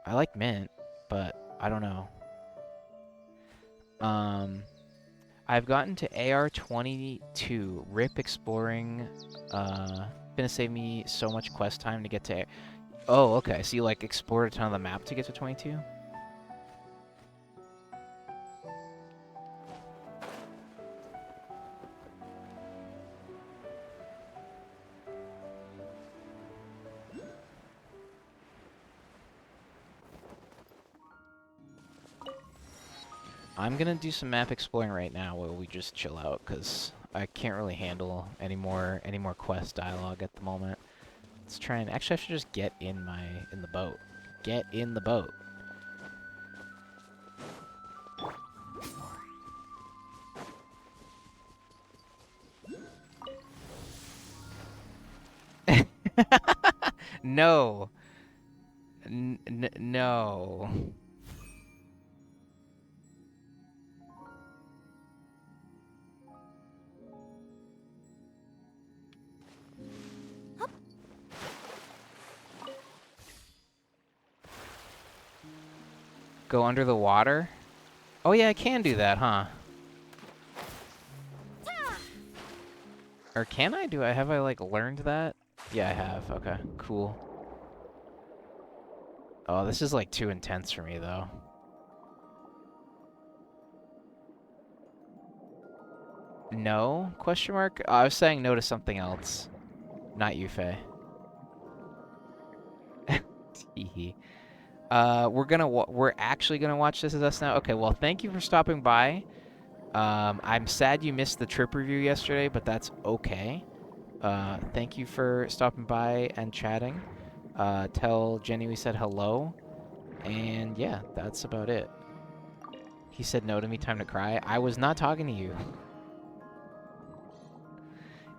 I like mint, but I don't know. I've gotten to AR22, RIP exploring. Gonna save me so much quest time to get to... Oh, okay. So you, like, explored a ton of the map to get to 22? I'm gonna do some map exploring right now while we just chill out, because I can't really handle any more quest dialogue at the moment. Let's try and... Actually, I should just get in the boat. Get in the boat. No. No. Go under the water? Oh yeah, I can do that, huh? Or can I? Have I, like, learned that? Yeah, I have. Okay, cool. Oh, this is, like, too intense for me, though. No? Question mark? Oh, I was saying no to something else. Not you, Faye. Teehee. We're actually gonna watch This Is Us now? Okay, well, thank you for stopping by. I'm sad you missed the trip review yesterday, but that's okay. Thank you for stopping by and chatting. Tell Jenny we said hello. And yeah, that's about it. He said no to me, time to cry. I was not talking to you.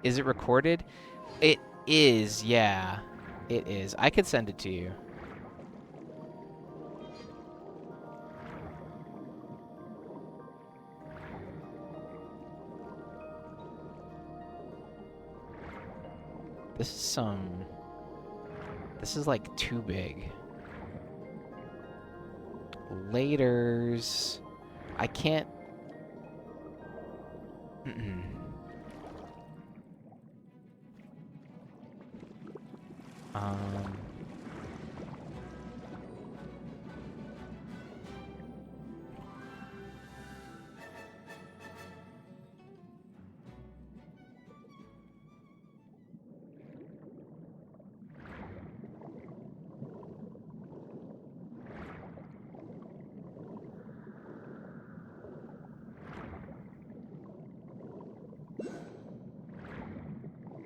Is it recorded? It is, yeah. It is. I could send it to you. This is like too big. Laters. I can't...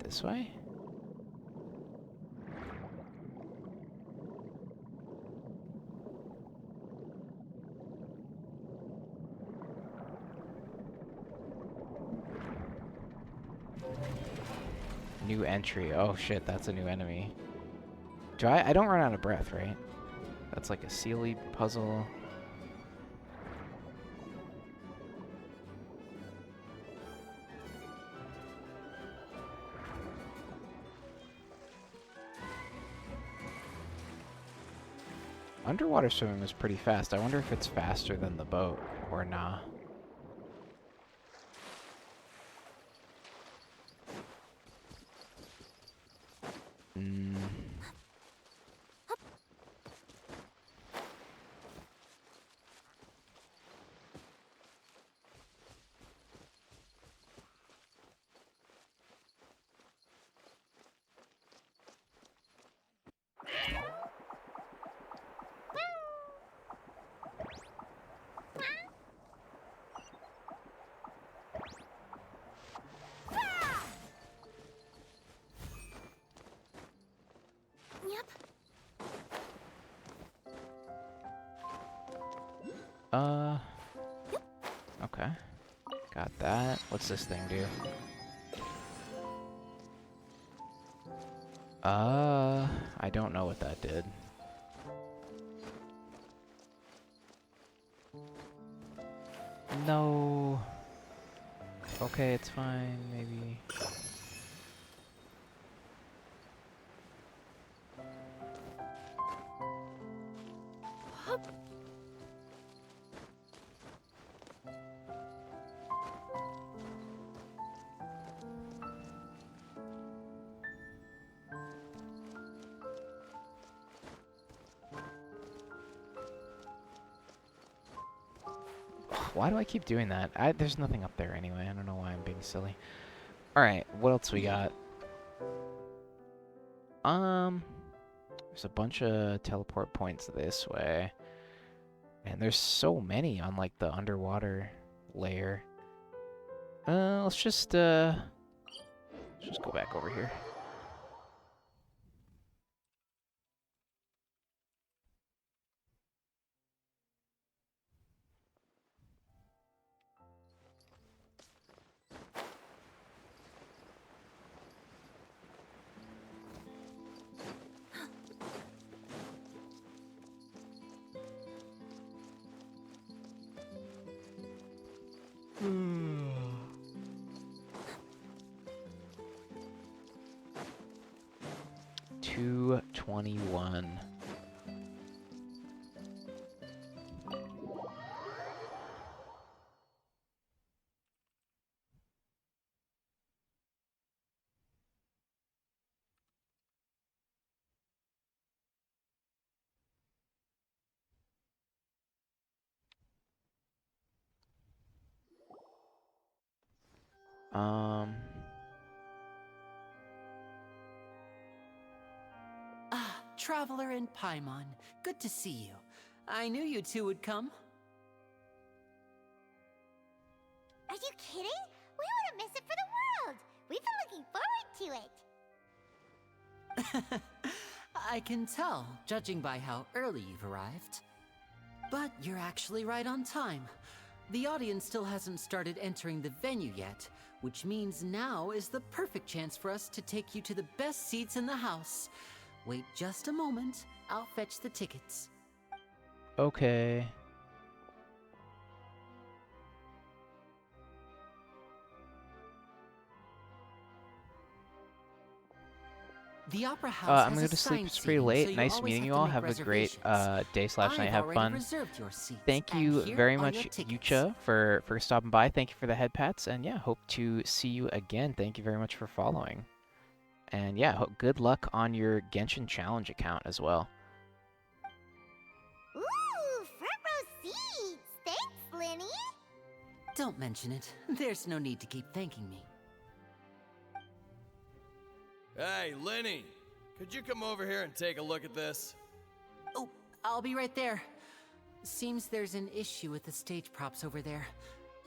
This way? New entry. Oh shit, that's a new enemy. I don't run out of breath, right? That's like a Sealy puzzle. Underwater swimming was pretty fast. I wonder if it's faster than the boat or nah. Okay. Got that. What's this thing do? I don't know what that did. No. Okay, it's fine, maybe. Why do I keep doing that? There's nothing up there anyway. I don't know why I'm being silly. Alright, what else we got? There's a bunch of teleport points this way. And there's so many on, like, the underwater layer. Let's just go back over here. Hmm. 221. Traveler in Paimon, good to see you. I knew you two would come. Are you kidding? We wouldn't miss it for the world. We've been looking forward to it. I can tell, judging by how early you've arrived. But you're actually right on time. The audience still hasn't started entering the venue yet, which means now is the perfect chance for us to take you to the best seats in the house. Wait just a moment. I'll fetch the tickets. Okay. The Opera House I'm has going to sleep. assigned It's pretty seating, late. so you Nice always meeting have you to all. make Have a great reservations. day/night. I've Have already fun. reserved your seats, Thank and you here very are much, your tickets. Yucha, for stopping by. Thank you for the head pats, and yeah, hope to see you again. Thank you very much for following. And yeah, good luck on your Genshin Challenge account as well. Ooh, front row seats. Thanks, Lenny. Don't mention it. There's no need to keep thanking me. Hey, Lenny! Could you come over here and take a look at this? Oh, I'll be right there. Seems there's an issue with the stage props over there.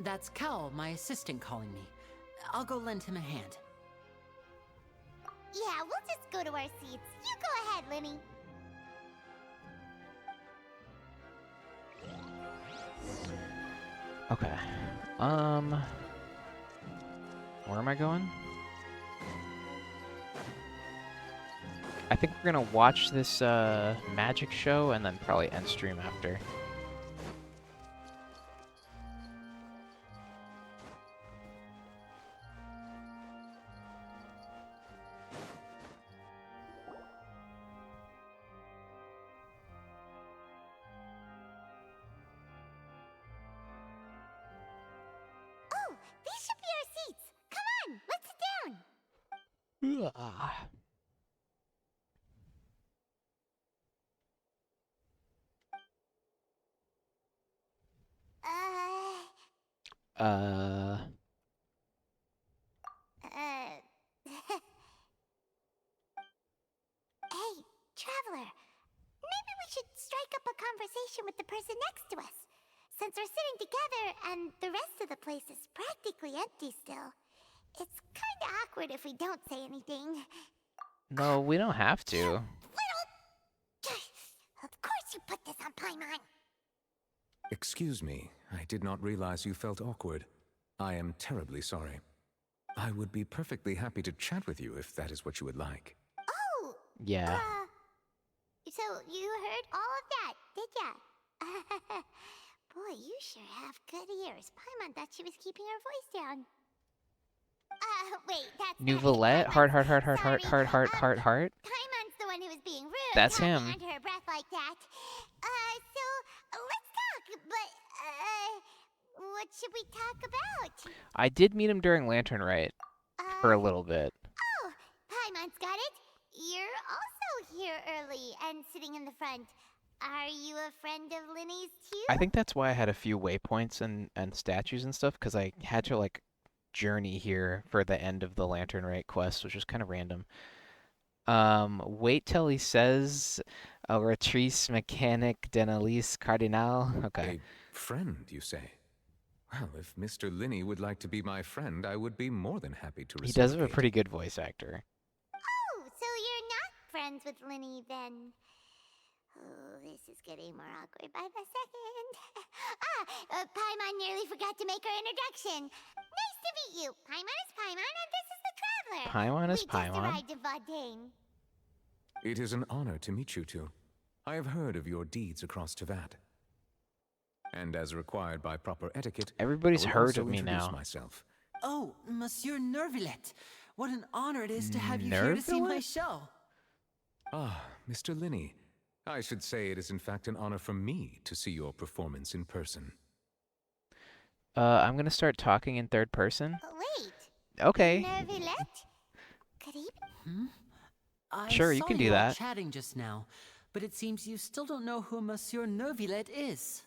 That's Cal, my assistant, calling me. I'll go lend him a hand. Yeah, we'll just go to our seats. You go ahead, Lenny. Okay. Where am I going? I think we're gonna watch this magic show and then probably end stream after. Oh, these should be our seats. Come on, let's sit down. Hey, Traveler. Maybe we should strike up a conversation with the person next to us. Since we're sitting together and the rest of the place is practically empty still, it's kinda awkward if we don't say anything. No, we don't have to. Of course you put this on Paimon. Excuse me, I did not realize you felt awkward. I am terribly sorry. I would be perfectly happy to chat with you if that is what you would like. Oh! Yeah. So you heard all of that, did ya? Boy, you sure have good ears. Paimon thought she was keeping her voice down. Wait, that's Nouvellette? Heart. Paimon's the one who was being rude. That's talking him. under her breath like that. So let's talk. But what should we talk about? I did meet him during Lantern Rite for a little bit. Oh, Paimon's got it. You're also here early and sitting in the front. Are you a friend of Linny's too? I think that's why I had a few waypoints and statues and stuff, because I had to like journey here for the end of the Lantern Rite quest, which was kind of random. Wait till he says a retrice mechanic d'analyse cardinal. Okay. A friend, you say? Well, if Mr. Linney would like to be my friend, I would be more than happy to He does have a reciprocate. pretty good voice actor. Oh, so you're not friends with Linny then? Oh, this is getting more awkward by the second. Paimon nearly forgot to make her introduction. Nice to meet you. Paimon is Paimon, and this is the Traveler. Paimon is We just Paimon. arrived in Vaudain. It is an honor to meet you two. I have heard of your deeds across Tevat. And as required by proper etiquette, Everybody's I will heard also of me introduce now. myself. Oh, Monsieur Nervillet. What an honor it is to have you here to see my show. Ah, Mr. Linney. I should say it is in fact an honor for me to see your performance in person. I'm gonna start talking in third person. Wait. Okay. Nervillet? Good evening. Sure, I you saw can do you all that. chatting just now, but it seems you still don't know who Monsieur Nervillet is.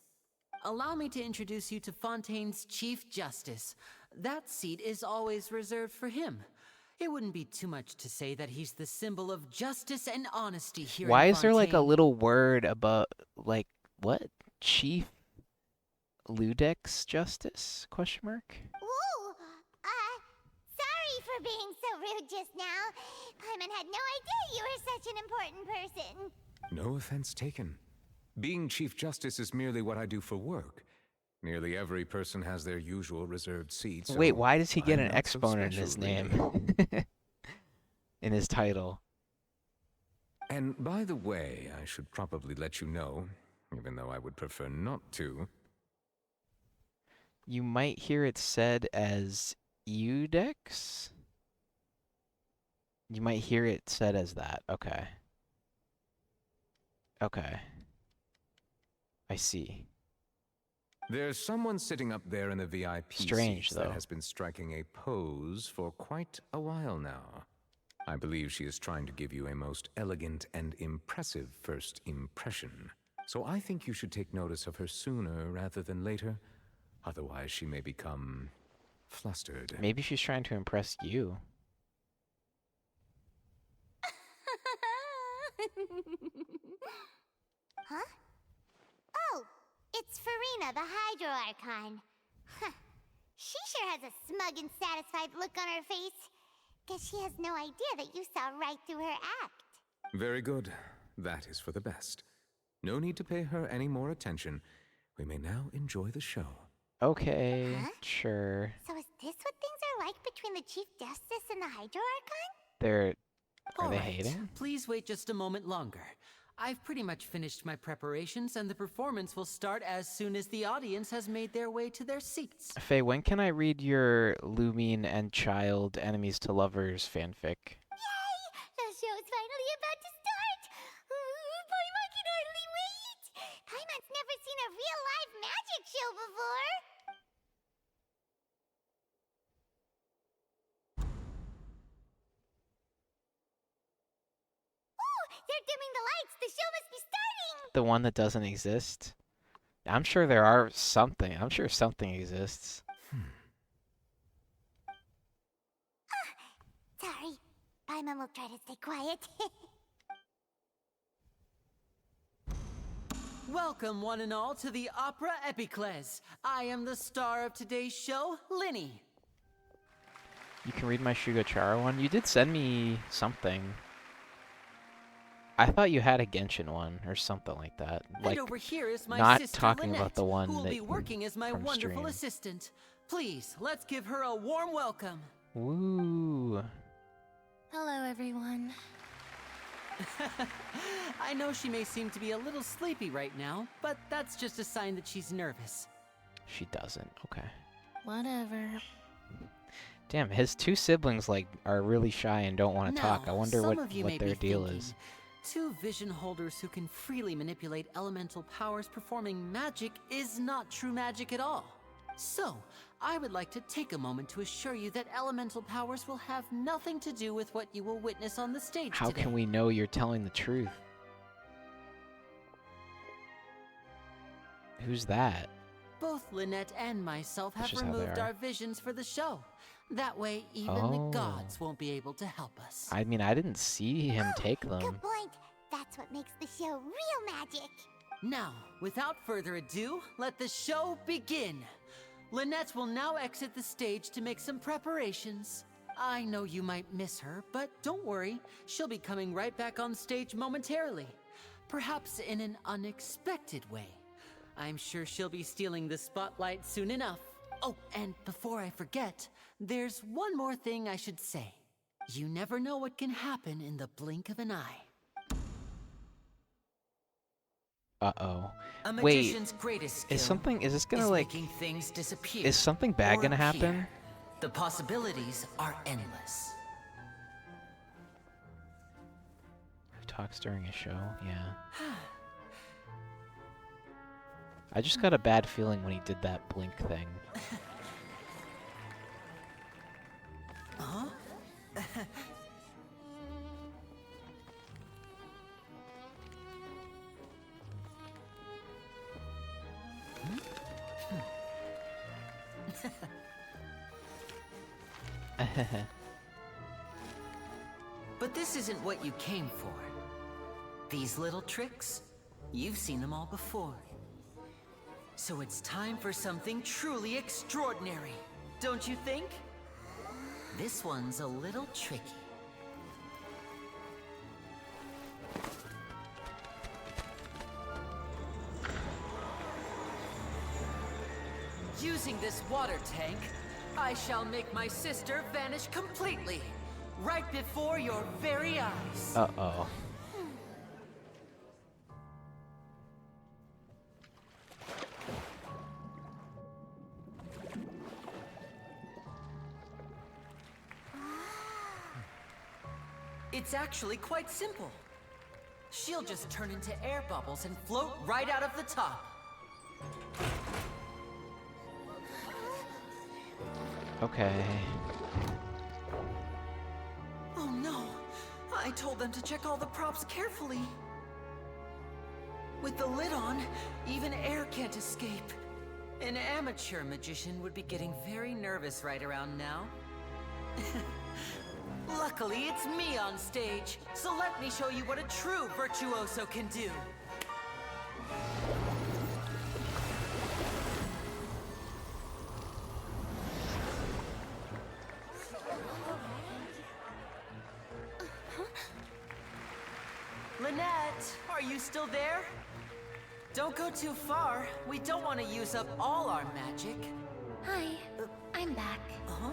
Allow me to introduce you to Fontaine's Chief Justice. That seat is always reserved for him. It wouldn't be too much to say that he's the symbol of justice and honesty here Why in is there like a Fontaine. little word about like what? Chief Ludex Justice? Question mark. Ooh, sorry for being so rude just now. Paimon had no idea you were such an important person. No offense taken. Being Chief Justice is merely what I do for work. Nearly every person has their usual reserved seat. So Wait, why does he get I'm an not so exponent in special, his really. name? In his title. And by the way, I should probably let you know, even though I would prefer not to. You might hear it said as Eudex? You might hear it said as that. Okay. Okay. I see. There's someone sitting up there in the VIP Strange, seats though. that has been striking a pose for quite a while now. I believe she is trying to give you a most elegant and impressive first impression. So I think you should take notice of her sooner rather than later. Otherwise, she may become flustered. Maybe she's trying to impress you. Huh? Oh, it's Farina, the Hydro Archon. Huh. She sure has a smug and satisfied look on her face. Guess she has no idea that you saw right through her act. Very good. That is for the best. No need to pay her any more attention. We may now enjoy the show. Okay, Huh? sure. So is this what things are like between the Chief Justice and the Hydro Archon? Are All they right, hating? Please wait just a moment longer. I've pretty much finished my preparations, and the performance will start as soon as the audience has made their way to their seats. Faye, when can I read your Lumine and Child Enemies to Lovers fanfic? The show's finally about to start! Paimon can hardly wait! Paimon's never seen a real live magic show before! Ooh, they're dimming the lights! The show must be starting! The one that doesn't exist? I'm sure there are something. I'm sure something exists. Sorry. Paimon will try to stay quiet. Welcome, one and all, to the Opera Epiclese. I am the star of today's show, Linny. You can read my Shugachara one. You did send me something. I thought you had a Genshin one or something like that. Like, and over here is my not sister talking Lynette, about the one who will that be working as my from wonderful stream. assistant. Please, let's give her a warm welcome. Woo. Hello, everyone. I know she may seem to be a little sleepy right now, but that's just a sign that she's nervous. She doesn't. Okay. Whatever. Damn, his two siblings like are really shy and don't want to talk. I Now, wonder some what of you may their be deal thinking, is. Two vision holders who can freely manipulate elemental powers performing magic is not true magic at all. So, I would like to take a moment to assure you that elemental powers will have nothing to do with what you will witness on the stage How today. can we know you're telling the truth? Who's that? Both Lynette and myself have just how they removed are. our visions for the show. That way, even the Oh. gods won't be able to help us. I mean, I didn't see him take them. Good point. That's what makes the show real magic. Now, without further ado, let the show begin. Lynette will now exit the stage to make some preparations. I know you might miss her, but don't worry. She'll be coming right back on stage momentarily. Perhaps in an unexpected way. I'm sure she'll be stealing the spotlight soon enough. Oh, and before I forget, there's one more thing I should say. You never know what can happen in the blink of an eye. Uh-oh. A Wait, magician's greatest skill is this gonna is like, making things disappear is something bad or gonna happen? appear. The possibilities are endless. Who talks during a show? Yeah. I just got a bad feeling when he did that blink thing. Huh? But this isn't what you came for. These little tricks, you've seen them all before. So it's time for something truly extraordinary, don't you think? This one's a little tricky. Using this water tank, I shall make my sister vanish completely, right before your very eyes. Uh-oh. It's actually quite simple. She'll just turn into air bubbles and float right out of the top. Okay. Oh no! I told them to check all the props carefully. With the lid on, even air can't escape. An amateur magician would be getting very nervous right around now. Luckily, it's me on stage, so let me show you what a true virtuoso can do. Lynette, are you still there? Don't go too far. We don't want to use up all our magic. Hi, I'm back. Uh-huh.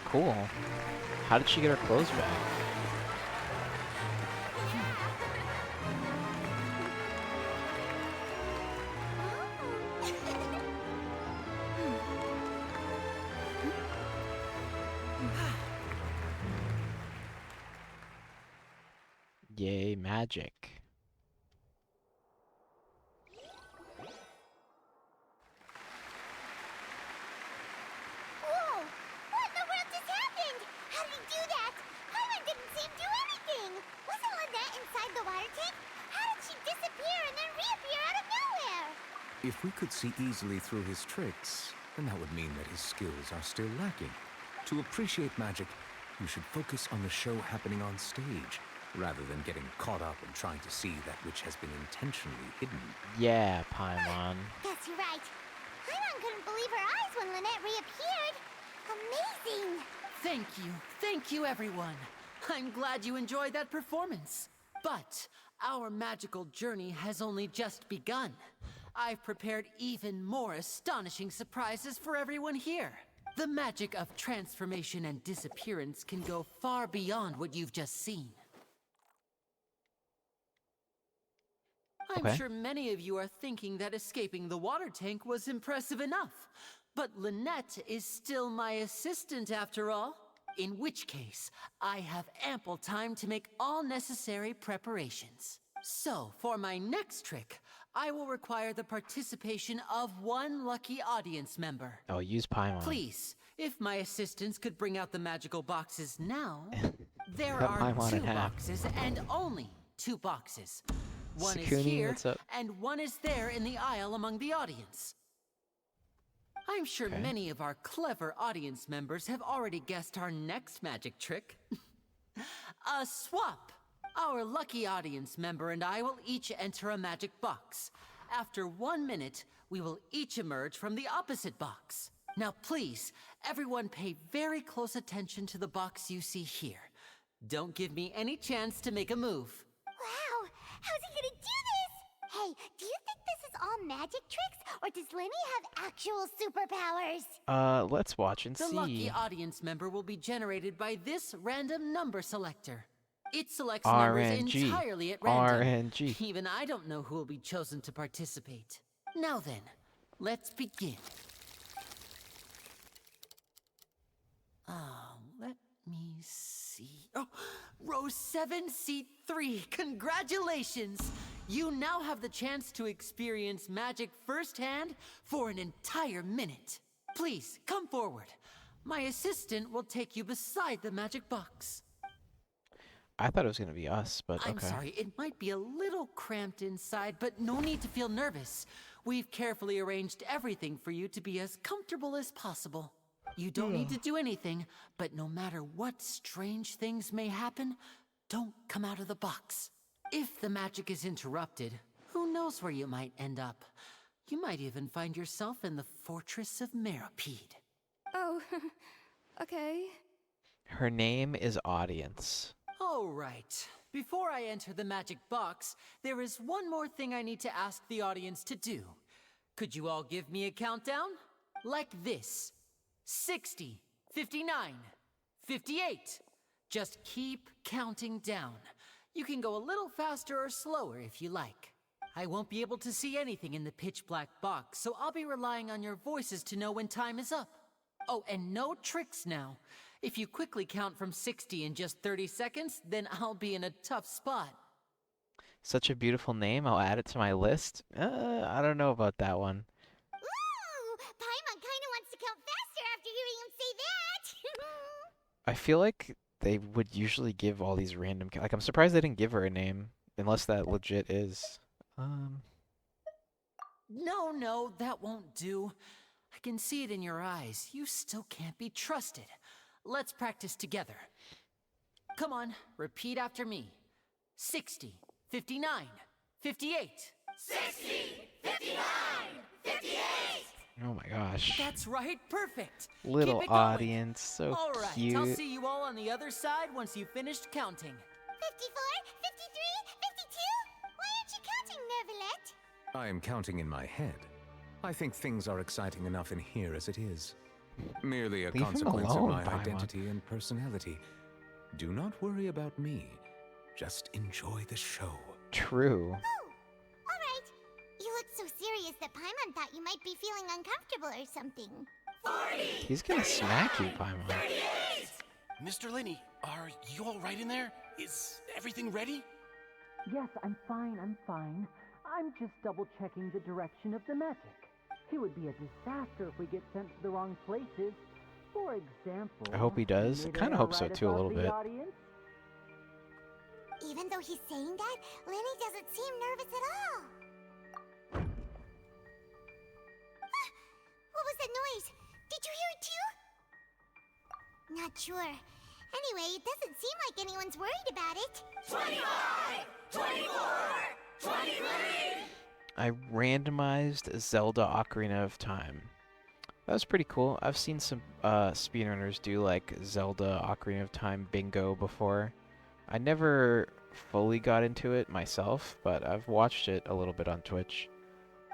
Cool. How did she get her clothes back? Yay, magic. Whoa! What in the world just happened? How did he do that? Paimon didn't see him do anything. Wasn't Lynette inside the water tank? How did she disappear and then reappear out of nowhere? If we could see easily through his tricks, then that would mean that his skills are still lacking. To appreciate magic, you should focus on the show happening on stage, rather than getting caught up in trying to see that which has been intentionally hidden. Yeah, Paimon. That's right. Paimon couldn't believe her eyes when Lynette reappeared. Amazing! Thank you, everyone. I'm glad you enjoyed that performance. But our magical journey has only just begun. I've prepared even more astonishing surprises for everyone here. The magic of transformation and disappearance can go far beyond what you've just seen. I'm sure many of you are thinking that escaping the water tank was impressive enough. But Lynette is still my assistant after all. In which case, I have ample time to make all necessary preparations. So, for my next trick, I will require the participation of one lucky audience member. Oh, use Paimon. Please, if my assistants could bring out the magical boxes now. There Cut are Paimon in 2 half. boxes and only 2 boxes. One is Sakuni, here, what's up? and one is there in the aisle among the audience. I'm sure many of our clever audience members have already guessed our next magic trick. A swap! Our lucky audience member and I will each enter a magic box. After 1 minute, we will each emerge from the opposite box. Now please, everyone pay very close attention to the box you see here. Don't give me any chance to make a move. Wow! How's he gonna do this? Hey, do you think this is all magic tricks, or does Lenny have actual superpowers? Let's watch and The see. lucky audience member will be generated by this random number selector. It selects numbers RNG. entirely at random. RNG. Even I don't know who will be chosen to participate. Now then, let's begin. Let me see. Oh, row 7, seat 3. Congratulations! You now have the chance to experience magic firsthand for an entire minute. Please, come forward. My assistant will take you beside the magic box. I thought it was going to be us, but okay. I'm sorry, it might be a little cramped inside, but no need to feel nervous. We've carefully arranged everything for you to be as comfortable as possible. You don't need to do anything, but no matter what strange things may happen, don't come out of the box. If the magic is interrupted, who knows where you might end up? You might even find yourself in the Fortress of Meropide. Oh, okay. Her name is Audience. All right. Before I enter the magic box, there is one more thing I need to ask the audience to do. Could you all give me a countdown? Like this. 60, 59, 58. Just keep counting down. You can go a little faster or slower if you like. I won't be able to see anything in the pitch black box, so I'll be relying on your voices to know when time is up. Oh, and no tricks now. If you quickly count from 60 in just 30 seconds, then I'll be in a tough spot. Such a beautiful name. I'll add it to my list. I don't know about that one. Ooh! Paimon kinda wants to count faster after hearing him say that! I feel like they would usually give all these random... Like, I'm surprised they didn't give her a name. Unless that legit is... No, that won't do. I can see it in your eyes. You still can't be trusted. Let's practice together. Come on, repeat after me. 60, 59, 58. 60, 59, 58. Oh my gosh. That's right, perfect. Little Keep it going. audience, so all right, cute. I'll see you all on the other side once you've finished counting. 54, 53, 52? Why aren't you counting, Nervalet? I am counting in my head. I think things are exciting enough in here as it is. Merely a Leave him consequence alone, of my Paimon. identity and personality. Do not worry about me. Just enjoy the show. True. Alright. You look so serious that Paimon thought you might be feeling uncomfortable or something. 40, He's gonna smack you, Paimon. 38. Mr. Lenny, are you all right in there? Is everything ready? Yes, I'm fine. I'm just double-checking the direction of the magic. It would be a disaster if we get sent to the wrong places. For example... I hope he does. I kind of hope so too, a little bit. Even though he's saying that, Lenny doesn't seem nervous at all. What was that noise? Did you hear it too? Not sure. Anyway, it doesn't seem like anyone's worried about it. 25, 24, 23. I randomized Zelda Ocarina of Time. That was pretty cool. I've seen some speedrunners do like Zelda Ocarina of Time bingo before. I never fully got into it myself, but I've watched it a little bit on Twitch.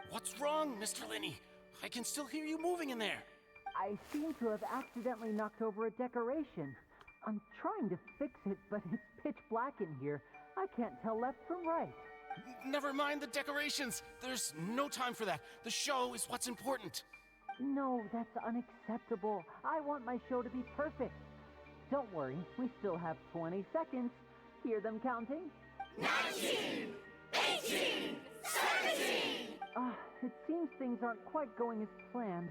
What's wrong, Mr. Linney? I can still hear you moving in there. I seem to have accidentally knocked over a decoration. I'm trying to fix it, but it's pitch black in here. I can't tell left from right. Never mind the decorations. There's no time for that. The show is what's important. No, that's unacceptable. I want my show to be perfect. Don't worry, we still have 20 seconds. Hear them counting? 19, 18, 17. It seems things aren't quite going as planned.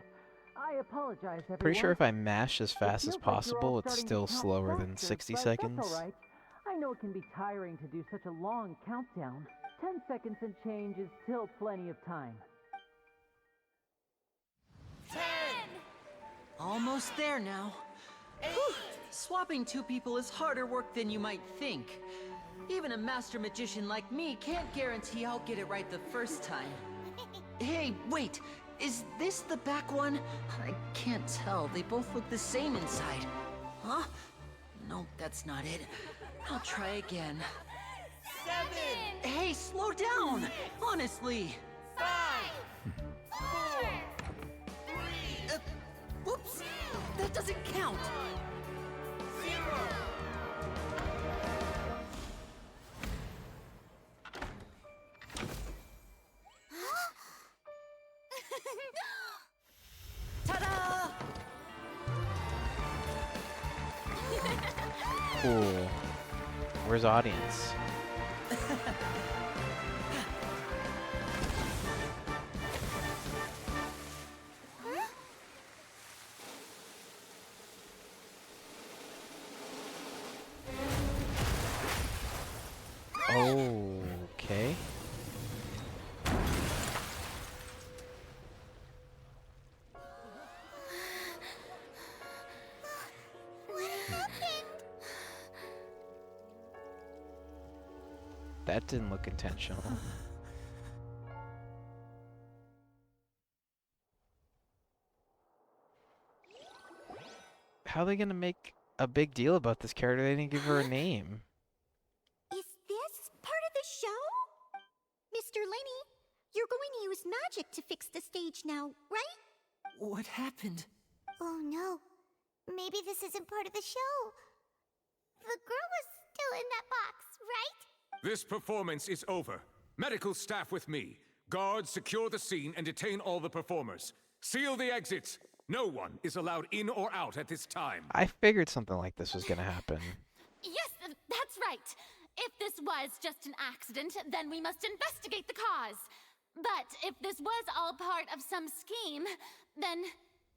I apologize, everyone. Pretty sure if I mash as fast as It feels like you're all possible, it's starting to still count slower than faster, 60 but seconds. That's all right. I know it can be tiring to do such a long countdown. 10 seconds and change is still plenty of time. 10. Almost there now. Whew. Swapping two people is harder work than you might think. Even a master magician like me can't guarantee I'll get it right the first time. Hey, wait! Is this the back one? I can't tell. They both look the same inside. Huh? No, that's not it. I'll try again. 7. Hey, slow down! Honestly! 5. 4. 3. Whoops! That doesn't count! 0. Ta-da! Cool. Where's audience? Okay. What happened? That didn't look intentional. How are they gonna make a big deal about this character? They didn't give her a name. Is this part of the show? Mr. Linney, you're going to use magic to fix the stage now, right? What happened? Oh no. Maybe this isn't part of the show. The girl was still in that box, right? This performance is over. Medical staff with me. Guards, secure the scene and detain all the performers. Seal the exits. No one is allowed in or out at this time. I figured something like this was gonna happen. Yes, that's right. If this was just an accident, then we must investigate the cause. But if this was all part of some scheme, then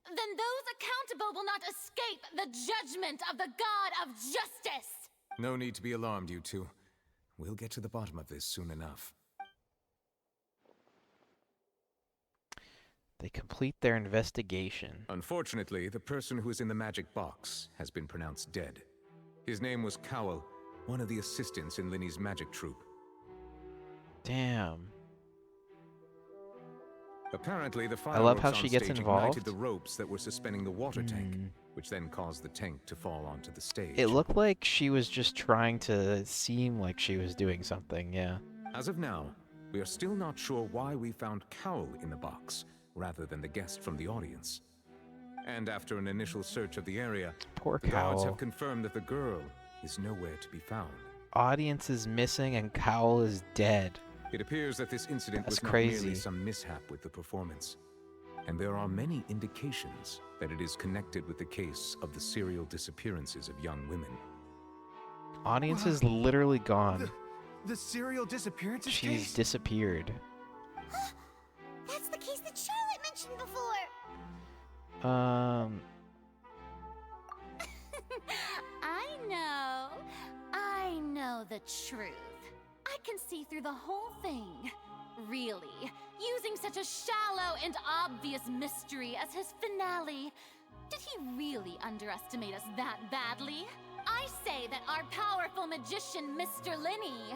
those accountable will not escape the judgment of the God of Justice. No need to be alarmed, you two. We'll get to the bottom of this soon enough. They complete their investigation. Unfortunately, the person who is in the magic box has been pronounced dead. His name was Cowell, one of the assistants in Linney's magic troupe. Damn. Apparently, the I love how fireworks she on gets stage involved. ignited the ropes that were suspending the water tank, which then caused the tank to fall onto the stage. It looked like she was just trying to seem like she was doing something, yeah. As of now, we are still not sure why we found Cowell in the box, rather than the guest from the audience. And after an initial search of the area, Poor the guards Cowell. have confirmed that the girl is nowhere to be found. Audience is missing and Cowell is dead. It appears that this incident That's was not crazy. merely some mishap with the performance. And there are many indications that it is connected with the case of the serial disappearances of young women. Audience is literally gone. The serial disappearances She's case? disappeared. That's the case that Charlotte mentioned before. I know the truth. I can see through the whole thing. Really, using such a shallow and obvious mystery as his finale. Did he really underestimate us that badly? I say that our powerful magician, Mr. Linney,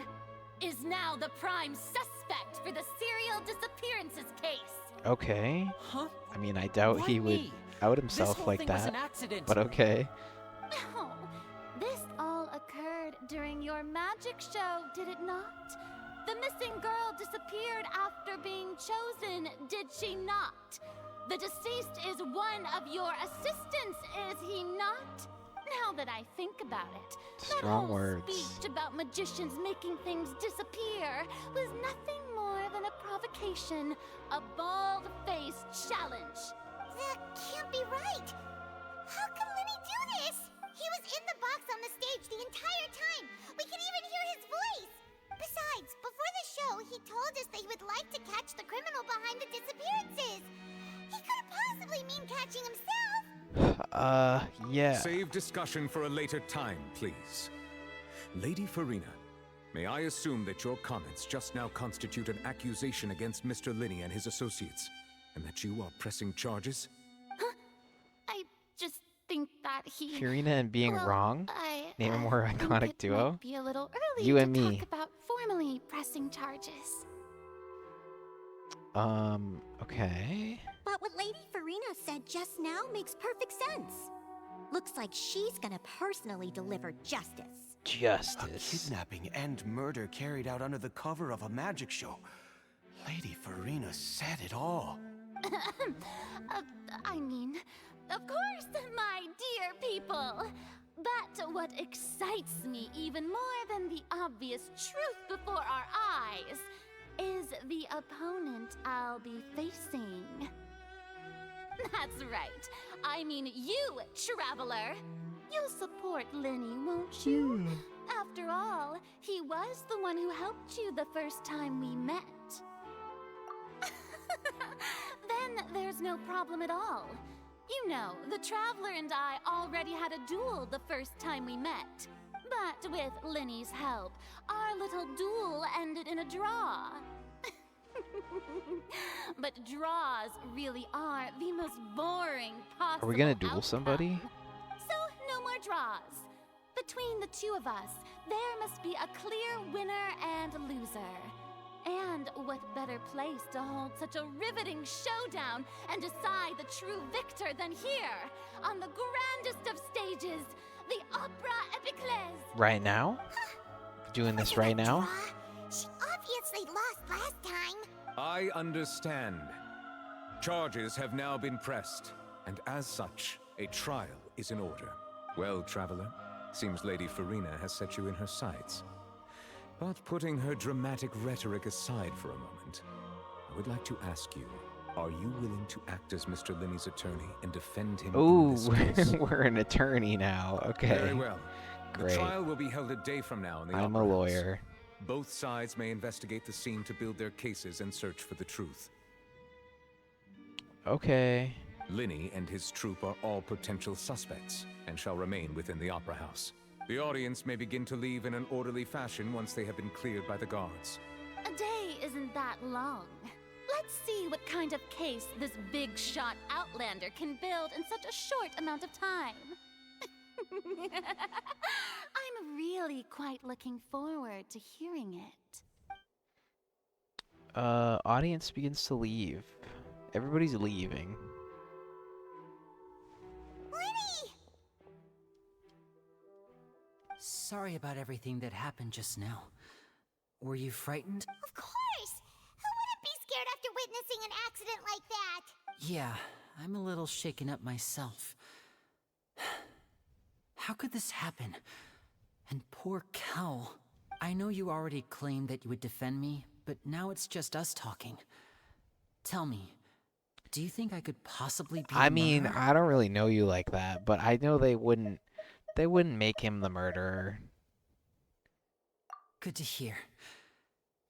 is now the prime suspect for the serial disappearances case. Okay. Huh? I mean, I doubt Why he would me? out This himself whole like thing was that. an accident. But okay. Oh, this all occurred during your magic show, did it not? The missing girl disappeared after being chosen, did she not? The deceased is one of your assistants, is he not? Now that I think about it, that Strong whole words. speech about magicians making things disappear was nothing more than a provocation, a bald-faced challenge. That can't be right. How can Lenny do this? He was in the box on the stage the entire time. We could even hear his voice. Besides, before the show, he told us that he would like to catch the criminal behind the disappearances. He couldn't possibly mean catching himself. Yeah. Save discussion for a later time, please. Lady Farina, may I assume that your comments just now constitute an accusation against Mr. Linney and his associates, and that you are pressing charges? I just think that he... Farina and being well, wrong? Name a more think iconic it duo? might be a little early You to and me. talk about formally pressing charges. Okay. But what Lady Farina said just now makes perfect sense. Looks like she's gonna personally deliver justice. Justice. A kidnapping and murder carried out under the cover of a magic show. Lady Farina said it all. I mean, of course, my dear people. But what excites me even more than the obvious truth before our eyes is the opponent I'll be facing. That's right. I mean you, Traveler. You'll support Lenny, won't you? After all, he was the one who helped you the first time we met. Then there's no problem at all. You know, the Traveler and I already had a duel the first time we met. But with Lenny's help, our little duel ended in a draw. But draws really are the most boring possible Are we gonna duel outcome. somebody? So, no more draws. Between the two of us, there must be a clear winner and loser. And what better place to hold such a riveting showdown and decide the true victor than here, on the grandest of stages, the Opera Epiclese. Right now? Doing this right now? She obviously lost last time. I understand. Charges have now been pressed, and as such, a trial is in order. Well, Traveler, seems Lady Farina has set you in her sights. But putting her dramatic rhetoric aside for a moment, I would like to ask you, are you willing to act as Mr. Linney's attorney and defend him in Ooh, this case? we're an attorney now. Okay. Very well. Great. The trial will be held a day from now in the I'm a Opera House. lawyer. Both sides may investigate the scene to build their cases and search for the truth. Okay. Linney and his troupe are all potential suspects and shall remain within the Opera House. The audience may begin to leave in an orderly fashion once they have been cleared by the guards. A day isn't that long. Let's see what kind of case this big shot Outlander can build in such a short amount of time. I'm really quite looking forward to hearing it. Audience begins to leave. Everybody's leaving. Lenny! Sorry about everything that happened just now. Were you frightened? Of course! Who wouldn't be scared after witnessing an accident like that? Yeah, I'm a little shaken up myself. How could this happen? And poor Cal. I know you already claimed that you would defend me, but now it's just us talking. Tell me, do you think I could possibly be I the mean, murderer? I don't really know you like that, but I know they wouldn't make him the murderer. Good to hear.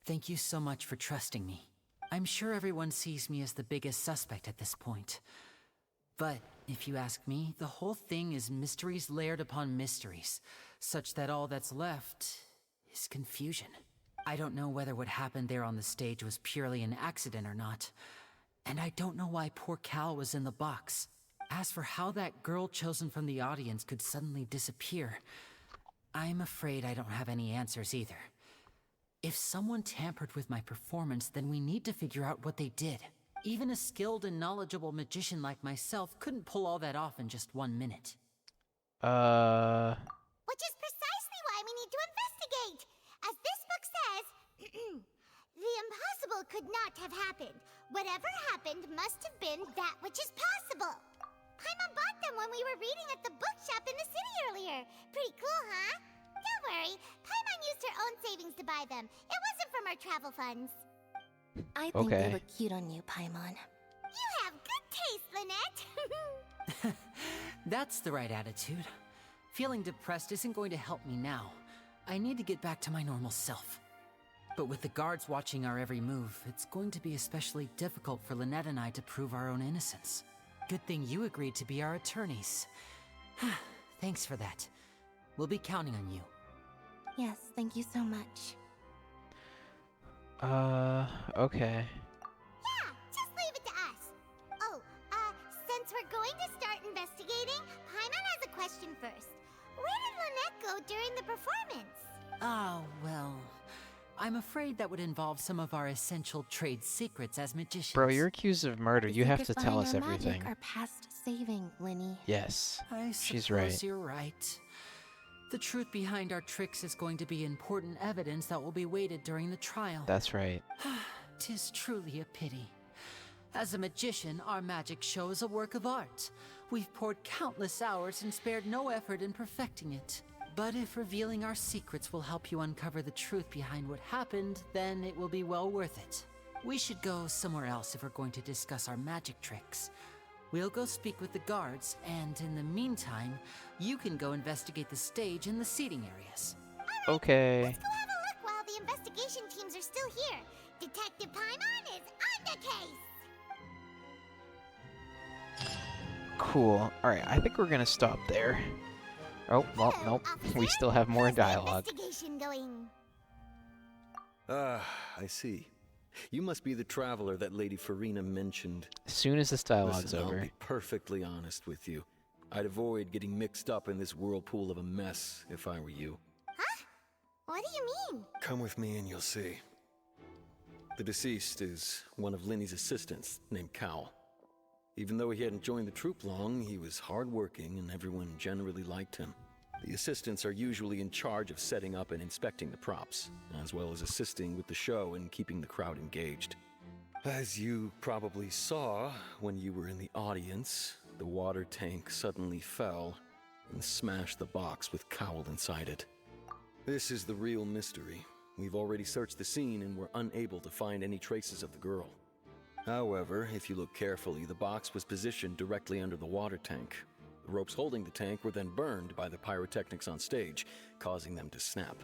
Thank you so much for trusting me. I'm sure everyone sees me as the biggest suspect at this point. But if you ask me, the whole thing is mysteries layered upon mysteries, such that all that's left is confusion. I don't know whether what happened there on the stage was purely an accident or not, and I don't know why poor Cal was in the box. As for how that girl chosen from the audience could suddenly disappear, I'm afraid I don't have any answers either. If someone tampered with my performance, then we need to figure out what they did. Even a skilled and knowledgeable magician like myself couldn't pull all that off in just 1 minute. Which is precisely why we need to investigate. As this book says, the impossible could not have happened. Whatever happened must have been that which is possible. Paimon bought them when we were reading at the bookshop in the city earlier. Pretty cool, huh? Don't worry, Paimon used her own savings to buy them. It wasn't from our travel funds. I think they look cute on you, Paimon. You have good taste, Lynette. That's the right attitude. Feeling depressed isn't going to help me now. I need to get back to my normal self. But with the guards watching our every move, it's going to be especially difficult for Lynette and I to prove our own innocence. Good thing you agreed to be our attorneys. Thanks for that. We'll be counting on you. Yes, thank you so much. Okay. Yeah, just leave it to us. Oh, since we're going to start investigating, Paimon has a question first. Where did Lynette go during the performance? Ah, well, I'm afraid that would involve some of our essential trade secrets as magicians. Bro, you're accused of murder. You have to tell us everything. Our past saving, Linny. Yes, she's suppose right. You're right. The truth behind our tricks is going to be important evidence that will be weighted during the trial. That's right. 'Tis truly a pity. As a magician, our magic show is a work of art. We've poured countless hours and spared no effort in perfecting it. But if revealing our secrets will help you uncover the truth behind what happened, then it will be well worth it. We should go somewhere else if we're going to discuss our magic tricks. We'll go speak with the guards, and in the meantime, you can go investigate the stage and the seating areas. Okay. Let's go have a look while the investigation teams are still here. Detective Paimon is on the case. Cool. Alright, I think we're gonna stop there. Oh, well, nope. We still have more dialogue. Investigation going. Ah, I see. You must be the traveler that Lady Furina mentioned. As soon as this dialogue's Listen, over. I'll be perfectly honest with you. I'd avoid getting mixed up in this whirlpool of a mess if I were you. Huh? What do you mean? Come with me and you'll see. The deceased is one of Linny's assistants, named Cal. Even though he hadn't joined the troupe long, he was hardworking and everyone generally liked him. The assistants are usually in charge of setting up and inspecting the props, as well as assisting with the show and keeping the crowd engaged. As you probably saw when you were in the audience, the water tank suddenly fell and smashed the box with Cowl inside it. This is the real mystery. We've already searched the scene and were unable to find any traces of the girl. However, if you look carefully, the box was positioned directly under the water tank. The ropes holding the tank were then burned by the pyrotechnics on stage, causing them to snap.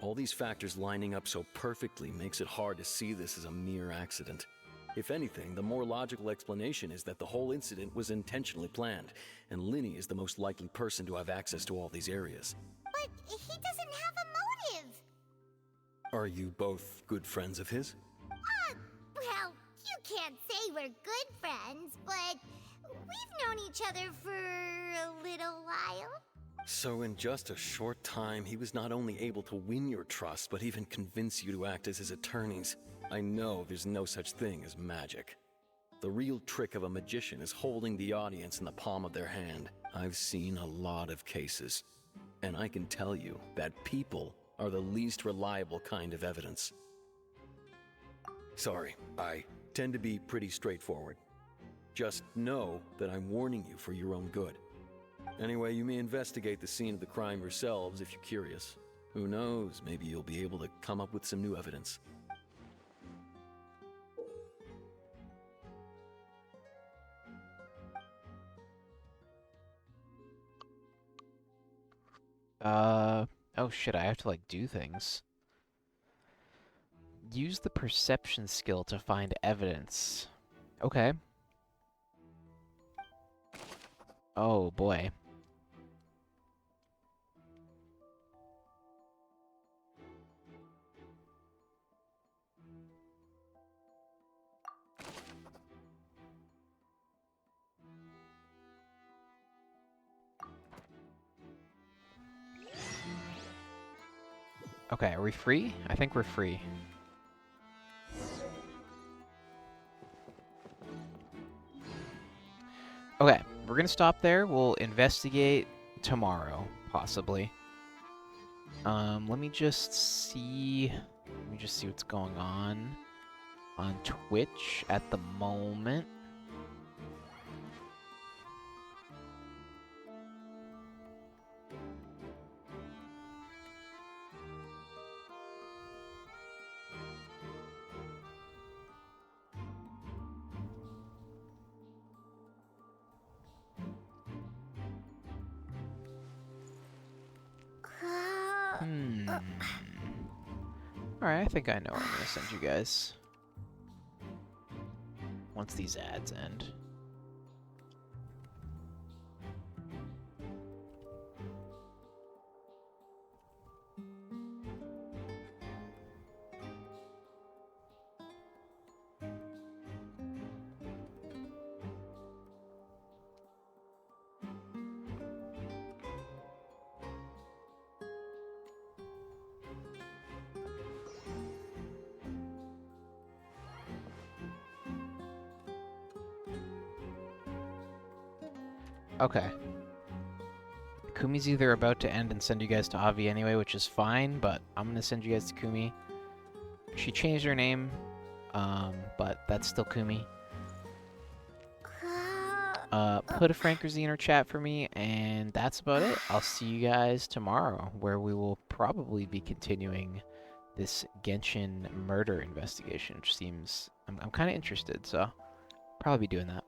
All these factors lining up so perfectly makes it hard to see this as a mere accident. If anything, the more logical explanation is that the whole incident was intentionally planned, and Linny is the most likely person to have access to all these areas. But he doesn't have a motive. Are you both good friends of his? Well, you can't say we're good friends, but we've known each other for a little while. So in just a short time, he was not only able to win your trust, but even convince you to act as his attorneys. I know there's no such thing as magic. The real trick of a magician is holding the audience in the palm of their hand. I've seen a lot of cases, and I can tell you that people are the least reliable kind of evidence. Sorry, I tend to be pretty straightforward. Just know that I'm warning you for your own good. Anyway, you may investigate the scene of the crime yourselves if you're curious. Who knows, maybe you'll be able to come up with some new evidence. Oh shit, I have to like do things. Use the perception skill to find evidence. Okay. Oh boy. Okay, are we free? I think we're free. we're gonna stop there. We'll investigate tomorrow, possibly. Let me just see what's going on Twitch at the moment. Alright, I think I know where I'm gonna send you guys. Once these ads end. Okay. Kumi's either about to end and send you guys to Avi anyway, which is fine, but I'm gonna send you guys to Kumi. She changed her name, but that's still Kumi. Put a Frankrazine or chat for me, and that's about it. I'll see you guys tomorrow, where we will probably be continuing this Genshin murder investigation, which seems... I'm kind of interested, so probably be doing that.